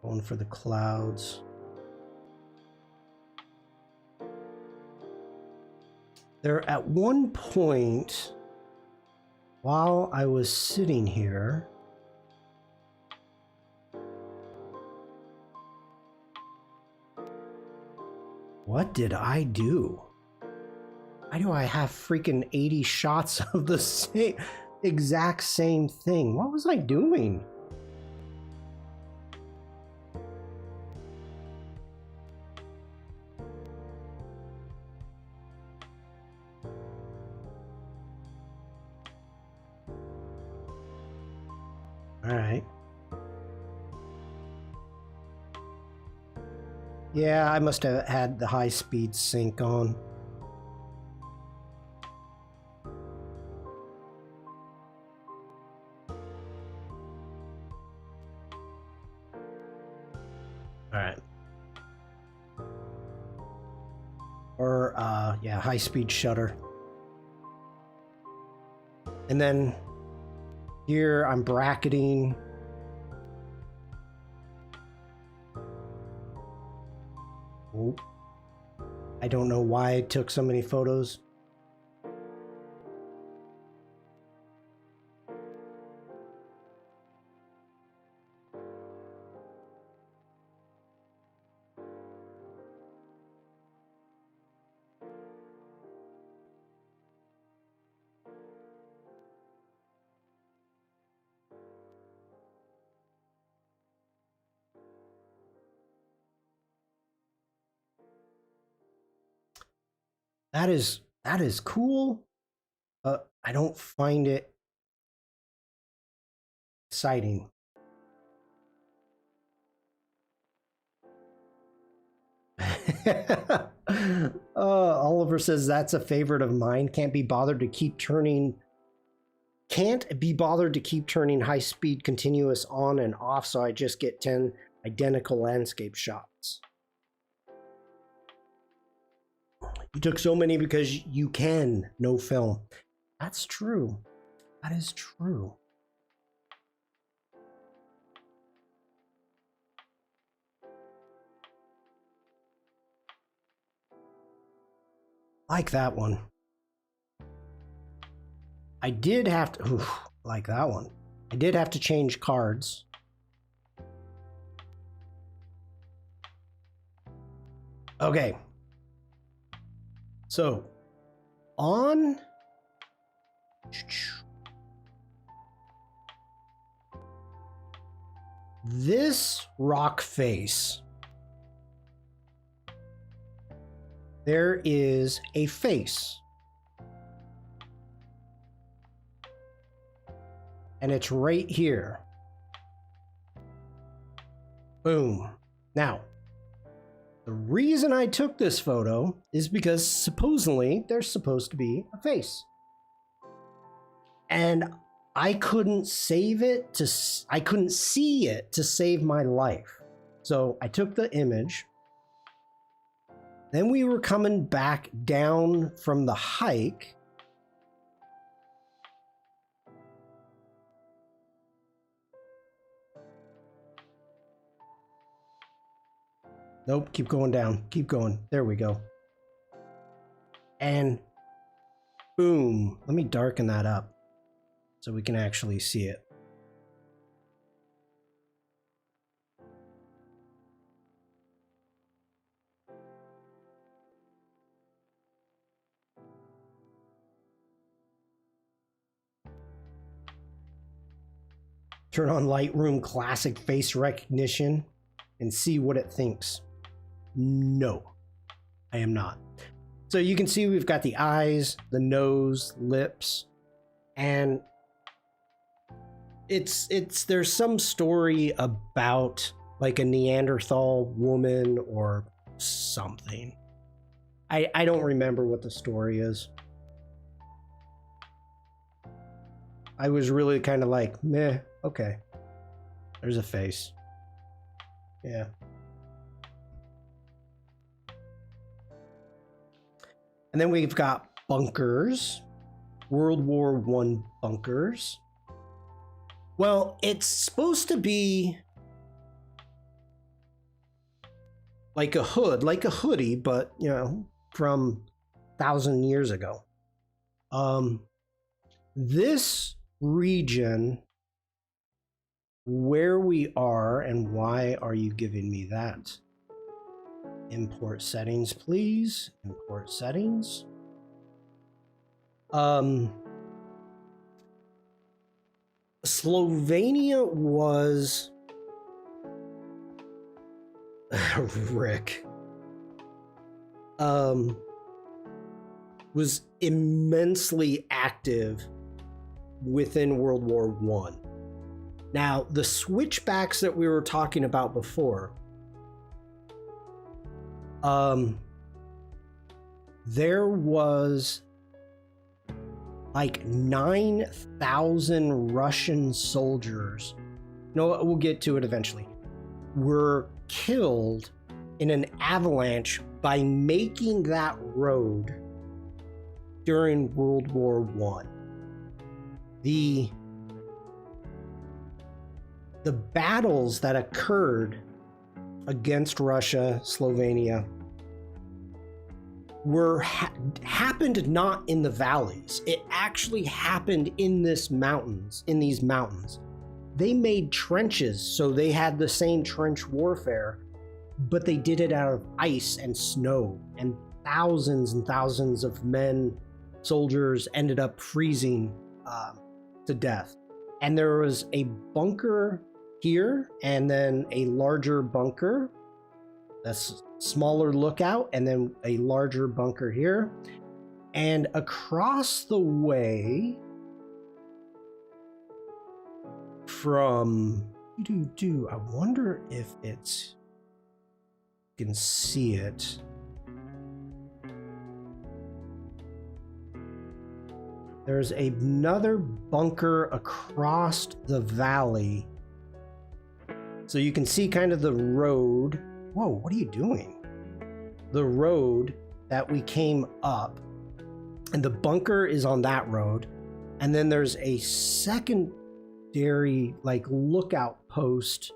Going for the clouds. There, at one point, while I was sitting here, what did I do? Why do I have freaking 80 shots of the exact same thing? What was I doing? All right. Yeah, I must have had the high-speed sync on. All right. Or, yeah, high-speed shutter. And then here I'm bracketing. Oh, I don't know why I took so many photos. That is cool. I don't find it exciting. Oliver says that's a favorite of mine. Can't be bothered to keep turning high speed continuous on and off, so I just get 10 identical landscape shots. You took so many because you can, no film. That's true. That is true. Like that one. I did have to, like that one. I did have to change cards. Okay. So, on this rock face, there is a face. And it's right here. Boom. Now, the reason I took this photo is because supposedly there's supposed to be a face. And I couldn't save it to, I couldn't see it to save my life. So I took the image. Then we were coming back down from the hike. Nope, keep going down. Keep going. There we go. And boom. Let me darken that up so we can actually see it. Turn on Lightroom Classic face recognition and see what it thinks. No, I am not. So you can see we've got the eyes, the nose, lips, and there's some story about like a Neanderthal woman or something. I don't remember what the story is. I was really kind of like, meh, okay. There's a face. Yeah. And then we've got bunkers. World War I bunkers. Well, it's supposed to be like a hood, like a hoodie, but, you know, from 1,000 years ago. This region, where we are, and why are you giving me that? Import settings, please. Import settings. Slovenia was Rick was immensely active within World War I. Now, the switchbacks that we were talking about before, there was like 9,000 Russian soldiers. No, we'll get to it eventually. Were killed in an avalanche by making that road during World War I. The battles that occurred against Russia, Slovenia, happened not in the valleys. It actually happened in these mountains. They made trenches, so they had the same trench warfare, but they did it out of ice and snow, and thousands and thousands of men, soldiers, ended up freezing to death. And there was a bunker here, and then a larger bunker, that's smaller lookout, and then a larger bunker here. And across the way from I wonder if you can see it. There's another bunker across the valley. So you can see kind of the road. Whoa, what are you doing? The road that we came up, and the bunker is on that road. And then there's a secondary like lookout post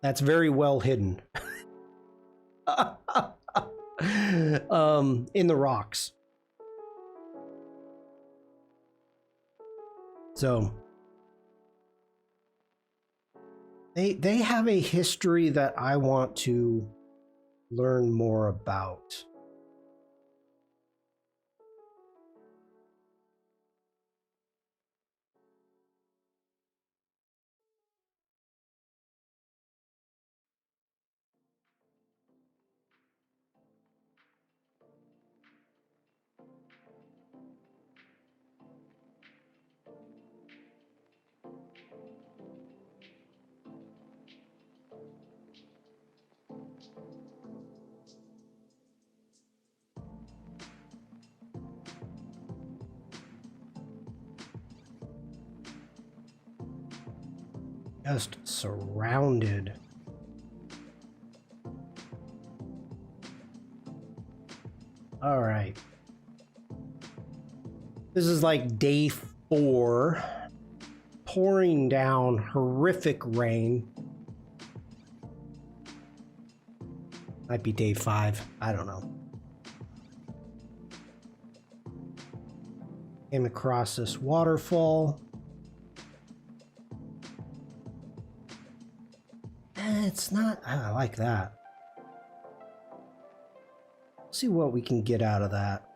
that's very well hidden in the rocks. So they have a history that I want to learn more about. Just surrounded. All right. This is like day 4. Pouring down horrific rain. Might be day 5. I don't know. Came across this waterfall. It's not, I like that. see what we can get out of that.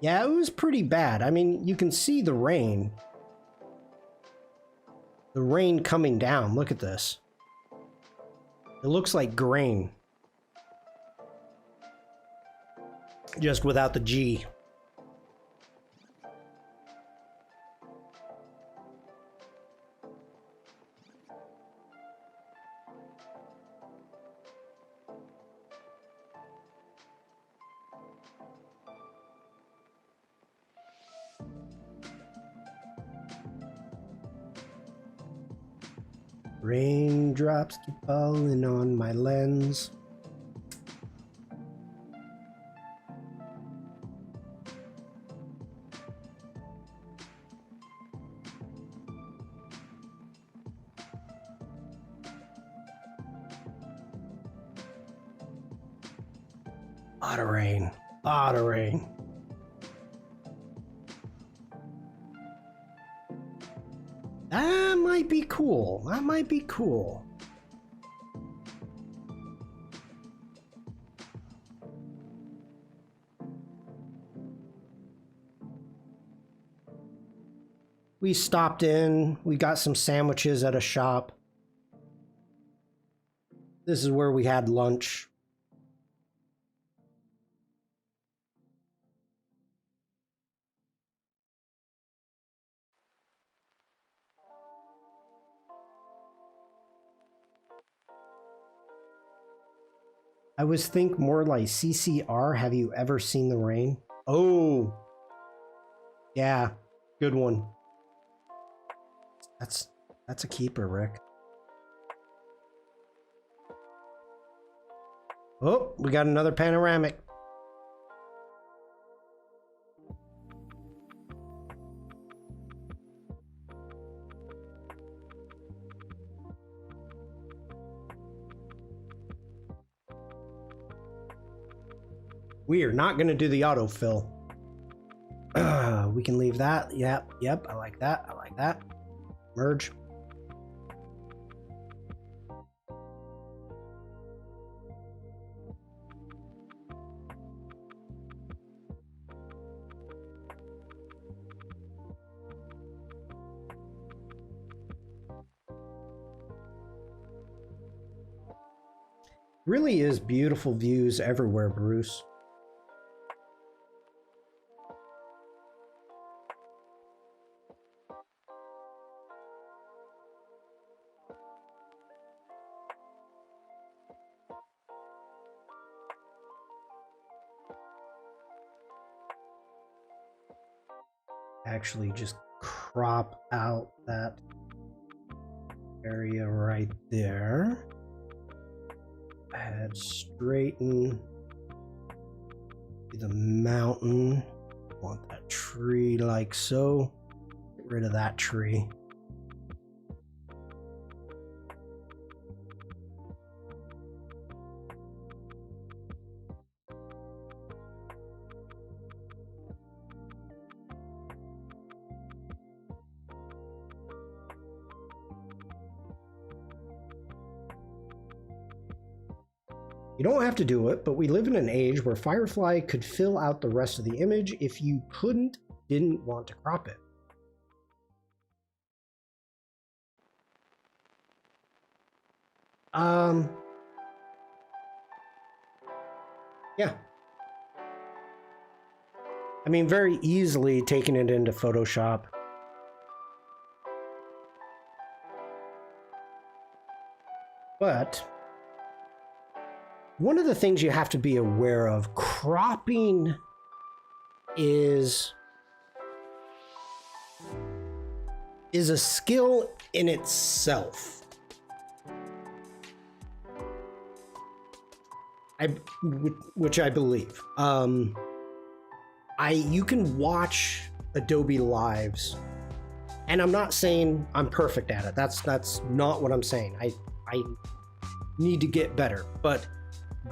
Yeah, it was pretty bad. I mean, you can see the rain. The rain coming down. Look at this. It looks like grain. Just without the G. Raindrops keep falling on my lens. Lot of rain. Lot of rain. That might be cool. That might be cool. We stopped in. We got some sandwiches at a shop. This is where we had lunch. I was think more like CCR. Have you ever seen the rain? Oh, yeah, good one. That's a keeper, Rick. Oh, we got another panoramic. We are not going to do the autofill. We can leave that. Yep, yep. I like that. I like that. Merge. Really is beautiful views everywhere, Bruce. Actually just crop out that area right there. Head straighten the mountain. Want that tree like so. Get rid of that tree. You don't have to do it, but we live in an age where Firefly could fill out the rest of the image if you didn't want to crop it. Yeah. I mean, very easily taking it into Photoshop. But one of the things you have to be aware of, cropping is a skill in itself. Which I believe. You can watch Adobe Lives, and I'm not saying I'm perfect at it. That's not what I'm saying. I need to get better, but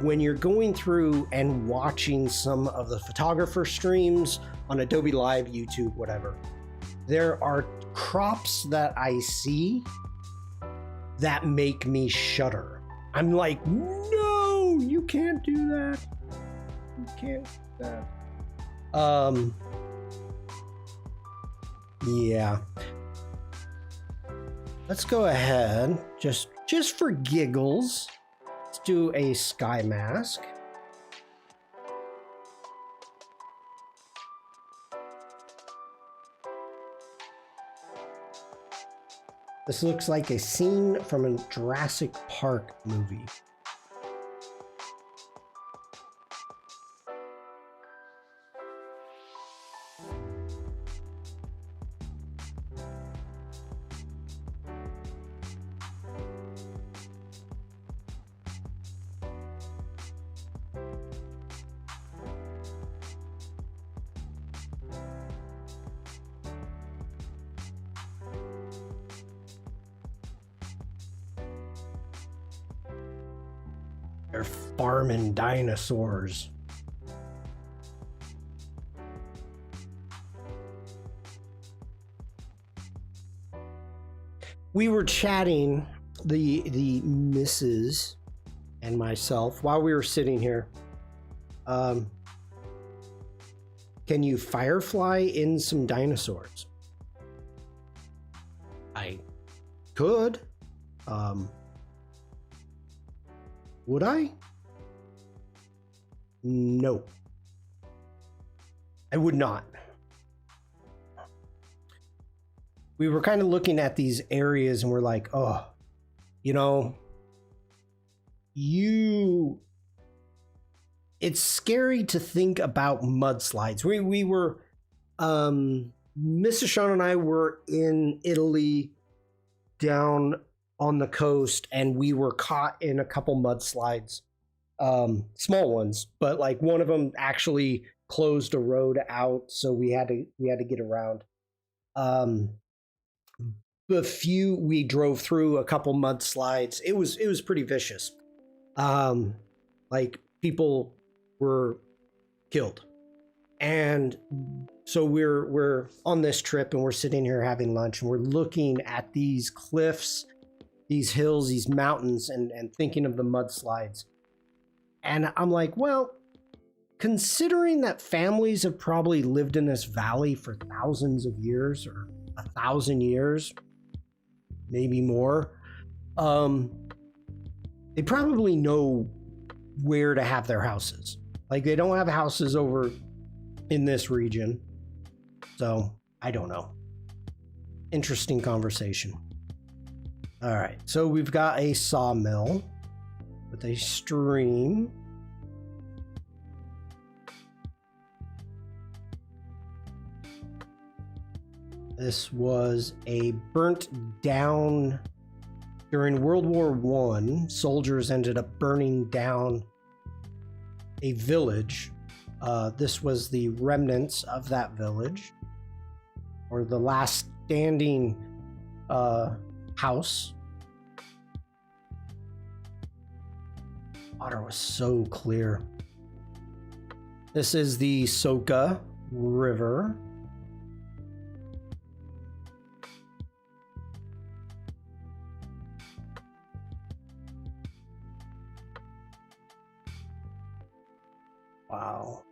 when you're going through and watching some of the photographer streams on Adobe Live, YouTube, whatever, there are crops that I see that make me shudder. I'm like, no can't do that. You can't do that. Yeah. Let's go ahead, just for giggles, let's do a sky mask. This looks like a scene from a Jurassic Park movie. They're farming dinosaurs. We were chatting, the missus and myself, while we were sitting here. Can you firefly in some dinosaurs? I could. Would I? No. I would not. We were kind of looking at these areas and we're like, oh, you know, it's scary to think about mudslides. We were, Mrs. Shawn and I were in Italy down on the coast, and we were caught in a couple mudslides, small ones, but like one of them actually closed a road out, so we had to get around. We drove through a couple mudslides. It was pretty vicious. Like people were killed, and so we're on this trip, and we're sitting here having lunch, and we're looking at these cliffs, these hills, these mountains, and thinking of the mudslides. And I'm like, well, considering that families have probably lived in this valley for thousands of years, or 1,000 years, maybe more, they probably know where to have their houses. Like, they don't have houses over in this region. So I don't know. Interesting conversation. All right, so we've got a sawmill with a stream. This was a burnt down during World War I. Soldiers ended up burning down a village. This was the remnants of that village, or the last standing house. Water was so clear. This is the Soka River. Wow.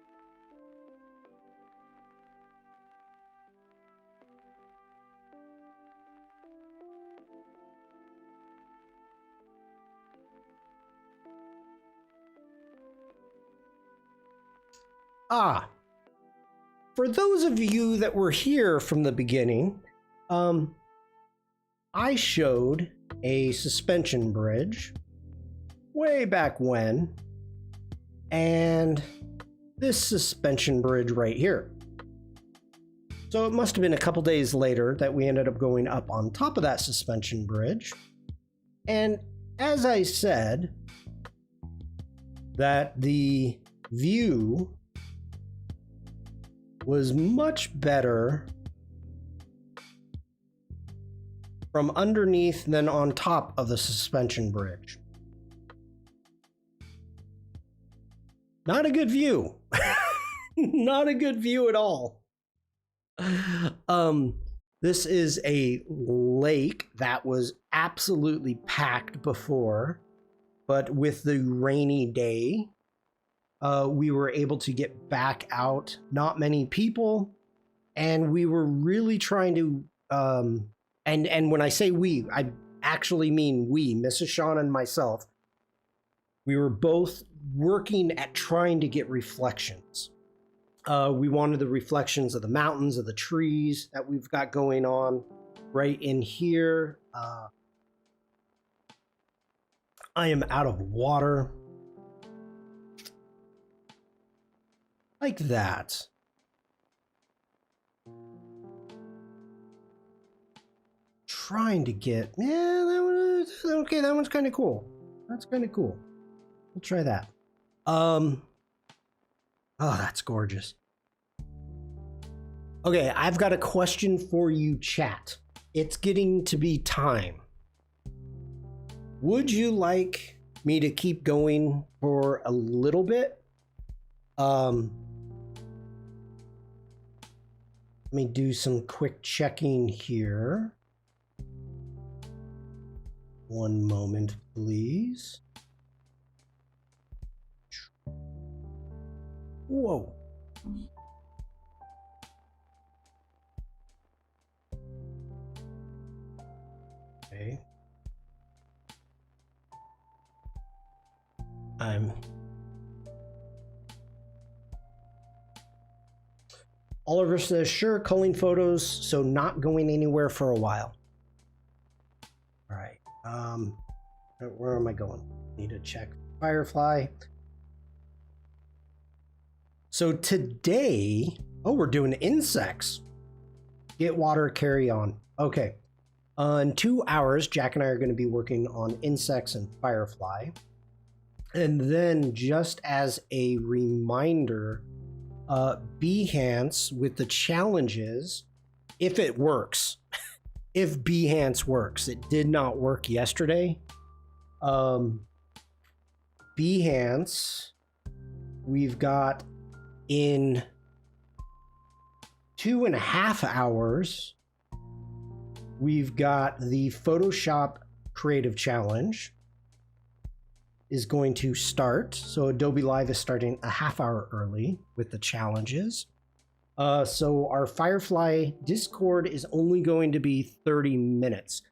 For those of you that were here from the beginning, I showed a suspension bridge way back when, and this suspension bridge right here. So it must have been a couple days later that we ended up going up on top of that suspension bridge. And as I said, that the view was much better from underneath than on top of the suspension bridge. Not a good view. Not a good view at all. This is a lake that was absolutely packed before. but with the rainy day, we were able to get back out. Not many people, and we were really trying to. And when I say we, I actually mean we, Mrs. Shawn and myself. We were both working at trying to get reflections. We wanted the reflections of the mountains, of the trees that we've got going on right in here. I am out of water. Like that. Trying to get... Yeah, that one... Okay, that one's kind of cool. That's kind of cool. We'll try that. Oh, that's gorgeous. Okay, I've got a question for you, chat. It's getting to be time. Would you like me to keep going for a little bit? Let me do some quick checking here. One moment, please. Whoa. Okay. Oliver says, sure, culling photos, so not going anywhere for a while. All right. Where am I going? Need to check Firefly. So today, we're doing insects. Get water, carry on. Okay. In 2 hours, Jack and I are going to be working on insects and Firefly. And then just as a reminder, Behance with the challenges, if it works, if Behance works, it did not work yesterday. Behance, we've got in 2.5 hours, we've got the Photoshop Creative Challenge is going to start. So Adobe Live is starting a half hour early with the challenges. So our Firefly Discord is only going to be 30 minutes.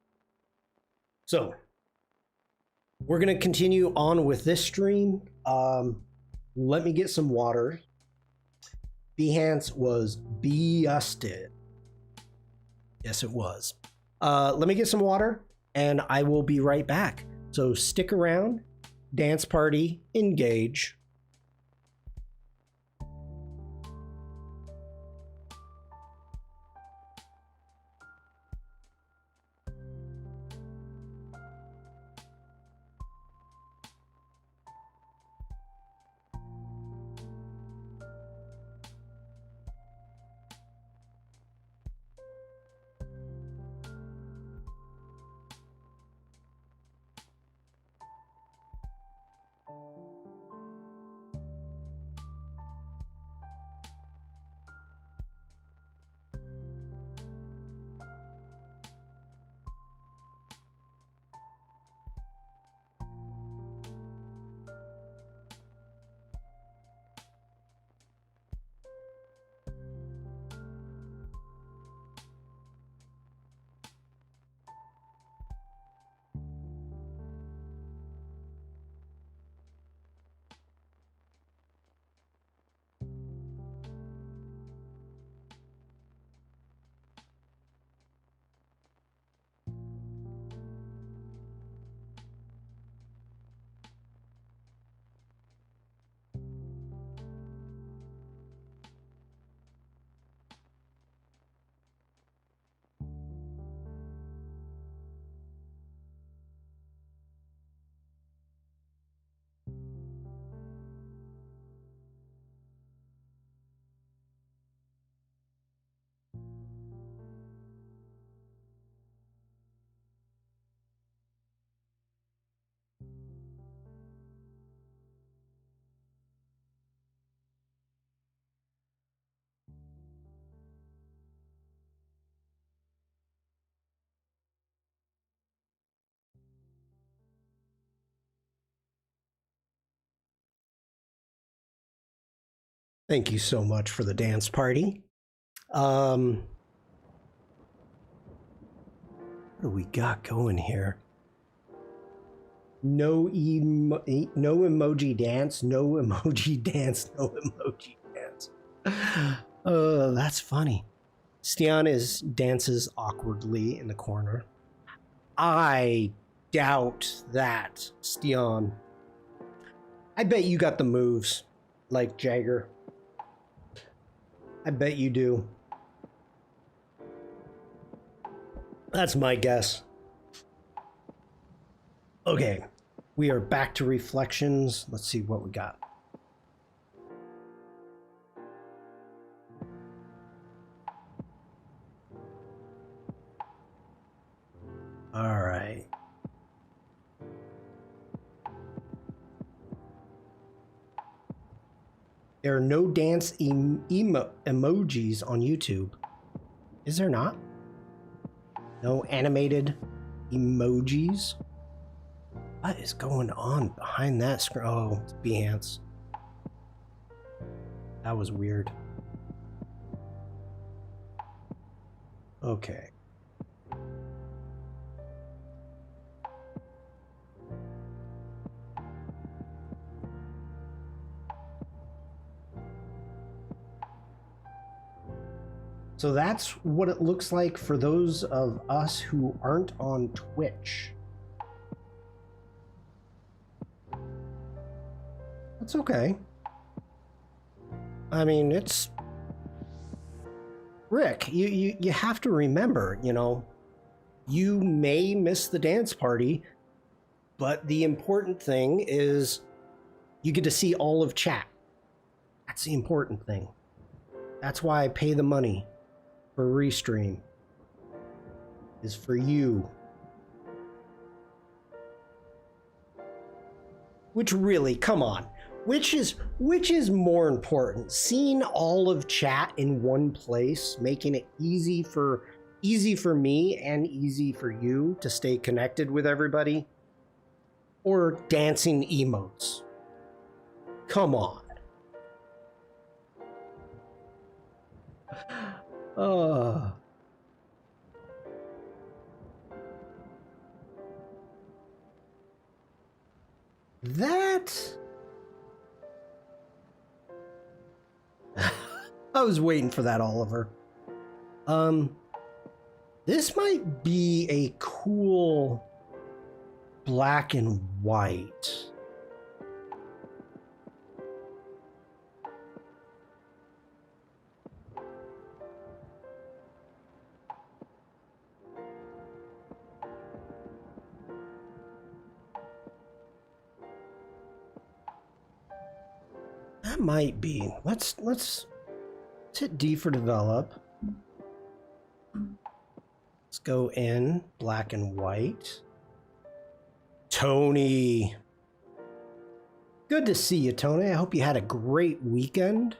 So we're going to continue on with this stream. Let me get some water. Behance was busted. Yes, it was. Let me get some water and I will be right back. So stick around. Dance party, engage. Thank you so much for the dance party. What do we got going here? No emoji dance, no emoji dance, no emoji dance. That's funny. Stian dances awkwardly in the corner. I doubt that, Stian. I bet you got the moves, like Jagger. I bet you do. That's my guess. Okay, we are back to reflections. Let's see what we got. All right. There are no dance emojis on YouTube. Is there not? No animated emojis? What is going on behind that screen? Oh, it's Behance. That was weird. Okay. So that's what it looks like for those of us who aren't on Twitch. That's okay. I mean, it's Rick, you have to remember, you know, you may miss the dance party, but the important thing is you get to see all of chat. That's the important thing. That's why I pay the money for Restream. Is for you. Which really, come on. Which is more important? Seeing all of chat in one place, making it easy for me and easy for you to stay connected with everybody, or dancing emotes? Come on. That I was waiting for that, Oliver. This might be a cool black and white. That might be. Let's hit D for develop. Let's go in black and white. Tony. Good to see you, Tony. I hope you had a great weekend.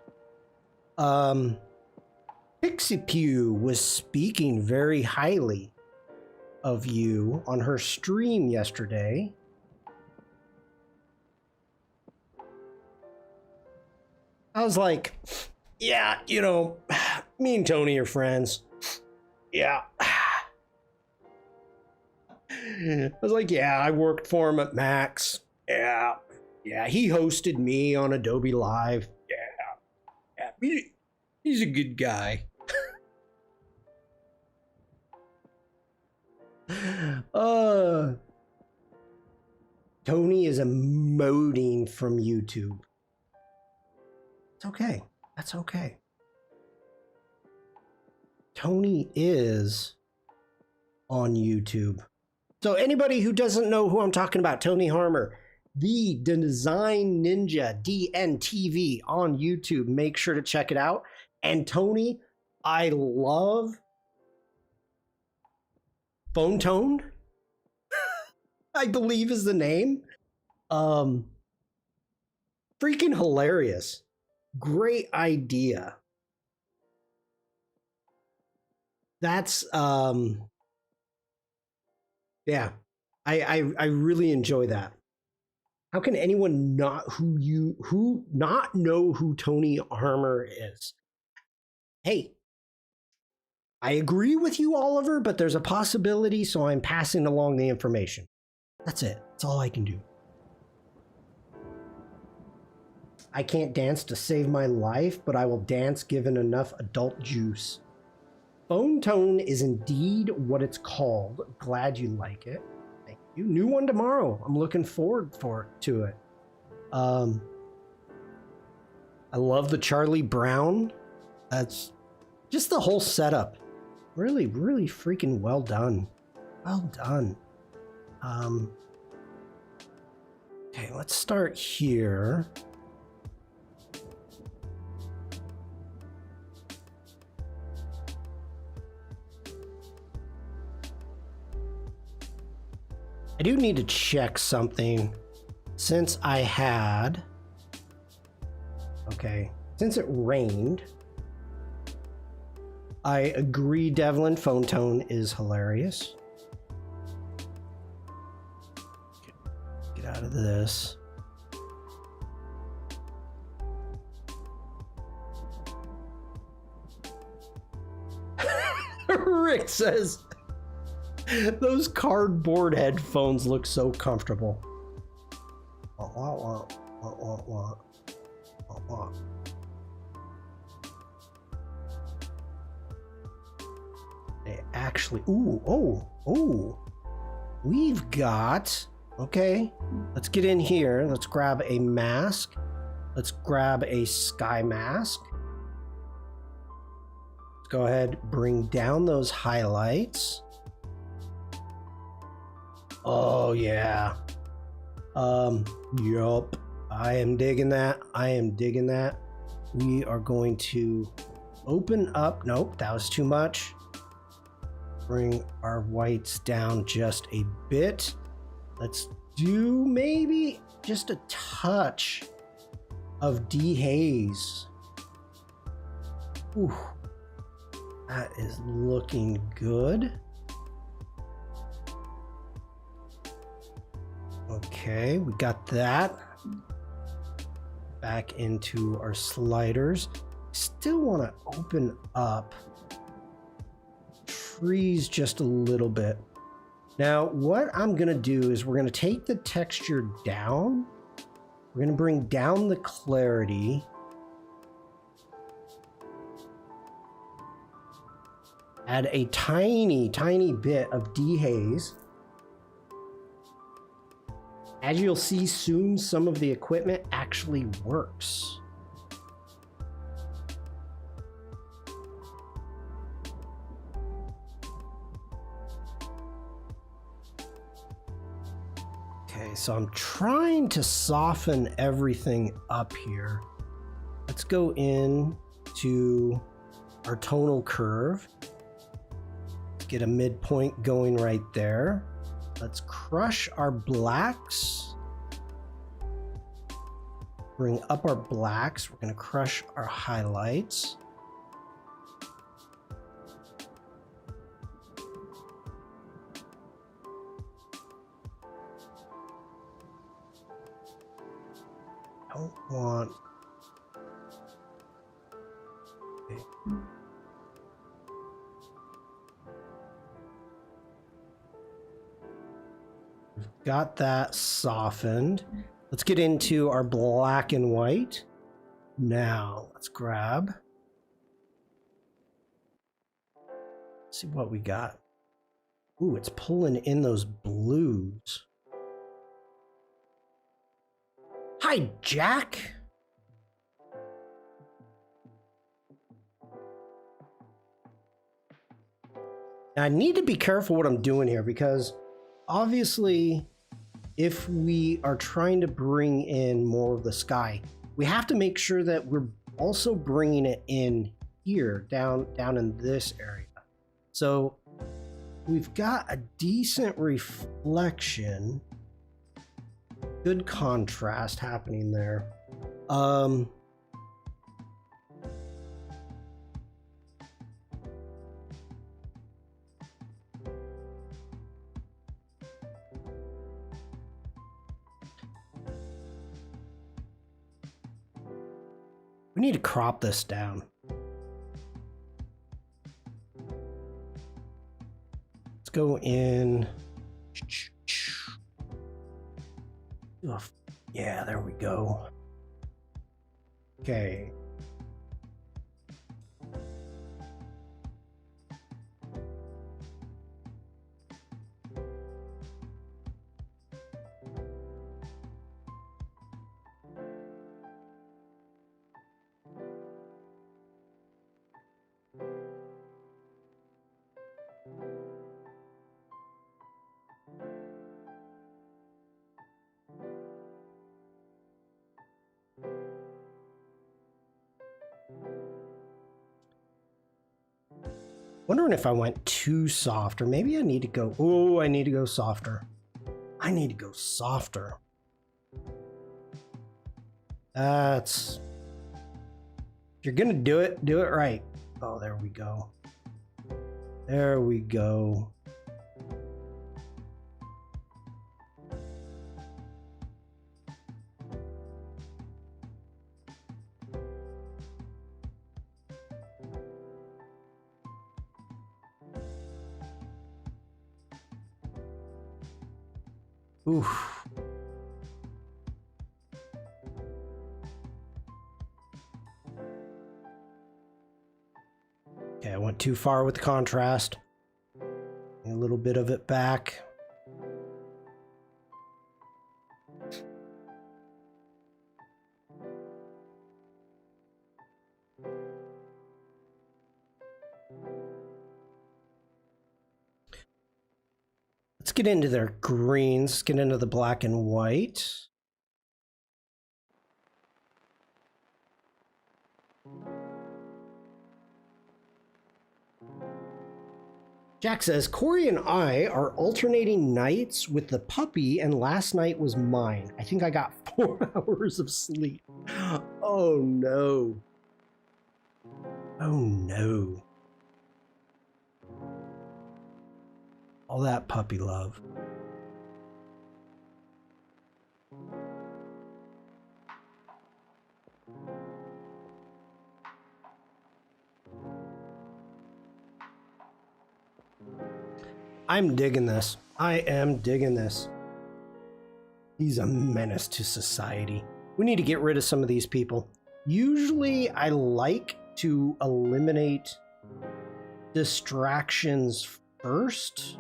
Pixie Pew was speaking very highly of you on her stream yesterday. I was like, yeah, you know, me and Tony are friends. Yeah. I was like, yeah, I worked for him at Max. Yeah. Yeah, he hosted me on Adobe Live. Yeah. He's a good guy. Tony is emoting from YouTube. It's okay. That's okay. Tony is on YouTube. So anybody who doesn't know who I'm talking about, Tony Harmer, the Design Ninja DNTV on YouTube, make sure to check it out. And Tony, I love Phone Tone, I believe is the name. Freaking hilarious. Great idea. That's yeah. I really enjoy that. How can anyone not know who Tony Harmer is? Hey, I agree with you, Oliver, but there's a possibility, so I'm passing along the information. That's it. That's all I can do. I can't dance to save my life, but I will dance given enough adult juice. Phone tone is indeed what it's called. Glad you like it. Thank you. New one tomorrow. I'm looking forward to it. I love the Charlie Brown. That's just the whole setup. Really, really freaking well done. Well done. Okay, let's start here. I do need to check something. Since it rained, I agree Devlin, phone tone is hilarious. Get out of this. Rick says, those cardboard headphones look so comfortable. They actually, we've got, okay, let's get in here. Let's grab a mask. Let's grab a sky mask. Let's go ahead, bring down those highlights. Oh yeah. Yup. I am digging that. I am digging that. We are going to open up. Nope, that was too much. Bring our whites down just a bit. Let's do maybe just a touch of dehaze. Ooh, that is looking good. Okay, we got that. Back into our sliders. Still want to open up trees just a little bit. Now, what I'm going to do is we're going to take the texture down. We're going to bring down the clarity. Add a tiny, tiny bit of dehaze. As you'll see soon, some of the equipment actually works. Okay, so I'm trying to soften everything up here. Let's go in to our tonal curve. Let's get a midpoint going right there. Let's crush our blacks. Bring up our blacks. We're going to crush our highlights. Don't want... Okay. We've got that softened. Let's get into our black and white. Now, let's grab. Let's see what we got. Ooh, it's pulling in those blues. Hi, Jack. Now, I need to be careful what I'm doing here because obviously, if we are trying to bring in more of the sky, we have to make sure that we're also bringing it in here, down in this area. So we've got a decent reflection, good contrast happening there. We need to crop this down. Let's go in. Yeah, there we go. Okay. Wondering if I went too soft, or maybe I need to go. Oh, I need to go softer. I need to go softer. That's. If you're gonna do it right. Oh, there we go. There we go. Oof. Okay, I went too far with the contrast. A little bit of it back. Let's get into their greens. Let's get into the black and white. Jack says, Corey and I are alternating nights with the puppy, and last night was mine. I think I got 4 hours of sleep. Oh no. Oh no. All that puppy love. I'm digging this. I am digging this. He's a menace to society. We need to get rid of some of these people. Usually I like to eliminate distractions first.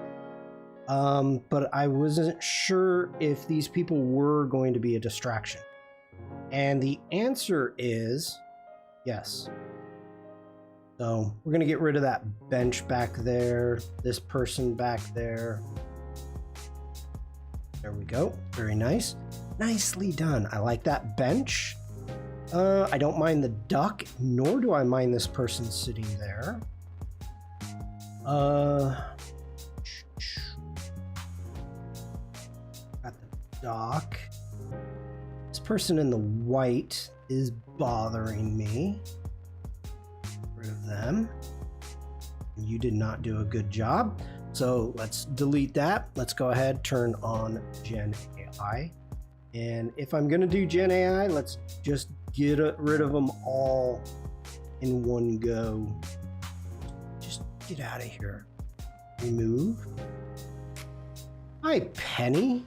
But I wasn't sure if these people were going to be a distraction. And the answer is yes. So we're going to get rid of that bench back there, this person back there. There we go. Very nice. Nicely done. I like that bench. I don't mind the duck, nor do I mind this person sitting there. Got the dock. This person in the white is bothering me. Rid of them. You did not do a good job. So let's delete that. Let's go ahead, turn on Gen AI. And if I'm gonna do Gen AI, let's just get rid of them all in one go. Just get out of here. Remove. Hi, Penny.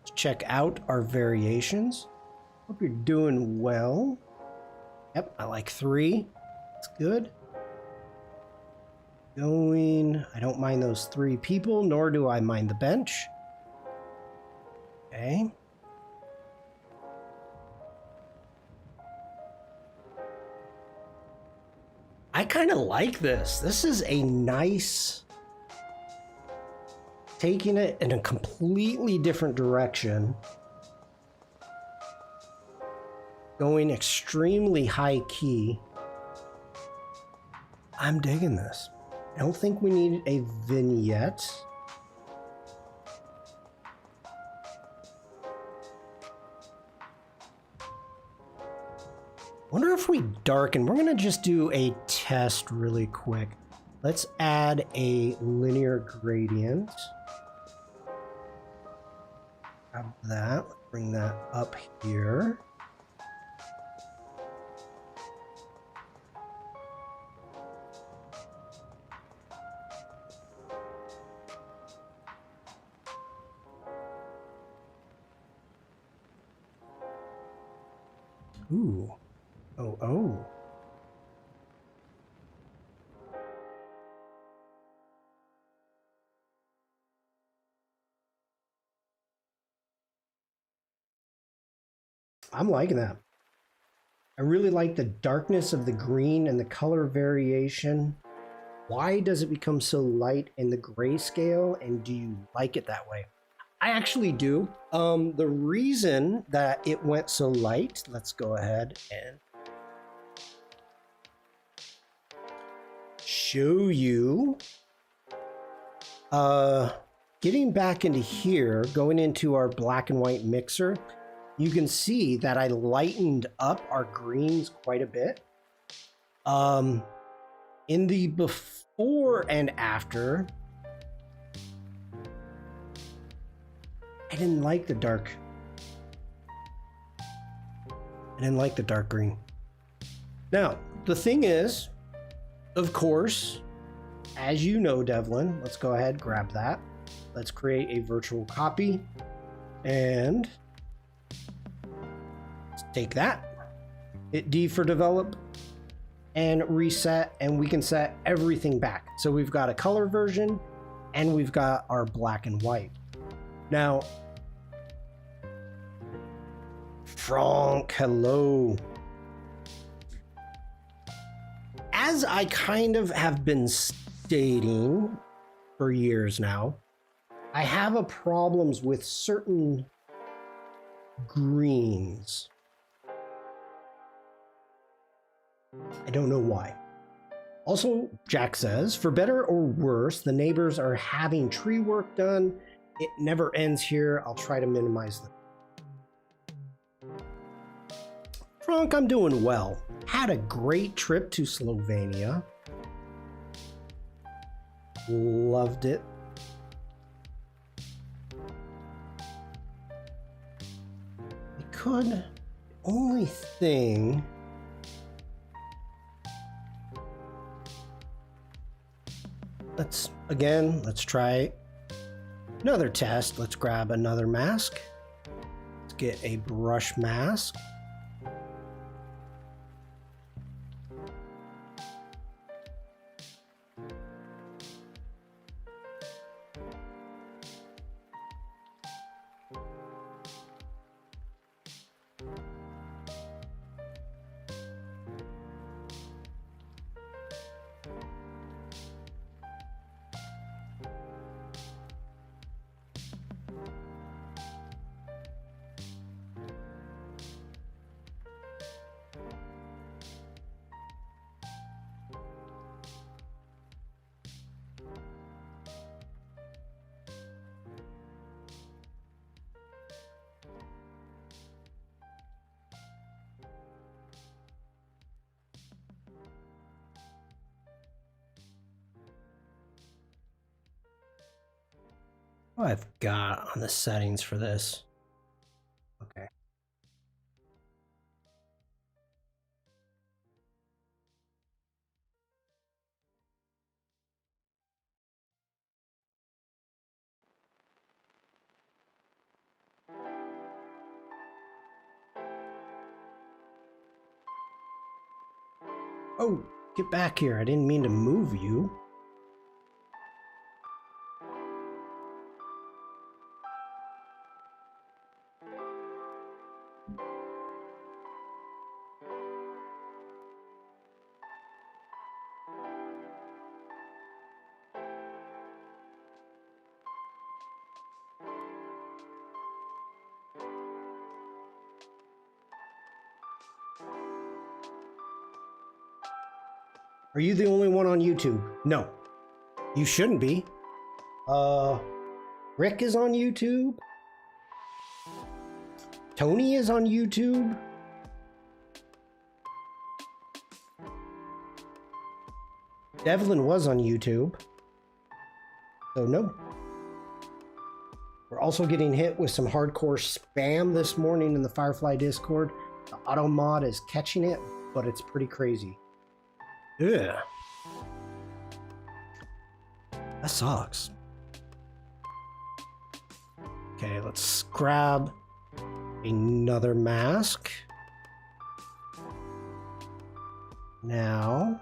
Let's check out our variations. Hope you're doing well. Yep, I like 3. That's good. Going. I don't mind those 3 people, nor do I mind the bench. Okay. I kind of like this. This is a nice, taking it in a completely different direction. Going extremely high key. I'm digging this. I don't think we need a vignette. Wonder if we darken. We're gonna just do a test really quick. Let's add a linear gradient. Grab that, bring that up here. Ooh. Oh, oh. I'm liking that. I really like the darkness of the green and the color variation. Why does it become so light in the grayscale, and do you like it that way? I actually do. The reason that it went so light, let's go ahead and show you. Getting back into here, going into our black and white mixer, you can see that I lightened up our greens quite a bit. In the before and after, I didn't like the dark. I didn't like the dark green. Now, the thing is, of course, as you know, Devlin, let's go ahead, grab that. Let's create a virtual copy and let's take that, hit D for develop and reset, and we can set everything back. So we've got a color version and we've got our black and white. Now, Frank, hello. As I kind of have been stating for years now, I have a problems with certain greens. I don't know why. Also, Jack says, for better or worse, the neighbors are having tree work done. It never ends here. I'll try to minimize them. Frank, I'm doing well. Had a great trip to Slovenia. Loved it. The only thing let's try another test. Let's grab another mask. Let's get a brush mask. What I've got on the settings for this. Okay. Oh, get back here. I didn't mean to move you. Are you the only one on YouTube? No. You shouldn't be. Rick is on YouTube. Tony is on YouTube. Devlin was on YouTube. So no. We're also getting hit with some hardcore spam this morning in the Firefly Discord. The auto mod is catching it, but it's pretty crazy. Yeah. That sucks. Okay, let's grab another mask. Now,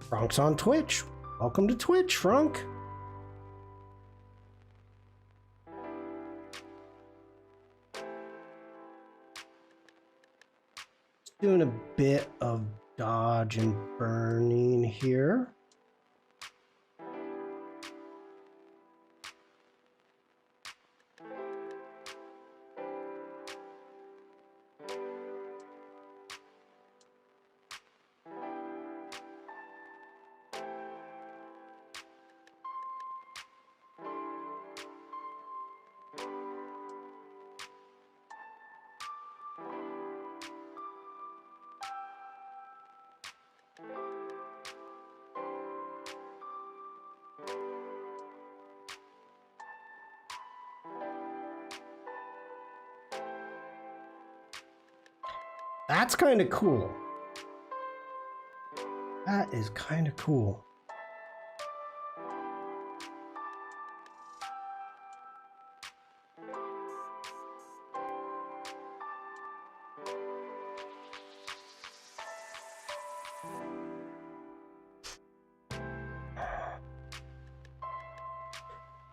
Frank's on Twitch. Welcome to Twitch, Frank. Doing a bit of dodge and burning here. That's kind of cool. That is kind of cool.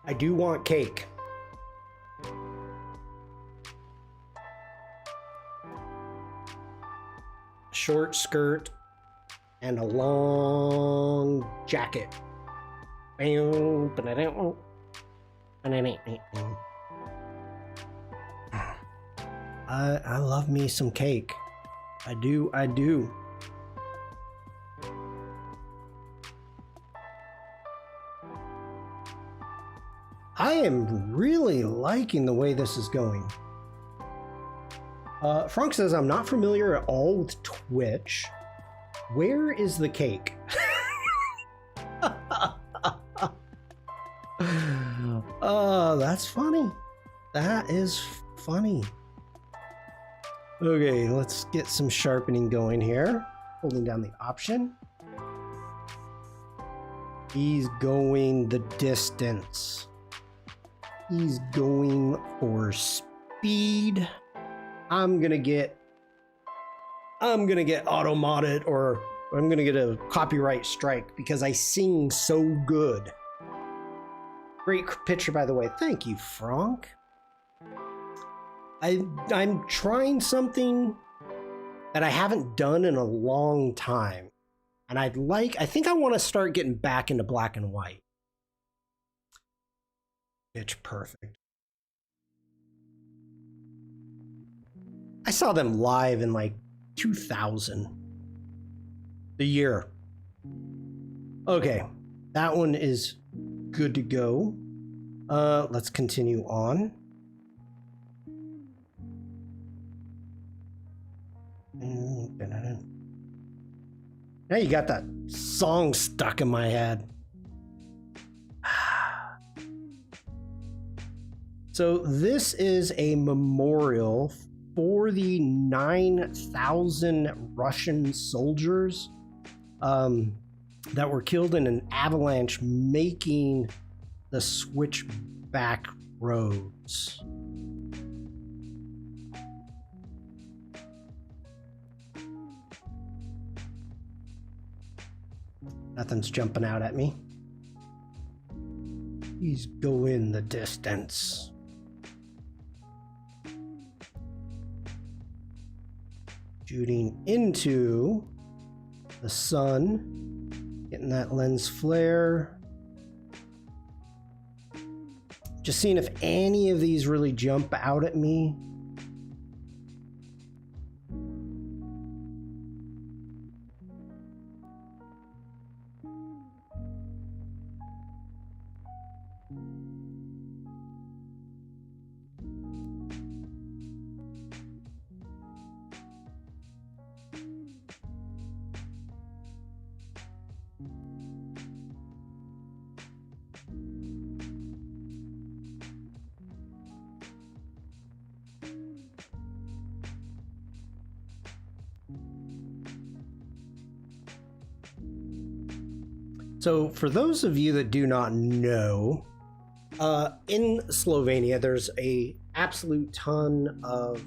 I do want cake. Short skirt and a long jacket. I love me some cake. I do. I am really liking the way this is going. Frank says, I'm not familiar at all with Twitch. Where is the cake? Oh, that's funny. That is funny. Okay, let's get some sharpening going here. Holding down the option. He's going the distance. He's going for speed. I'm gonna get auto modded, or I'm gonna get a copyright strike because I sing so good. Great picture, by the way. Thank you, Frank. I'm trying something that I haven't done in a long time, and I think I want to start getting back into black and white. Pitch perfect. I saw them live in like 2000. The year. Okay, that one is good to go. Let's continue on. Now you got that song stuck in my head. So this is a memorial for the 9,000 Russian soldiers that were killed in an avalanche making the switchback roads. Nothing's jumping out at me. He's going the distance. Shooting into the sun, getting that lens flare. Just seeing if any of these really jump out at me. So for those of you that do not know, in Slovenia, there's a absolute ton of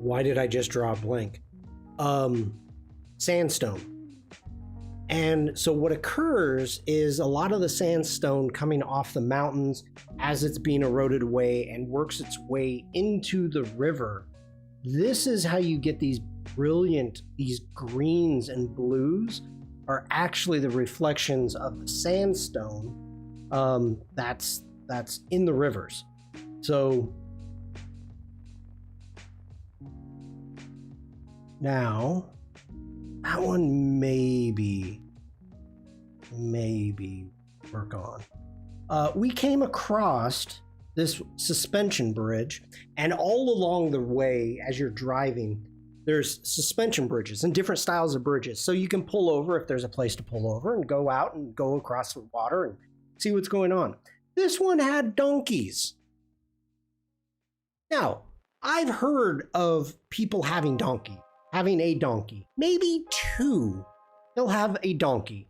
Why did I just draw a blank? Sandstone. And so what occurs is a lot of the sandstone coming off the mountains as it's being eroded away and works its way into the river. This is how you get these brilliant, these greens and blues are actually the reflections of the sandstone that's in the rivers. So now that one maybe work on. We came across this suspension bridge, and all along the way as you're driving, there's suspension bridges and different styles of bridges. So you can pull over if there's a place to pull over and go out and go across the water and see what's going on. This one had donkeys. Now, I've heard of people having a donkey, maybe two. They'll have a donkey,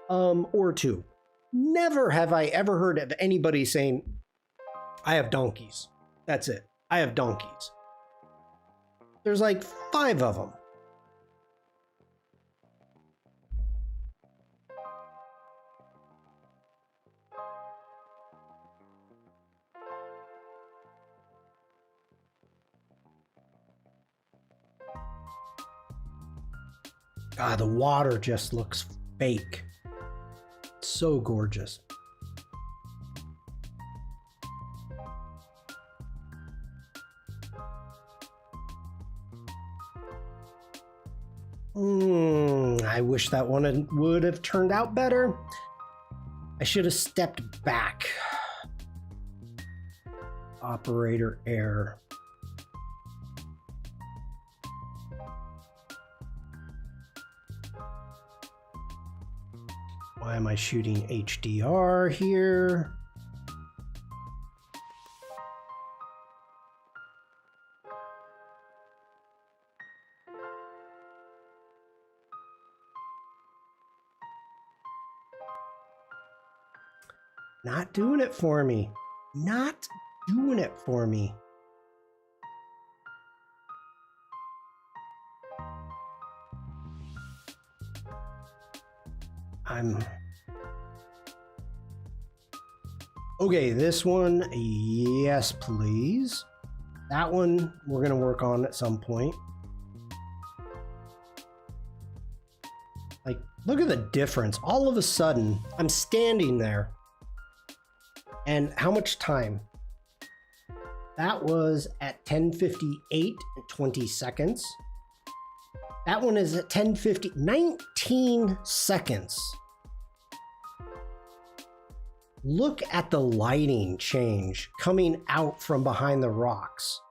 or two. Never have I ever heard of anybody saying, I have donkeys. That's it. I have donkeys. There's like 5 of them. God, the water just looks fake. It's so gorgeous. I wish that one would have turned out better. I should have stepped back. Operator error. Why am I shooting HDR here? Not doing it for me. Not doing it for me. Okay, this one, yes, please. That one we're gonna work on at some point. Like, look at the difference. All of a sudden, I'm standing there. And how much time? That was at 10:58 and 20 seconds. That one is at 10:50, 19 seconds. Look at the lighting change coming out from behind the rocks.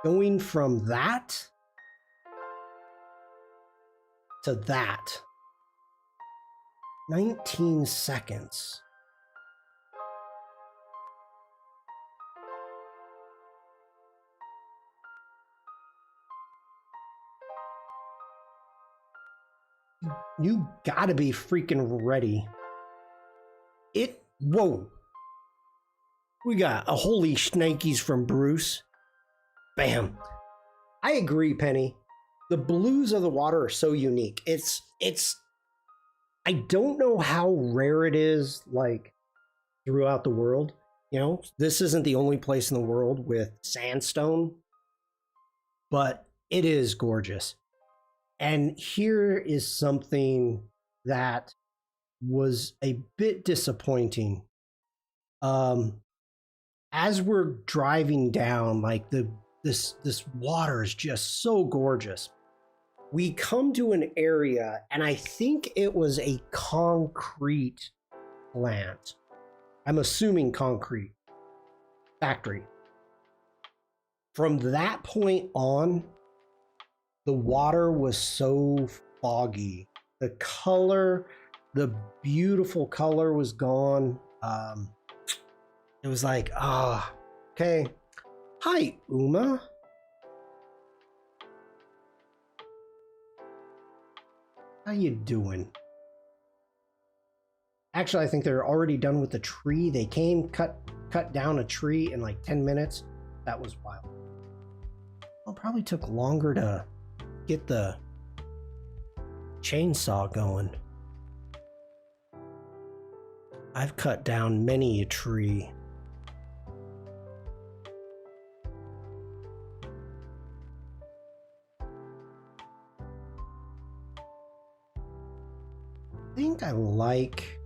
Going from that to that. 19 seconds. You gotta be freaking ready. Whoa. We got a holy shnikes from Bruce. Bam. I agree, Penny. The blues of the water are so unique. I don't know how rare it is, like, throughout the world. You know, this isn't the only place in the world with sandstone, but it is gorgeous. And here is something that was a bit disappointing. As we're driving down, like this water is just so gorgeous. We come to an area, and I think it was a concrete plant. I'm assuming concrete factory. From that point on, the water was so foggy. The color, the beautiful color was gone. It was like, okay. Hi, Uma. How you doing? Actually, I think they're already done with the tree. They came, cut down a tree in like 10 minutes. That was wild. Well, it probably took longer to get the chainsaw going. I've cut down many a tree. I think I like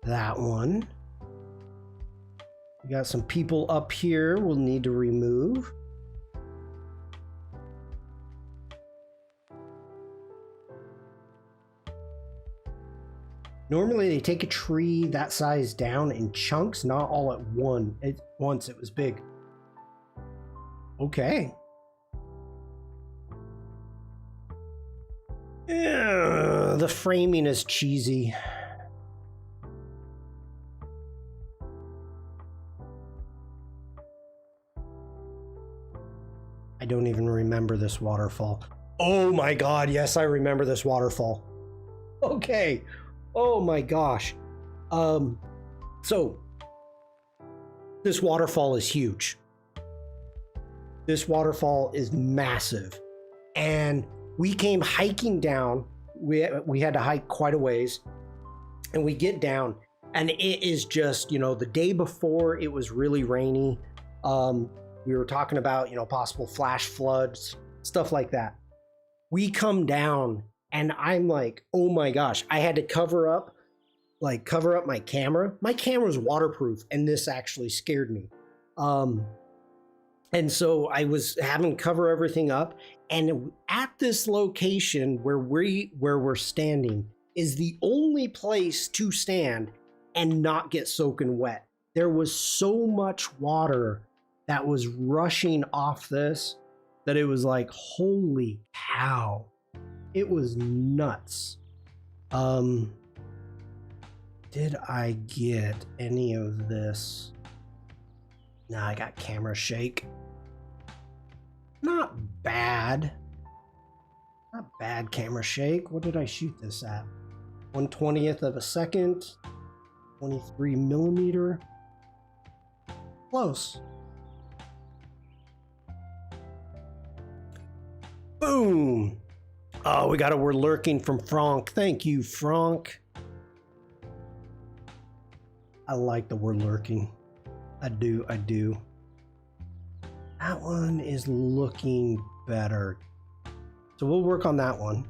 that one. We got some people up here we'll need to remove. Normally they take a tree that size down in chunks, not all at once. It was big. Okay. The framing is cheesy. I don't even remember this waterfall. Oh my God, yes, I remember this waterfall. Okay. Oh my gosh. So this waterfall is huge. This waterfall is massive. And we came hiking down. We had to hike quite a ways. And we get down and it is just, you know, the day before it was really rainy. We were talking about, you know, possible flash floods, stuff like that. We come down and I'm like, oh my gosh, I had to cover up my camera. My camera's waterproof and this actually scared me. And so I was having to cover everything up. And at this location where we're standing is the only place to stand and not get soaking wet. There was so much water that was rushing off this that it was like, holy cow. It was nuts. Did I get any of this? Nah, I got camera shake. Not bad. Not bad camera shake. What did I shoot this at? 1/20th of a second. 23 millimeter. Close. Boom. Oh, we got a "we're lurking" from Frank. Thank you, Frank. I like the "we're lurking." I do. That one is looking better. So we'll work on that one.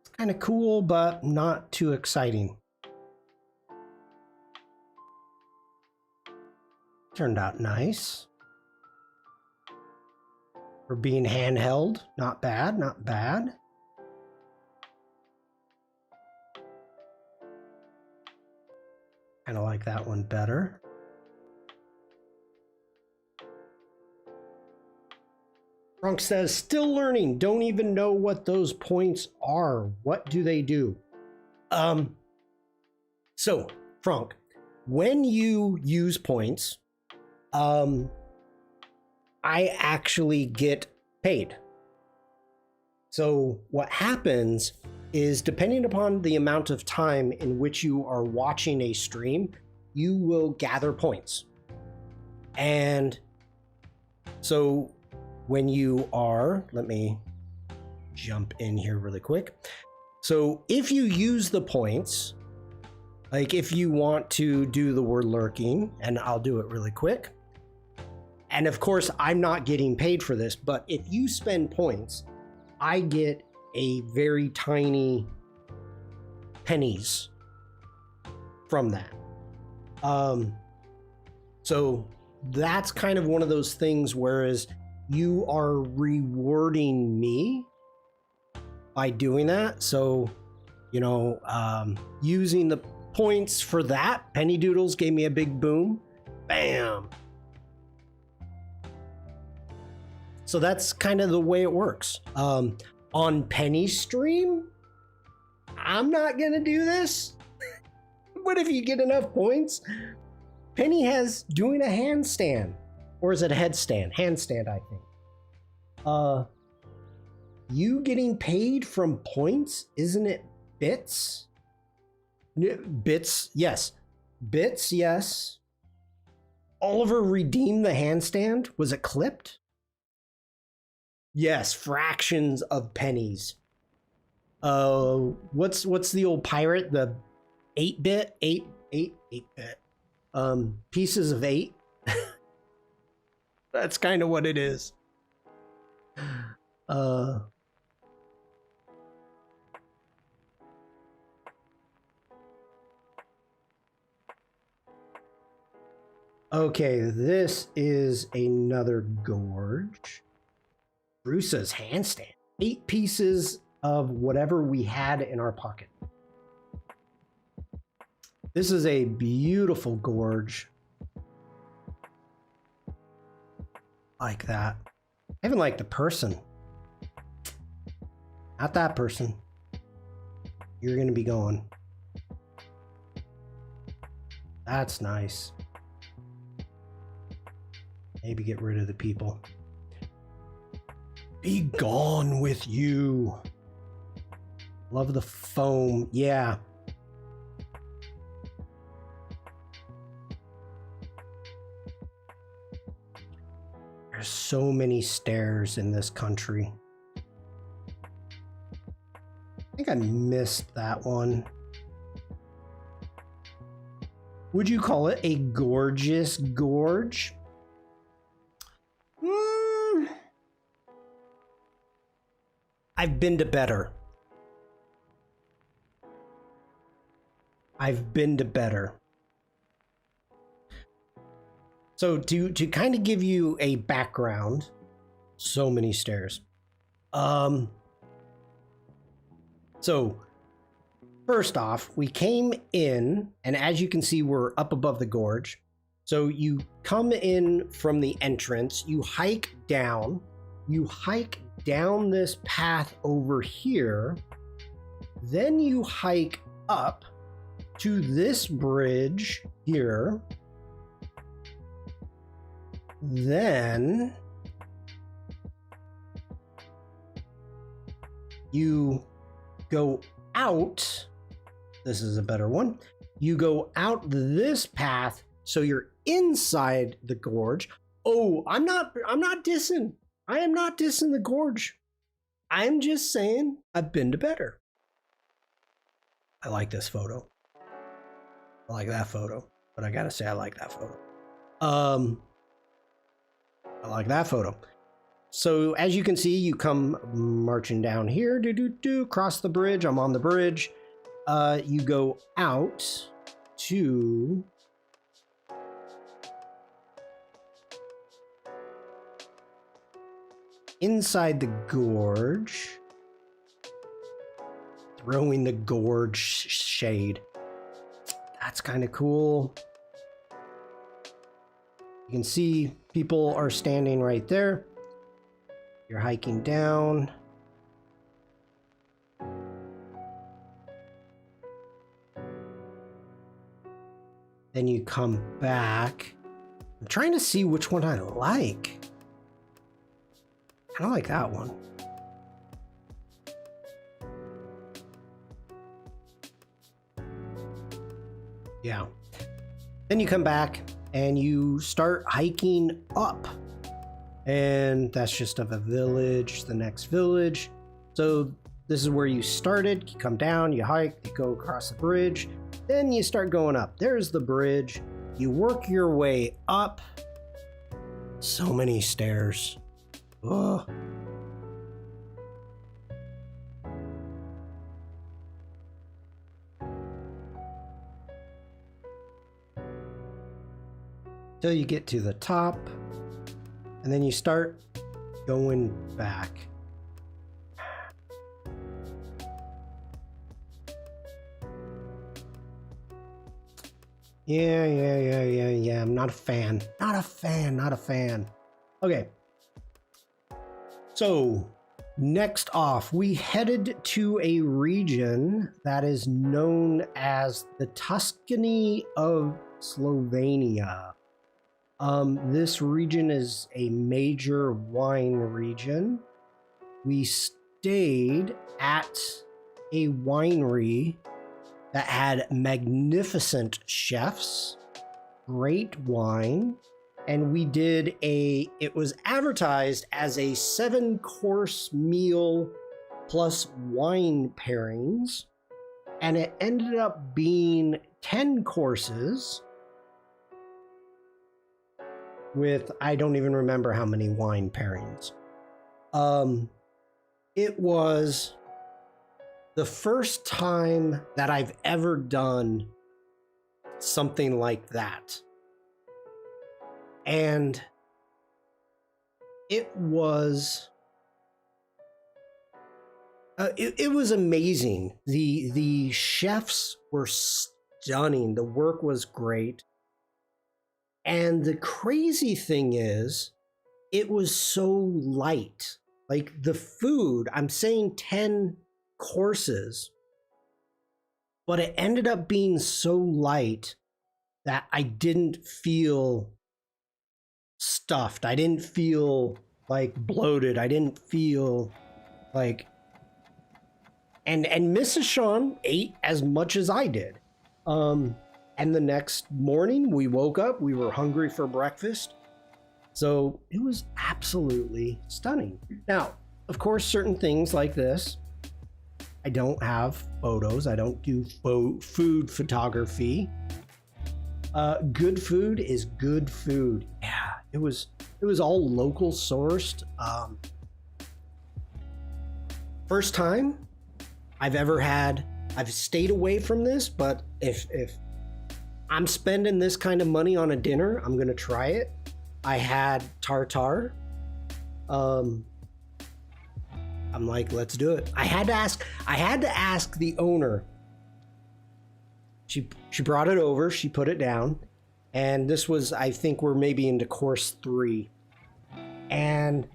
It's kind of cool, but not too exciting. Turned out nice. For being handheld, not bad, not bad. Kind of like that one better. Frank says, still learning, don't even know what those points are. What do they do? So, Frank, when you use points, I actually get paid. So what happens is, depending upon the amount of time in which you are watching a stream, you will gather points. And so when you are, let me jump in here really quick. So if you use the points, like if you want to do the "we're lurking," and I'll do it really quick. And of course, I'm not getting paid for this, but if you spend points, I get a very tiny pennies from that. So that's kind of one of those things, whereas you are rewarding me by doing that. So, you know, using the points for that, Penny Doodles gave me a big boom. Bam. So that's kind of the way it works. On Penny's stream, I'm not gonna do this. But if you get enough points, Penny has doing a handstand. Or is it a headstand? Handstand, I think. You getting paid from points? Isn't it bits? Bits, yes. Bits, yes. Oliver redeemed the handstand. Was it clipped? Yes, fractions of pennies. What's the old pirate? The 8-bit? 8-bit. Pieces of 8. That's kind of what it is. Okay, this is another gorge. Bruce's handstand. 8 pieces of whatever we had in our pocket. This is a beautiful gorge. Like that. I even like the person. Not that person. You're gonna be going. That's nice. Maybe get rid of the people. Be gone with you. Love the foam. Yeah. There's so many stairs in this country. I think I missed that one. Would you call it a gorgeous gorge? I've been to better. I've been to better. So to kind of give you a background, so many stairs. So first off, we came in, and as you can see, we're up above the gorge. So you come in from the entrance, you hike down this path over here, then you hike up to this bridge here, then you go out. This is a better one. You go out this path, so you're inside the gorge. Oh, I'm not dissing. I am not dissing the gorge. I'm just saying I've been to better. I like this photo. I like that photo, but I gotta say I like that photo. I like that photo. So as you can see, you come marching down here, cross the bridge. I'm on the bridge. You go out to inside the gorge, throwing the gorge shade. That's kind of cool. You can see people are standing right there. You're hiking down. Then you come back. I'm trying to see which one I like. I like that one. Yeah. Then you come back and you start hiking up. And that's just of a village, the next village. So this is where you started. You come down, you hike, you go across the bridge. Then you start going up. There's the bridge. You work your way up. So many stairs. Ugh. Till you get to the top, and then you start going back. Yeah. I'm not a fan. Not a fan. Okay. So, next off, we headed to a region that is known as the Tuscany of Slovenia. This region is a major wine region. We stayed at a winery that had magnificent chefs, great wine, and we did it was advertised as a 7-course meal plus wine pairings, and it ended up being 10 courses with, I don't even remember how many wine pairings. It was the first time that I've ever done something like that. And it was it was amazing. The chefs were stunning. The work was great. And the crazy thing is, it was so light. Like the food, I'm saying 10 courses, but it ended up being so light that I didn't feel stuffed. I didn't feel like bloated. I didn't feel like... And Mrs. Shawn ate as much as I did. And the next morning we woke up, we were hungry for breakfast. So it was absolutely stunning. Now, of course, certain things like this, I don't have photos. I don't do food photography. Good food is good food. Yeah, it was all local sourced. First time I've ever had. I've stayed away from this, but if I'm spending this kind of money on a dinner, I'm gonna try it. I had tartare. I'm like, let's do it. I had to ask the owner. She brought it over, she put it down, and this was, I think we're maybe into course 3. And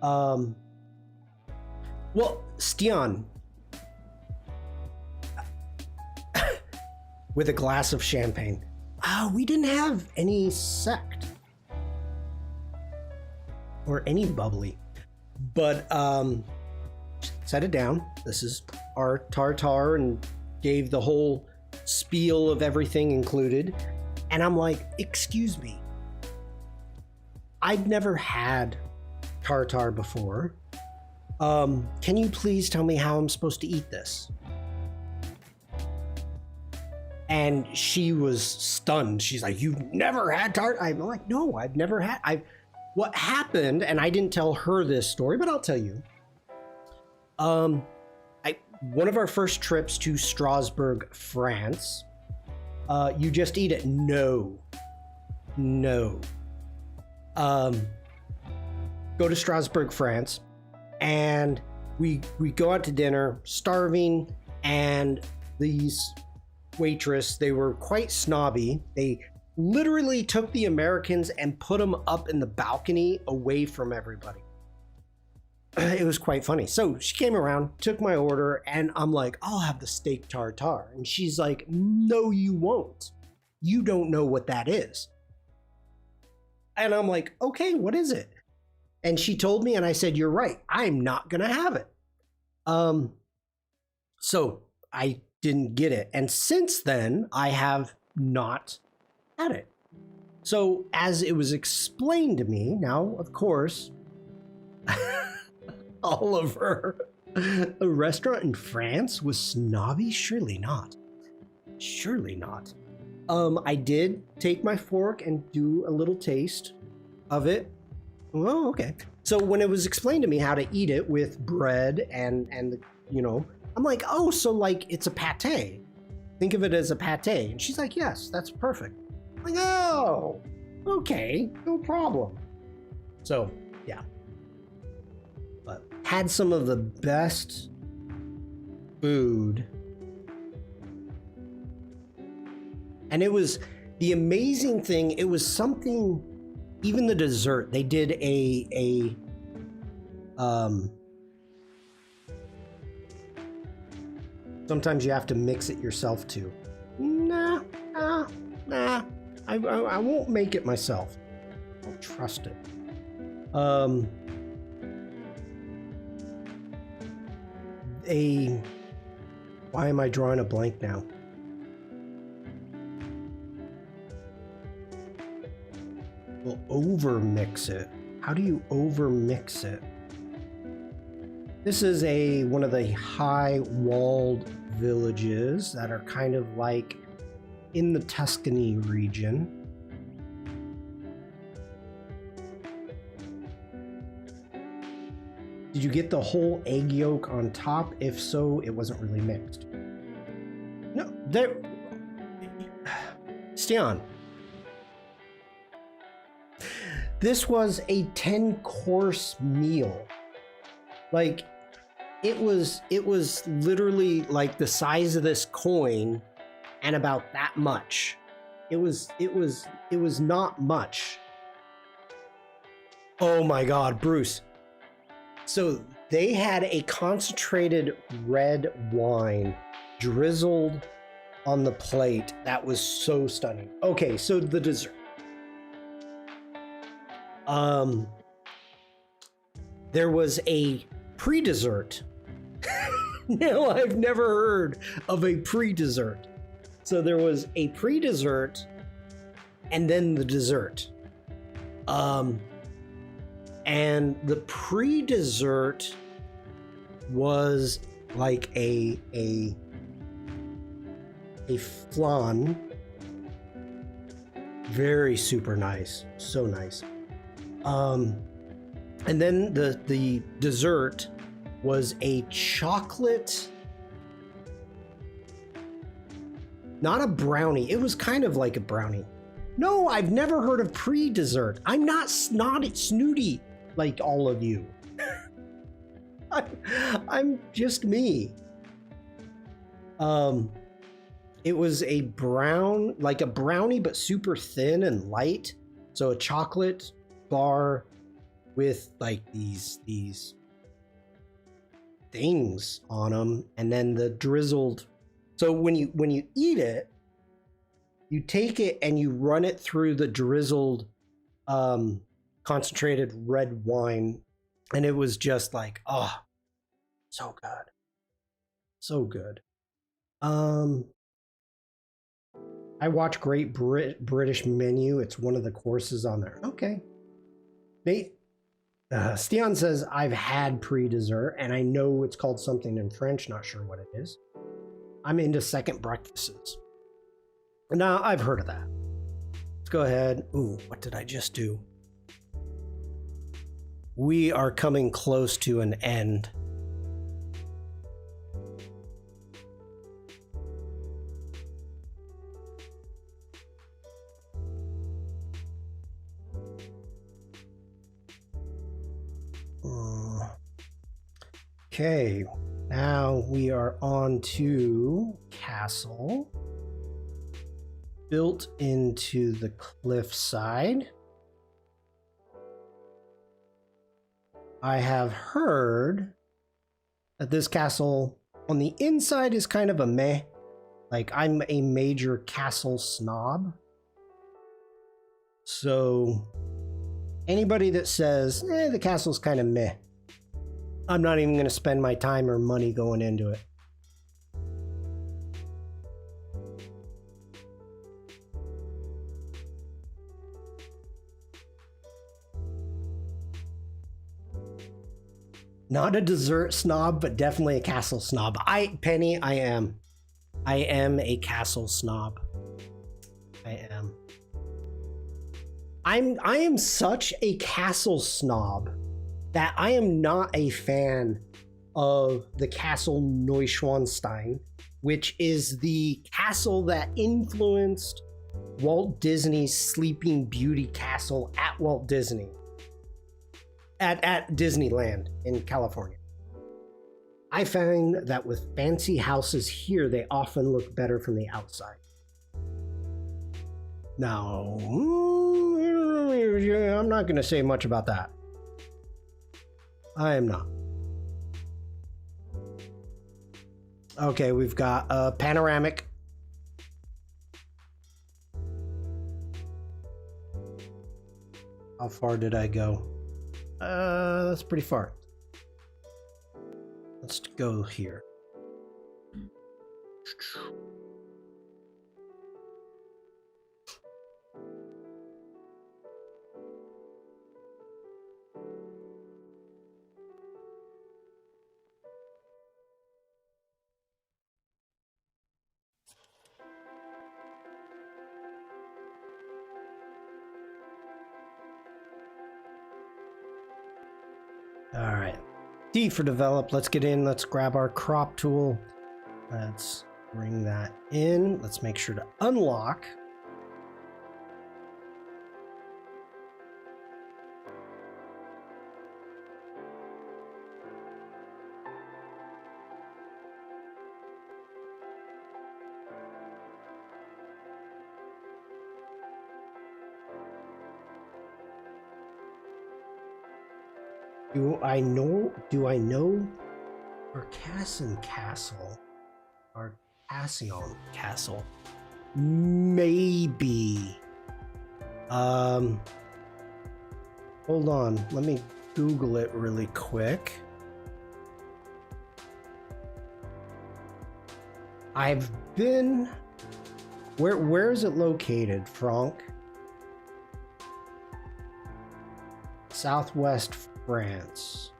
well, Stian, with a glass of champagne. We didn't have any sect or any bubbly, but set it down. This is our tartare, and gave the whole spiel of everything included. And I'm like, excuse me, I'd never had tartare before. Can you please tell me how I'm supposed to eat this? And she was stunned. She's like, you've never had tartare? I'm like, no, I've never had. What happened, and I didn't tell her this story, but I'll tell you. One of our first trips to Strasbourg, France, you just eat it. No. Go to Strasbourg, France, and we go out to dinner, starving, and these waitress, they were quite snobby. They literally took the Americans and put them up in the balcony away from everybody. It was quite funny. So she came around, took my order, and I'm like, I'll have the steak tartare. And she's like, no, you won't. You don't know what that is. And I'm like, okay, what is it? And she told me, and I said, you're right. I'm not going to have it. So I didn't get it. And since then, I have not had it. So as it was explained to me, now, of course, Oliver, a restaurant in France was snobby? Surely not. Surely not. I did take my fork and do a little taste of it. Oh, okay. So when it was explained to me how to eat it with bread and the, I'm like, oh, so like it's a pate. Think of it as a pate. And she's like, yes, that's perfect. I'm like, oh, okay, no problem. So, yeah. But had some of the best food. And it was the amazing thing. It was something, even the dessert, they did sometimes you have to mix it yourself too. Nah. I won't make it myself. I'll trust it. Why am I drawing a blank now? We'll over mix it. How do you over mix it? This is one of the high walled villages that are kind of like in the Tuscany region. Did you get the whole egg yolk on top? If so, it wasn't really mixed. No, there. Shawn. This was a 10-course meal. Like, it was literally like the size of this coin and about that much. It was not much. Oh my God, Bruce. So they had a concentrated red wine drizzled on the plate. That was so stunning. Okay, so the dessert. There was a pre-dessert. No, I've never heard of a pre-dessert. So there was a pre-dessert and then the dessert. And the pre-dessert was like a flan. Very super nice. So nice. And then the dessert was a chocolate, not a brownie. It was kind of like a brownie. No, I've never heard of pre-dessert. I'm not snooty like all of you. I'm just me. It was a brown, like a brownie, but super thin and light. So a chocolate bar with like these things on them, and then the drizzled. So when you eat it, you take it and you run it through the drizzled concentrated red wine, and it was just like, oh, so good. So good. I watch Great British Menu. It's one of the courses on there. Okay. Shawn says, I've had pre-dessert, and I know it's called something in French. Not sure what it is. I'm into second breakfasts. Now, I've heard of that. Let's go ahead. Ooh, what did I just do? We are coming close to an end. Okay, now we are on to castle. Built into the cliffside. I have heard that this castle on the inside is kind of a meh. Like, I'm a major castle snob. So anybody that says, the castle's kind of meh, I'm not even going to spend my time or money going into it. Not a dessert snob, but definitely a castle snob. Penny, I am. I am a castle snob. I am. I am such a castle snob that I am not a fan of the Castle Neuschwanstein, which is the castle that influenced Walt Disney's Sleeping Beauty castle at Walt Disney. At Disneyland in California. I find that with fancy houses here, they often look better from the outside. Now, I'm not going to say much about that. I am not. Okay, we've got a panoramic. How far did I go? That's pretty far. Let's go here. All right. D for develop. Let's get in. Let's grab our crop tool. Let's bring that in. Let's make sure to unlock. Do I know Arcasson Castle? Arcassion Castle. Maybe. Hold on. Let me Google it really quick. I've been... Where is it located, Franck? Southwest France.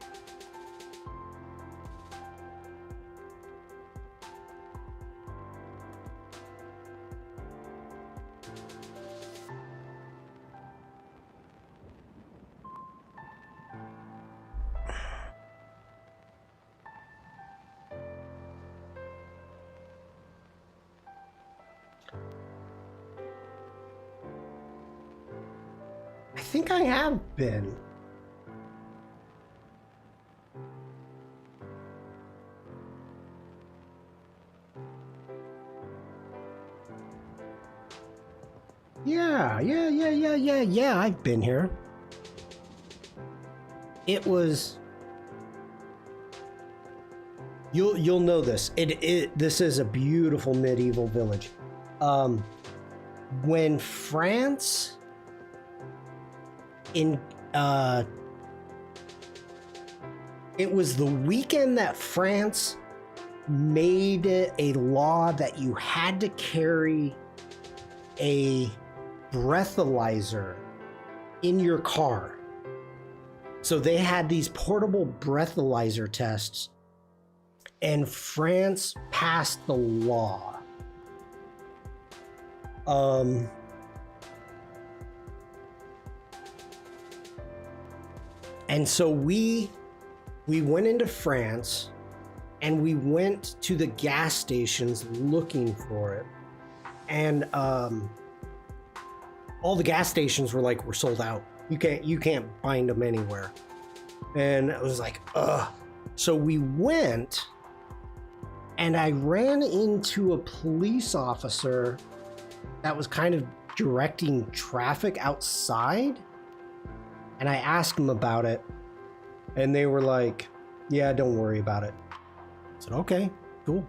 I think I have been. Yeah, I've been here. It was... You'll know this. This is a beautiful medieval village. When France it was the weekend that France made it a law that you had to carry a breathalyzer in your car. So they had these portable breathalyzer tests, and France passed the law. And so we went into France, and we went to the gas stations looking for it, and all the gas stations were sold out. You can't find them anywhere. And it was like, ugh. So we went, and I ran into a police officer that was kind of directing traffic outside. And I asked him about it, and they were like, yeah, don't worry about it. I said, okay, cool.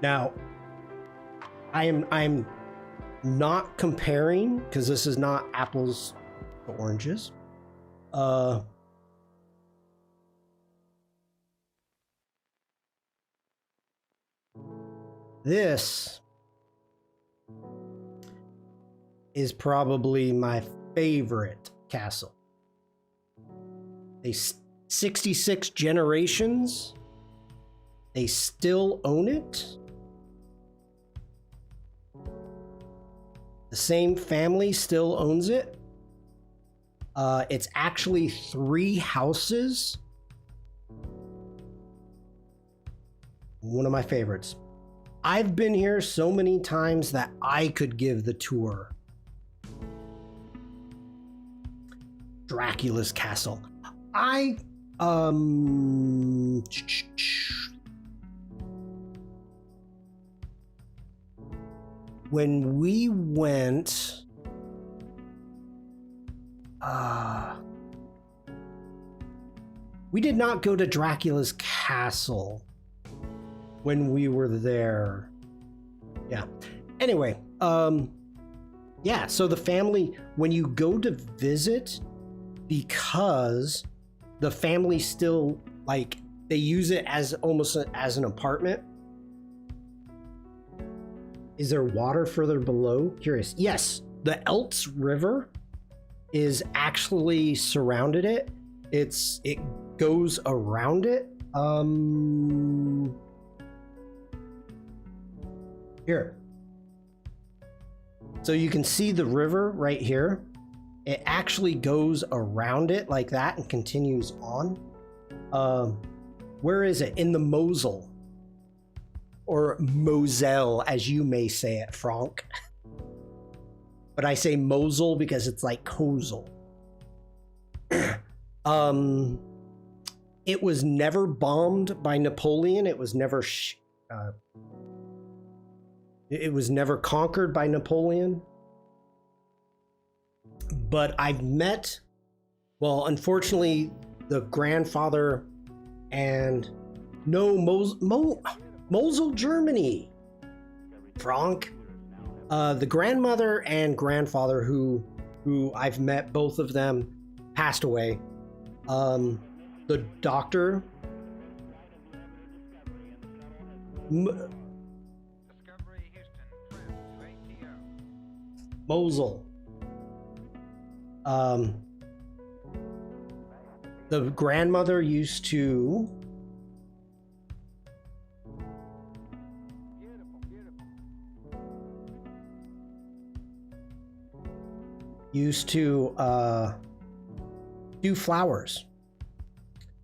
Now, I'm not comparing, because this is not apples to oranges. This is probably my favorite castle. 66 generations. They still own it. The same family still owns it. It's actually 3 houses. One of my favorites. I've been here so many times that I could give the tour. Dracula's castle. When we went, we did not go to Dracula's castle when we were there. Yeah. Anyway, Yeah, so the family, when you go to visit, because the family still, like, they use it as almost as an apartment. Is there water further below? Curious. Yes, the Eltz River is actually surrounded it. It goes around it. Here. So you can see the river right here. It actually goes around it like that and continues on. Where is it? In the Mosel. Or Moselle, as you may say it, Franck. But I say Mosel because it's like Kozel. It was never bombed by Napoleon. It was never conquered by Napoleon. But I've met, well, unfortunately, the grandfather and Mosel, Germany, Franck. The grandmother and grandfather who I've met, both of them passed away. The doctor, Mosel. The grandmother used to do flowers.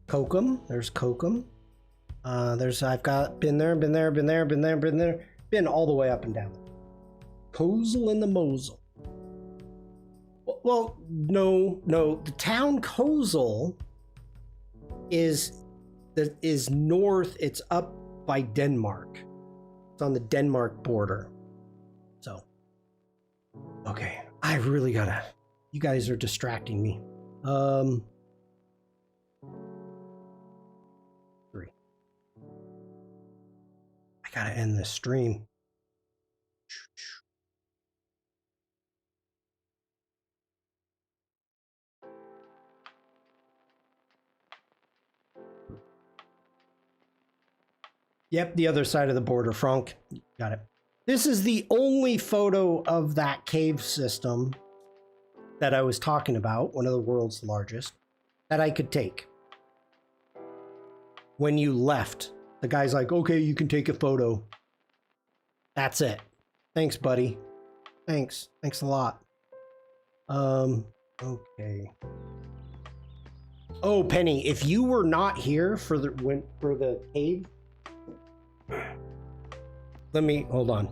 Kokum, there's Kokum. I've got been all the way up and down. Kozel and the Mosel. Well, no, the town Kozel is north. It's up by Denmark. It's on the Denmark border. So, okay, I really gotta. You guys are distracting me. 3. I gotta end this stream. Yep, the other side of the border, Franck. Got it. This is the only photo of that cave system that I was talking about, one of the world's largest, that I could take. When you left, the guy's like, okay, you can take a photo. That's it. Thanks, buddy. Thanks a lot. Okay. Oh, Penny, if you were not here for the cave, hold on.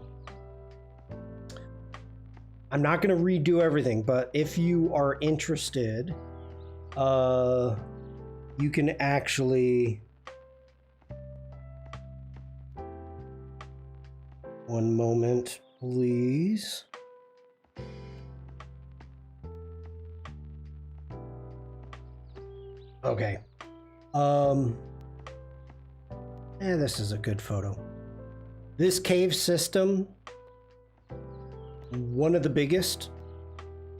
I'm not going to redo everything, but if you are interested, you can actually... One moment, please. Okay. This is a good photo. This cave system, one of the biggest.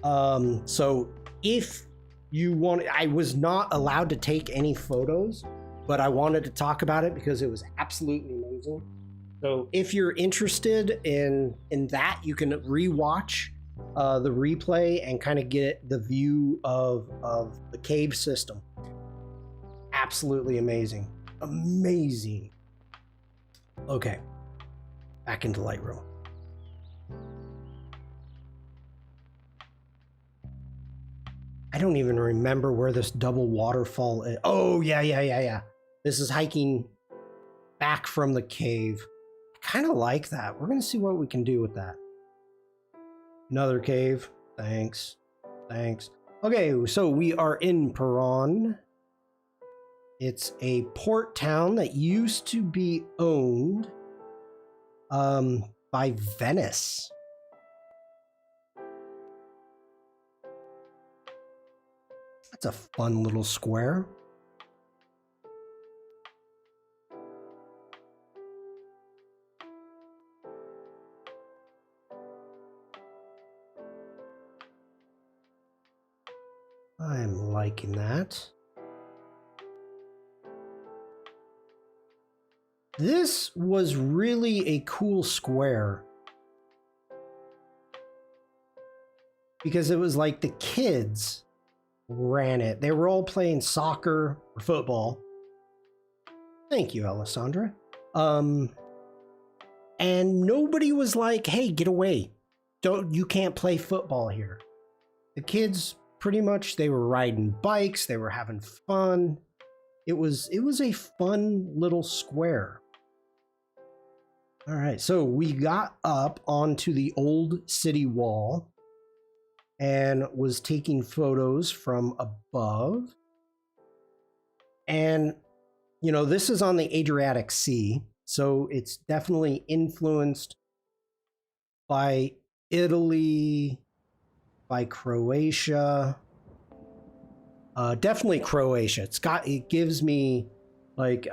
So if you want, I was not allowed to take any photos, but I wanted to talk about it because it was absolutely amazing. So if you're interested in that, you can rewatch the replay and kind of get the view of the cave system. Absolutely amazing. Amazing. Okay. Back into Lightroom. I don't even remember where this double waterfall is. Oh, yeah. This is hiking back from the cave. I kind of like that. We're going to see what we can do with that. Another cave. Thanks. Okay, so we are in Peron. It's a port town that used to be owned by Venice. That's a fun little square. I'm liking that. This was really a cool square because it was like the kids ran it. They were all playing soccer or football. Thank you, Alessandra. And nobody was like, "Hey, get away. You can't play football here." The kids pretty much, they were riding bikes, they were having fun. It was a fun little square. All right, so we got up onto the old city wall and was taking photos from above. And, you know, this is on the Adriatic Sea, so it's definitely influenced by Italy, by Croatia. Definitely Croatia. It gives me like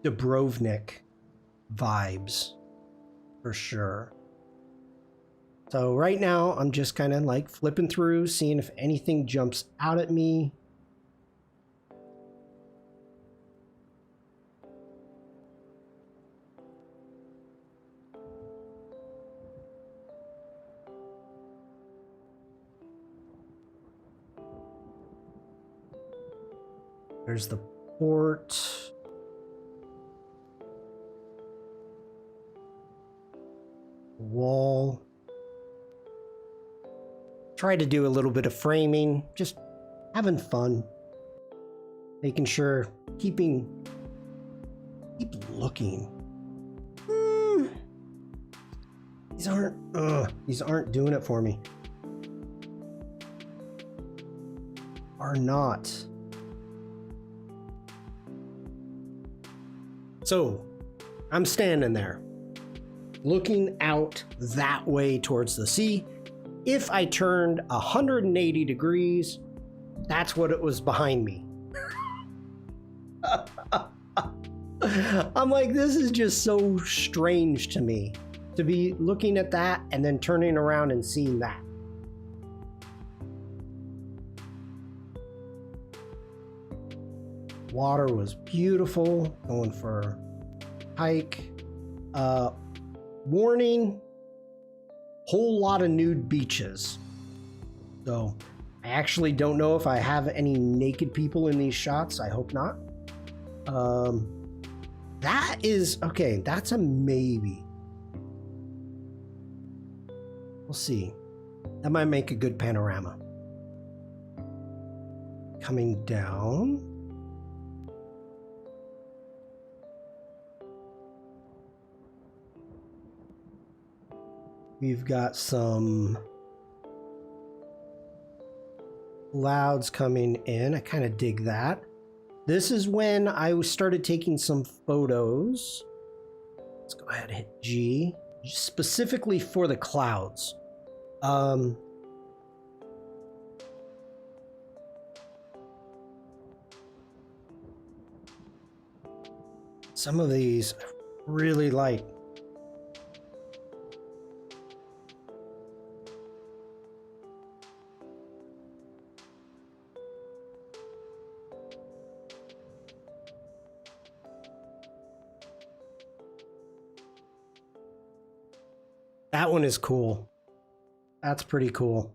Dubrovnik vibes for sure. So right now I'm just kind of like flipping through, seeing if anything jumps out at me. There's the port. Wall. Try to do a little bit of framing, just having fun. Making sure, keep looking. These aren't doing it for me. Are not. So, I'm standing there, looking out that way towards the sea. If I turned 180 degrees, that's what it was behind me. I'm like, this is just so strange to me to be looking at that and then turning around and seeing that. Water was beautiful, going for a hike. Warning, whole lot of nude beaches. So I actually don't know if I have any naked people in these shots. I hope not. That is, okay, that's a maybe. We'll see. That might make a good panorama. Coming down. We've got some clouds coming in. I kind of dig that. This is when I started taking some photos. Let's go ahead and hit G, specifically for the clouds. Some of these I really like. That one is cool. That's pretty cool.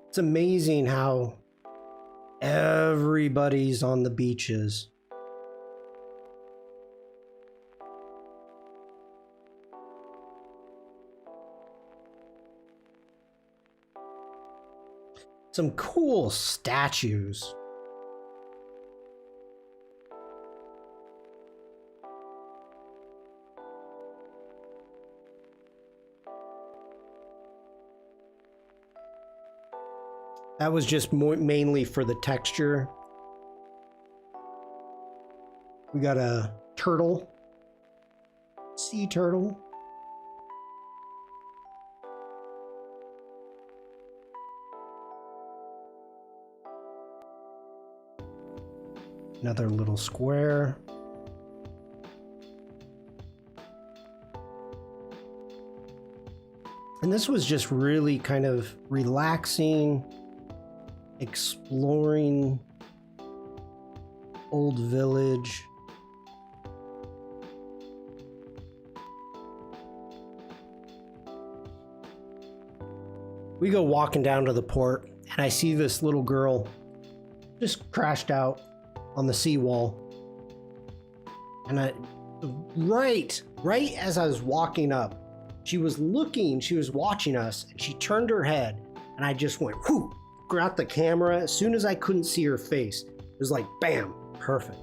It's amazing how everybody's on the beaches. Some cool statues. That was just mainly for the texture. We got a turtle, sea turtle. Another little square. And this was just really kind of relaxing, exploring old village. We go walking down to the port, and I see this little girl just crashed out on the seawall. And right as I was walking up, she was watching us, and she turned her head, and I just went, whoo, grabbed the camera. As soon as I couldn't see her face, it was like, bam, perfect.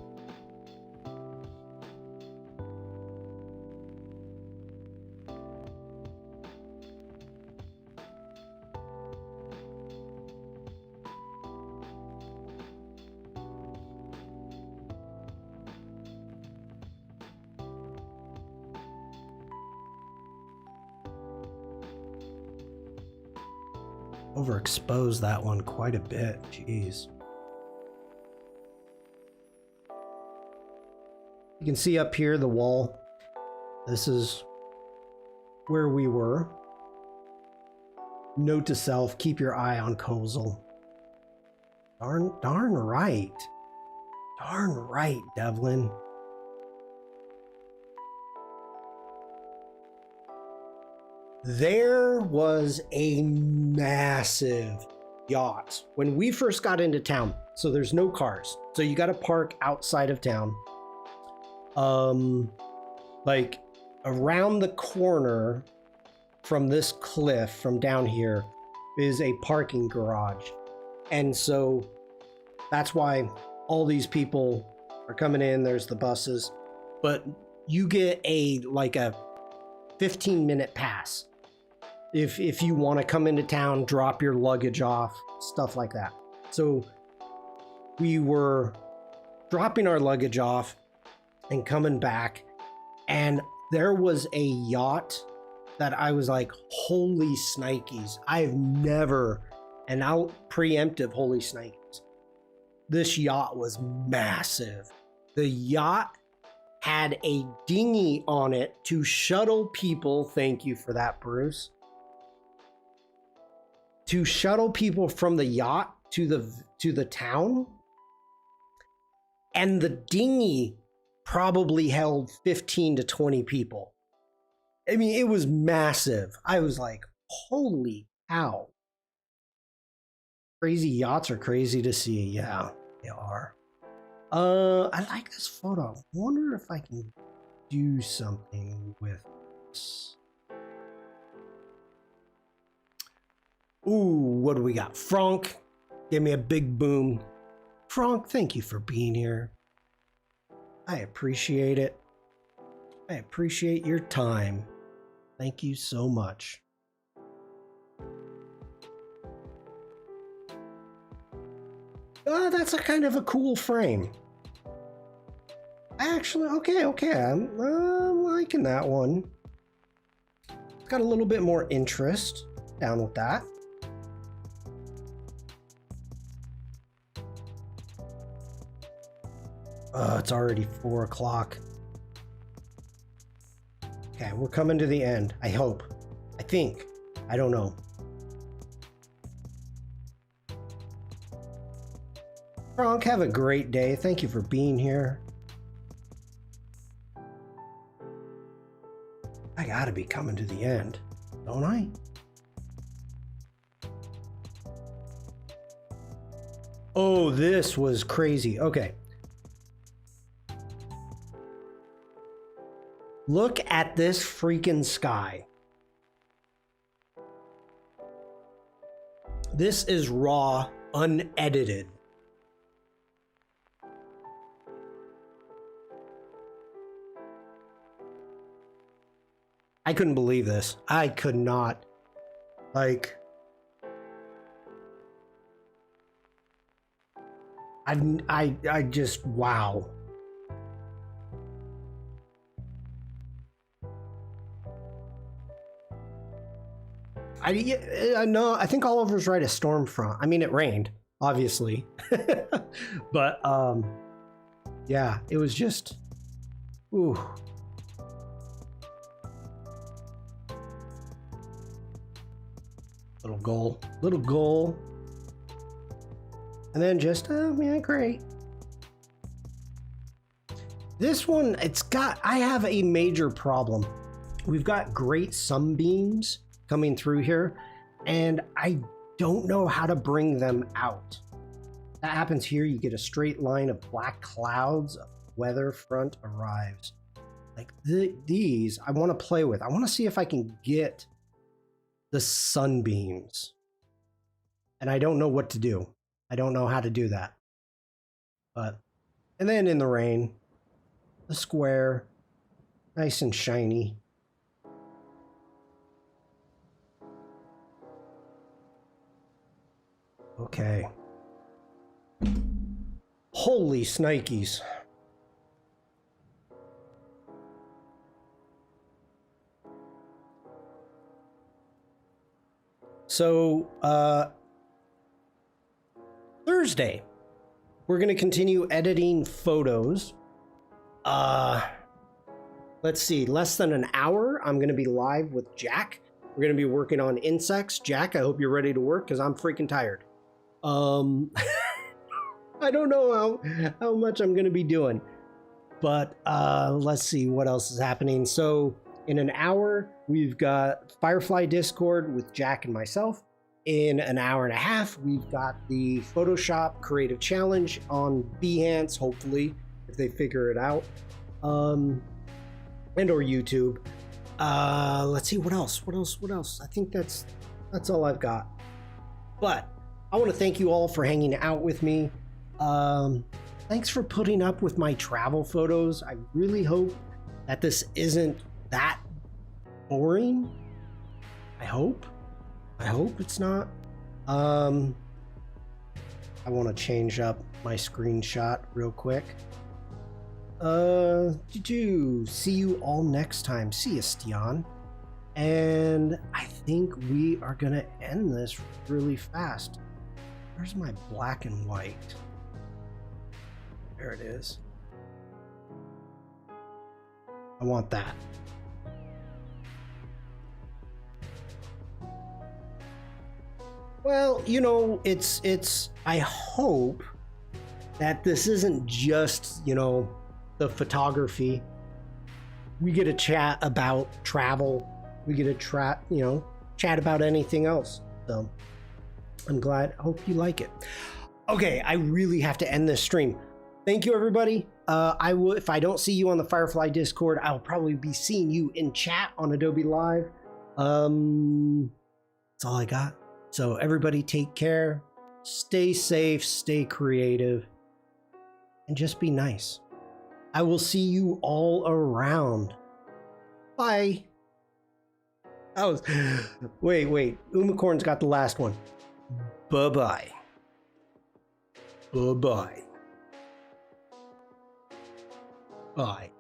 Overexposed that one quite a bit. Jeez. You can see up here the wall. This is where we were. Note to self, keep your eye on Kozel. Darn right. Darn right, Devlin. There was a massive yacht when we first got into town. So there's no cars. So you got to park outside of town. Like around the corner from this cliff from down here is a parking garage. And so that's why all these people are coming in. There's the buses, but you get a 15-minute pass. If you want to come into town, drop your luggage off, stuff like that. So we were dropping our luggage off and coming back, and there was a yacht that I was like, holy snikes. I've never, and I'll preemptive holy snikes. This yacht was massive. The yacht had a dinghy on it to shuttle people. Thank you for that, Bruce. To shuttle people from the yacht to the town. And the dinghy probably held 15 to 20 people. I mean, it was massive. I was like, holy cow. Crazy yachts are crazy to see. Yeah, they are. I like this photo. I wonder if I can do something with this. Ooh, what do we got? Frank, give me a big boom. Frank, thank you for being here. I appreciate it. I appreciate your time. Thank you so much. That's a kind of a cool frame. Actually, okay. I'm liking that one. Got a little bit more interest. Down with that. It's already 4 o'clock. Okay, we're coming to the end. I hope. I think. I don't know. Frank, have a great day. Thank you for being here. I gotta be coming to the end, don't I? Oh, this was crazy. Okay. Look at this freaking sky. This is raw, unedited. I couldn't believe this. I could not. Like, I just, wow. No, I think Oliver's right, a storm front. I mean, it rained, obviously. But Yeah, it was just, ooh. Little goal. And then just, oh yeah, great. This one, I have a major problem. We've got great sunbeams coming through here, and I don't know how to bring them out. That happens here. You get a straight line of black clouds. A weather front arrives. Like these, I want to play with. I want to see if I can get the sunbeams. And I don't know what to do. I don't know how to do that. But, and then in the rain, the square, nice and shiny. Okay. Holy snikes. So, Thursday, we're going to continue editing photos. Let's see, less than an hour, I'm going to be live with Jack. We're going to be working on insects. Jack, I hope you're ready to work because I'm freaking tired. I don't know how much I'm going to be doing, but let's see what else is happening. So in an hour, we've got Firefly Discord with Jack and myself. In an hour and a half, we've got the Photoshop Creative Challenge on Behance, hopefully, if they figure it out, and or YouTube. Let's see, what else? I think that's all I've got. But I want to thank you all for hanging out with me. Thanks for putting up with my travel photos. I really hope that this isn't that boring. I hope it's not. I want to change up my screenshot real quick. See you all next time. See you, Shawn. And I think we are gonna end this really fast. Where's my black and white? There it is. I want that. Well, you know, I hope that this isn't just, you know, the photography. We get to chat about travel. We get to chat about anything else. So I'm glad. I hope you like it. Okay, I really have to end this stream. Thank you, everybody. If I don't see you on the Firefly Discord, I'll probably be seeing you in chat on Adobe Live. That's all I got. So everybody take care, stay safe, stay creative, and just be nice. I will see you all around. Bye. Wait. Umacorn's got the last one. Bye-bye. Bye-bye. Bye.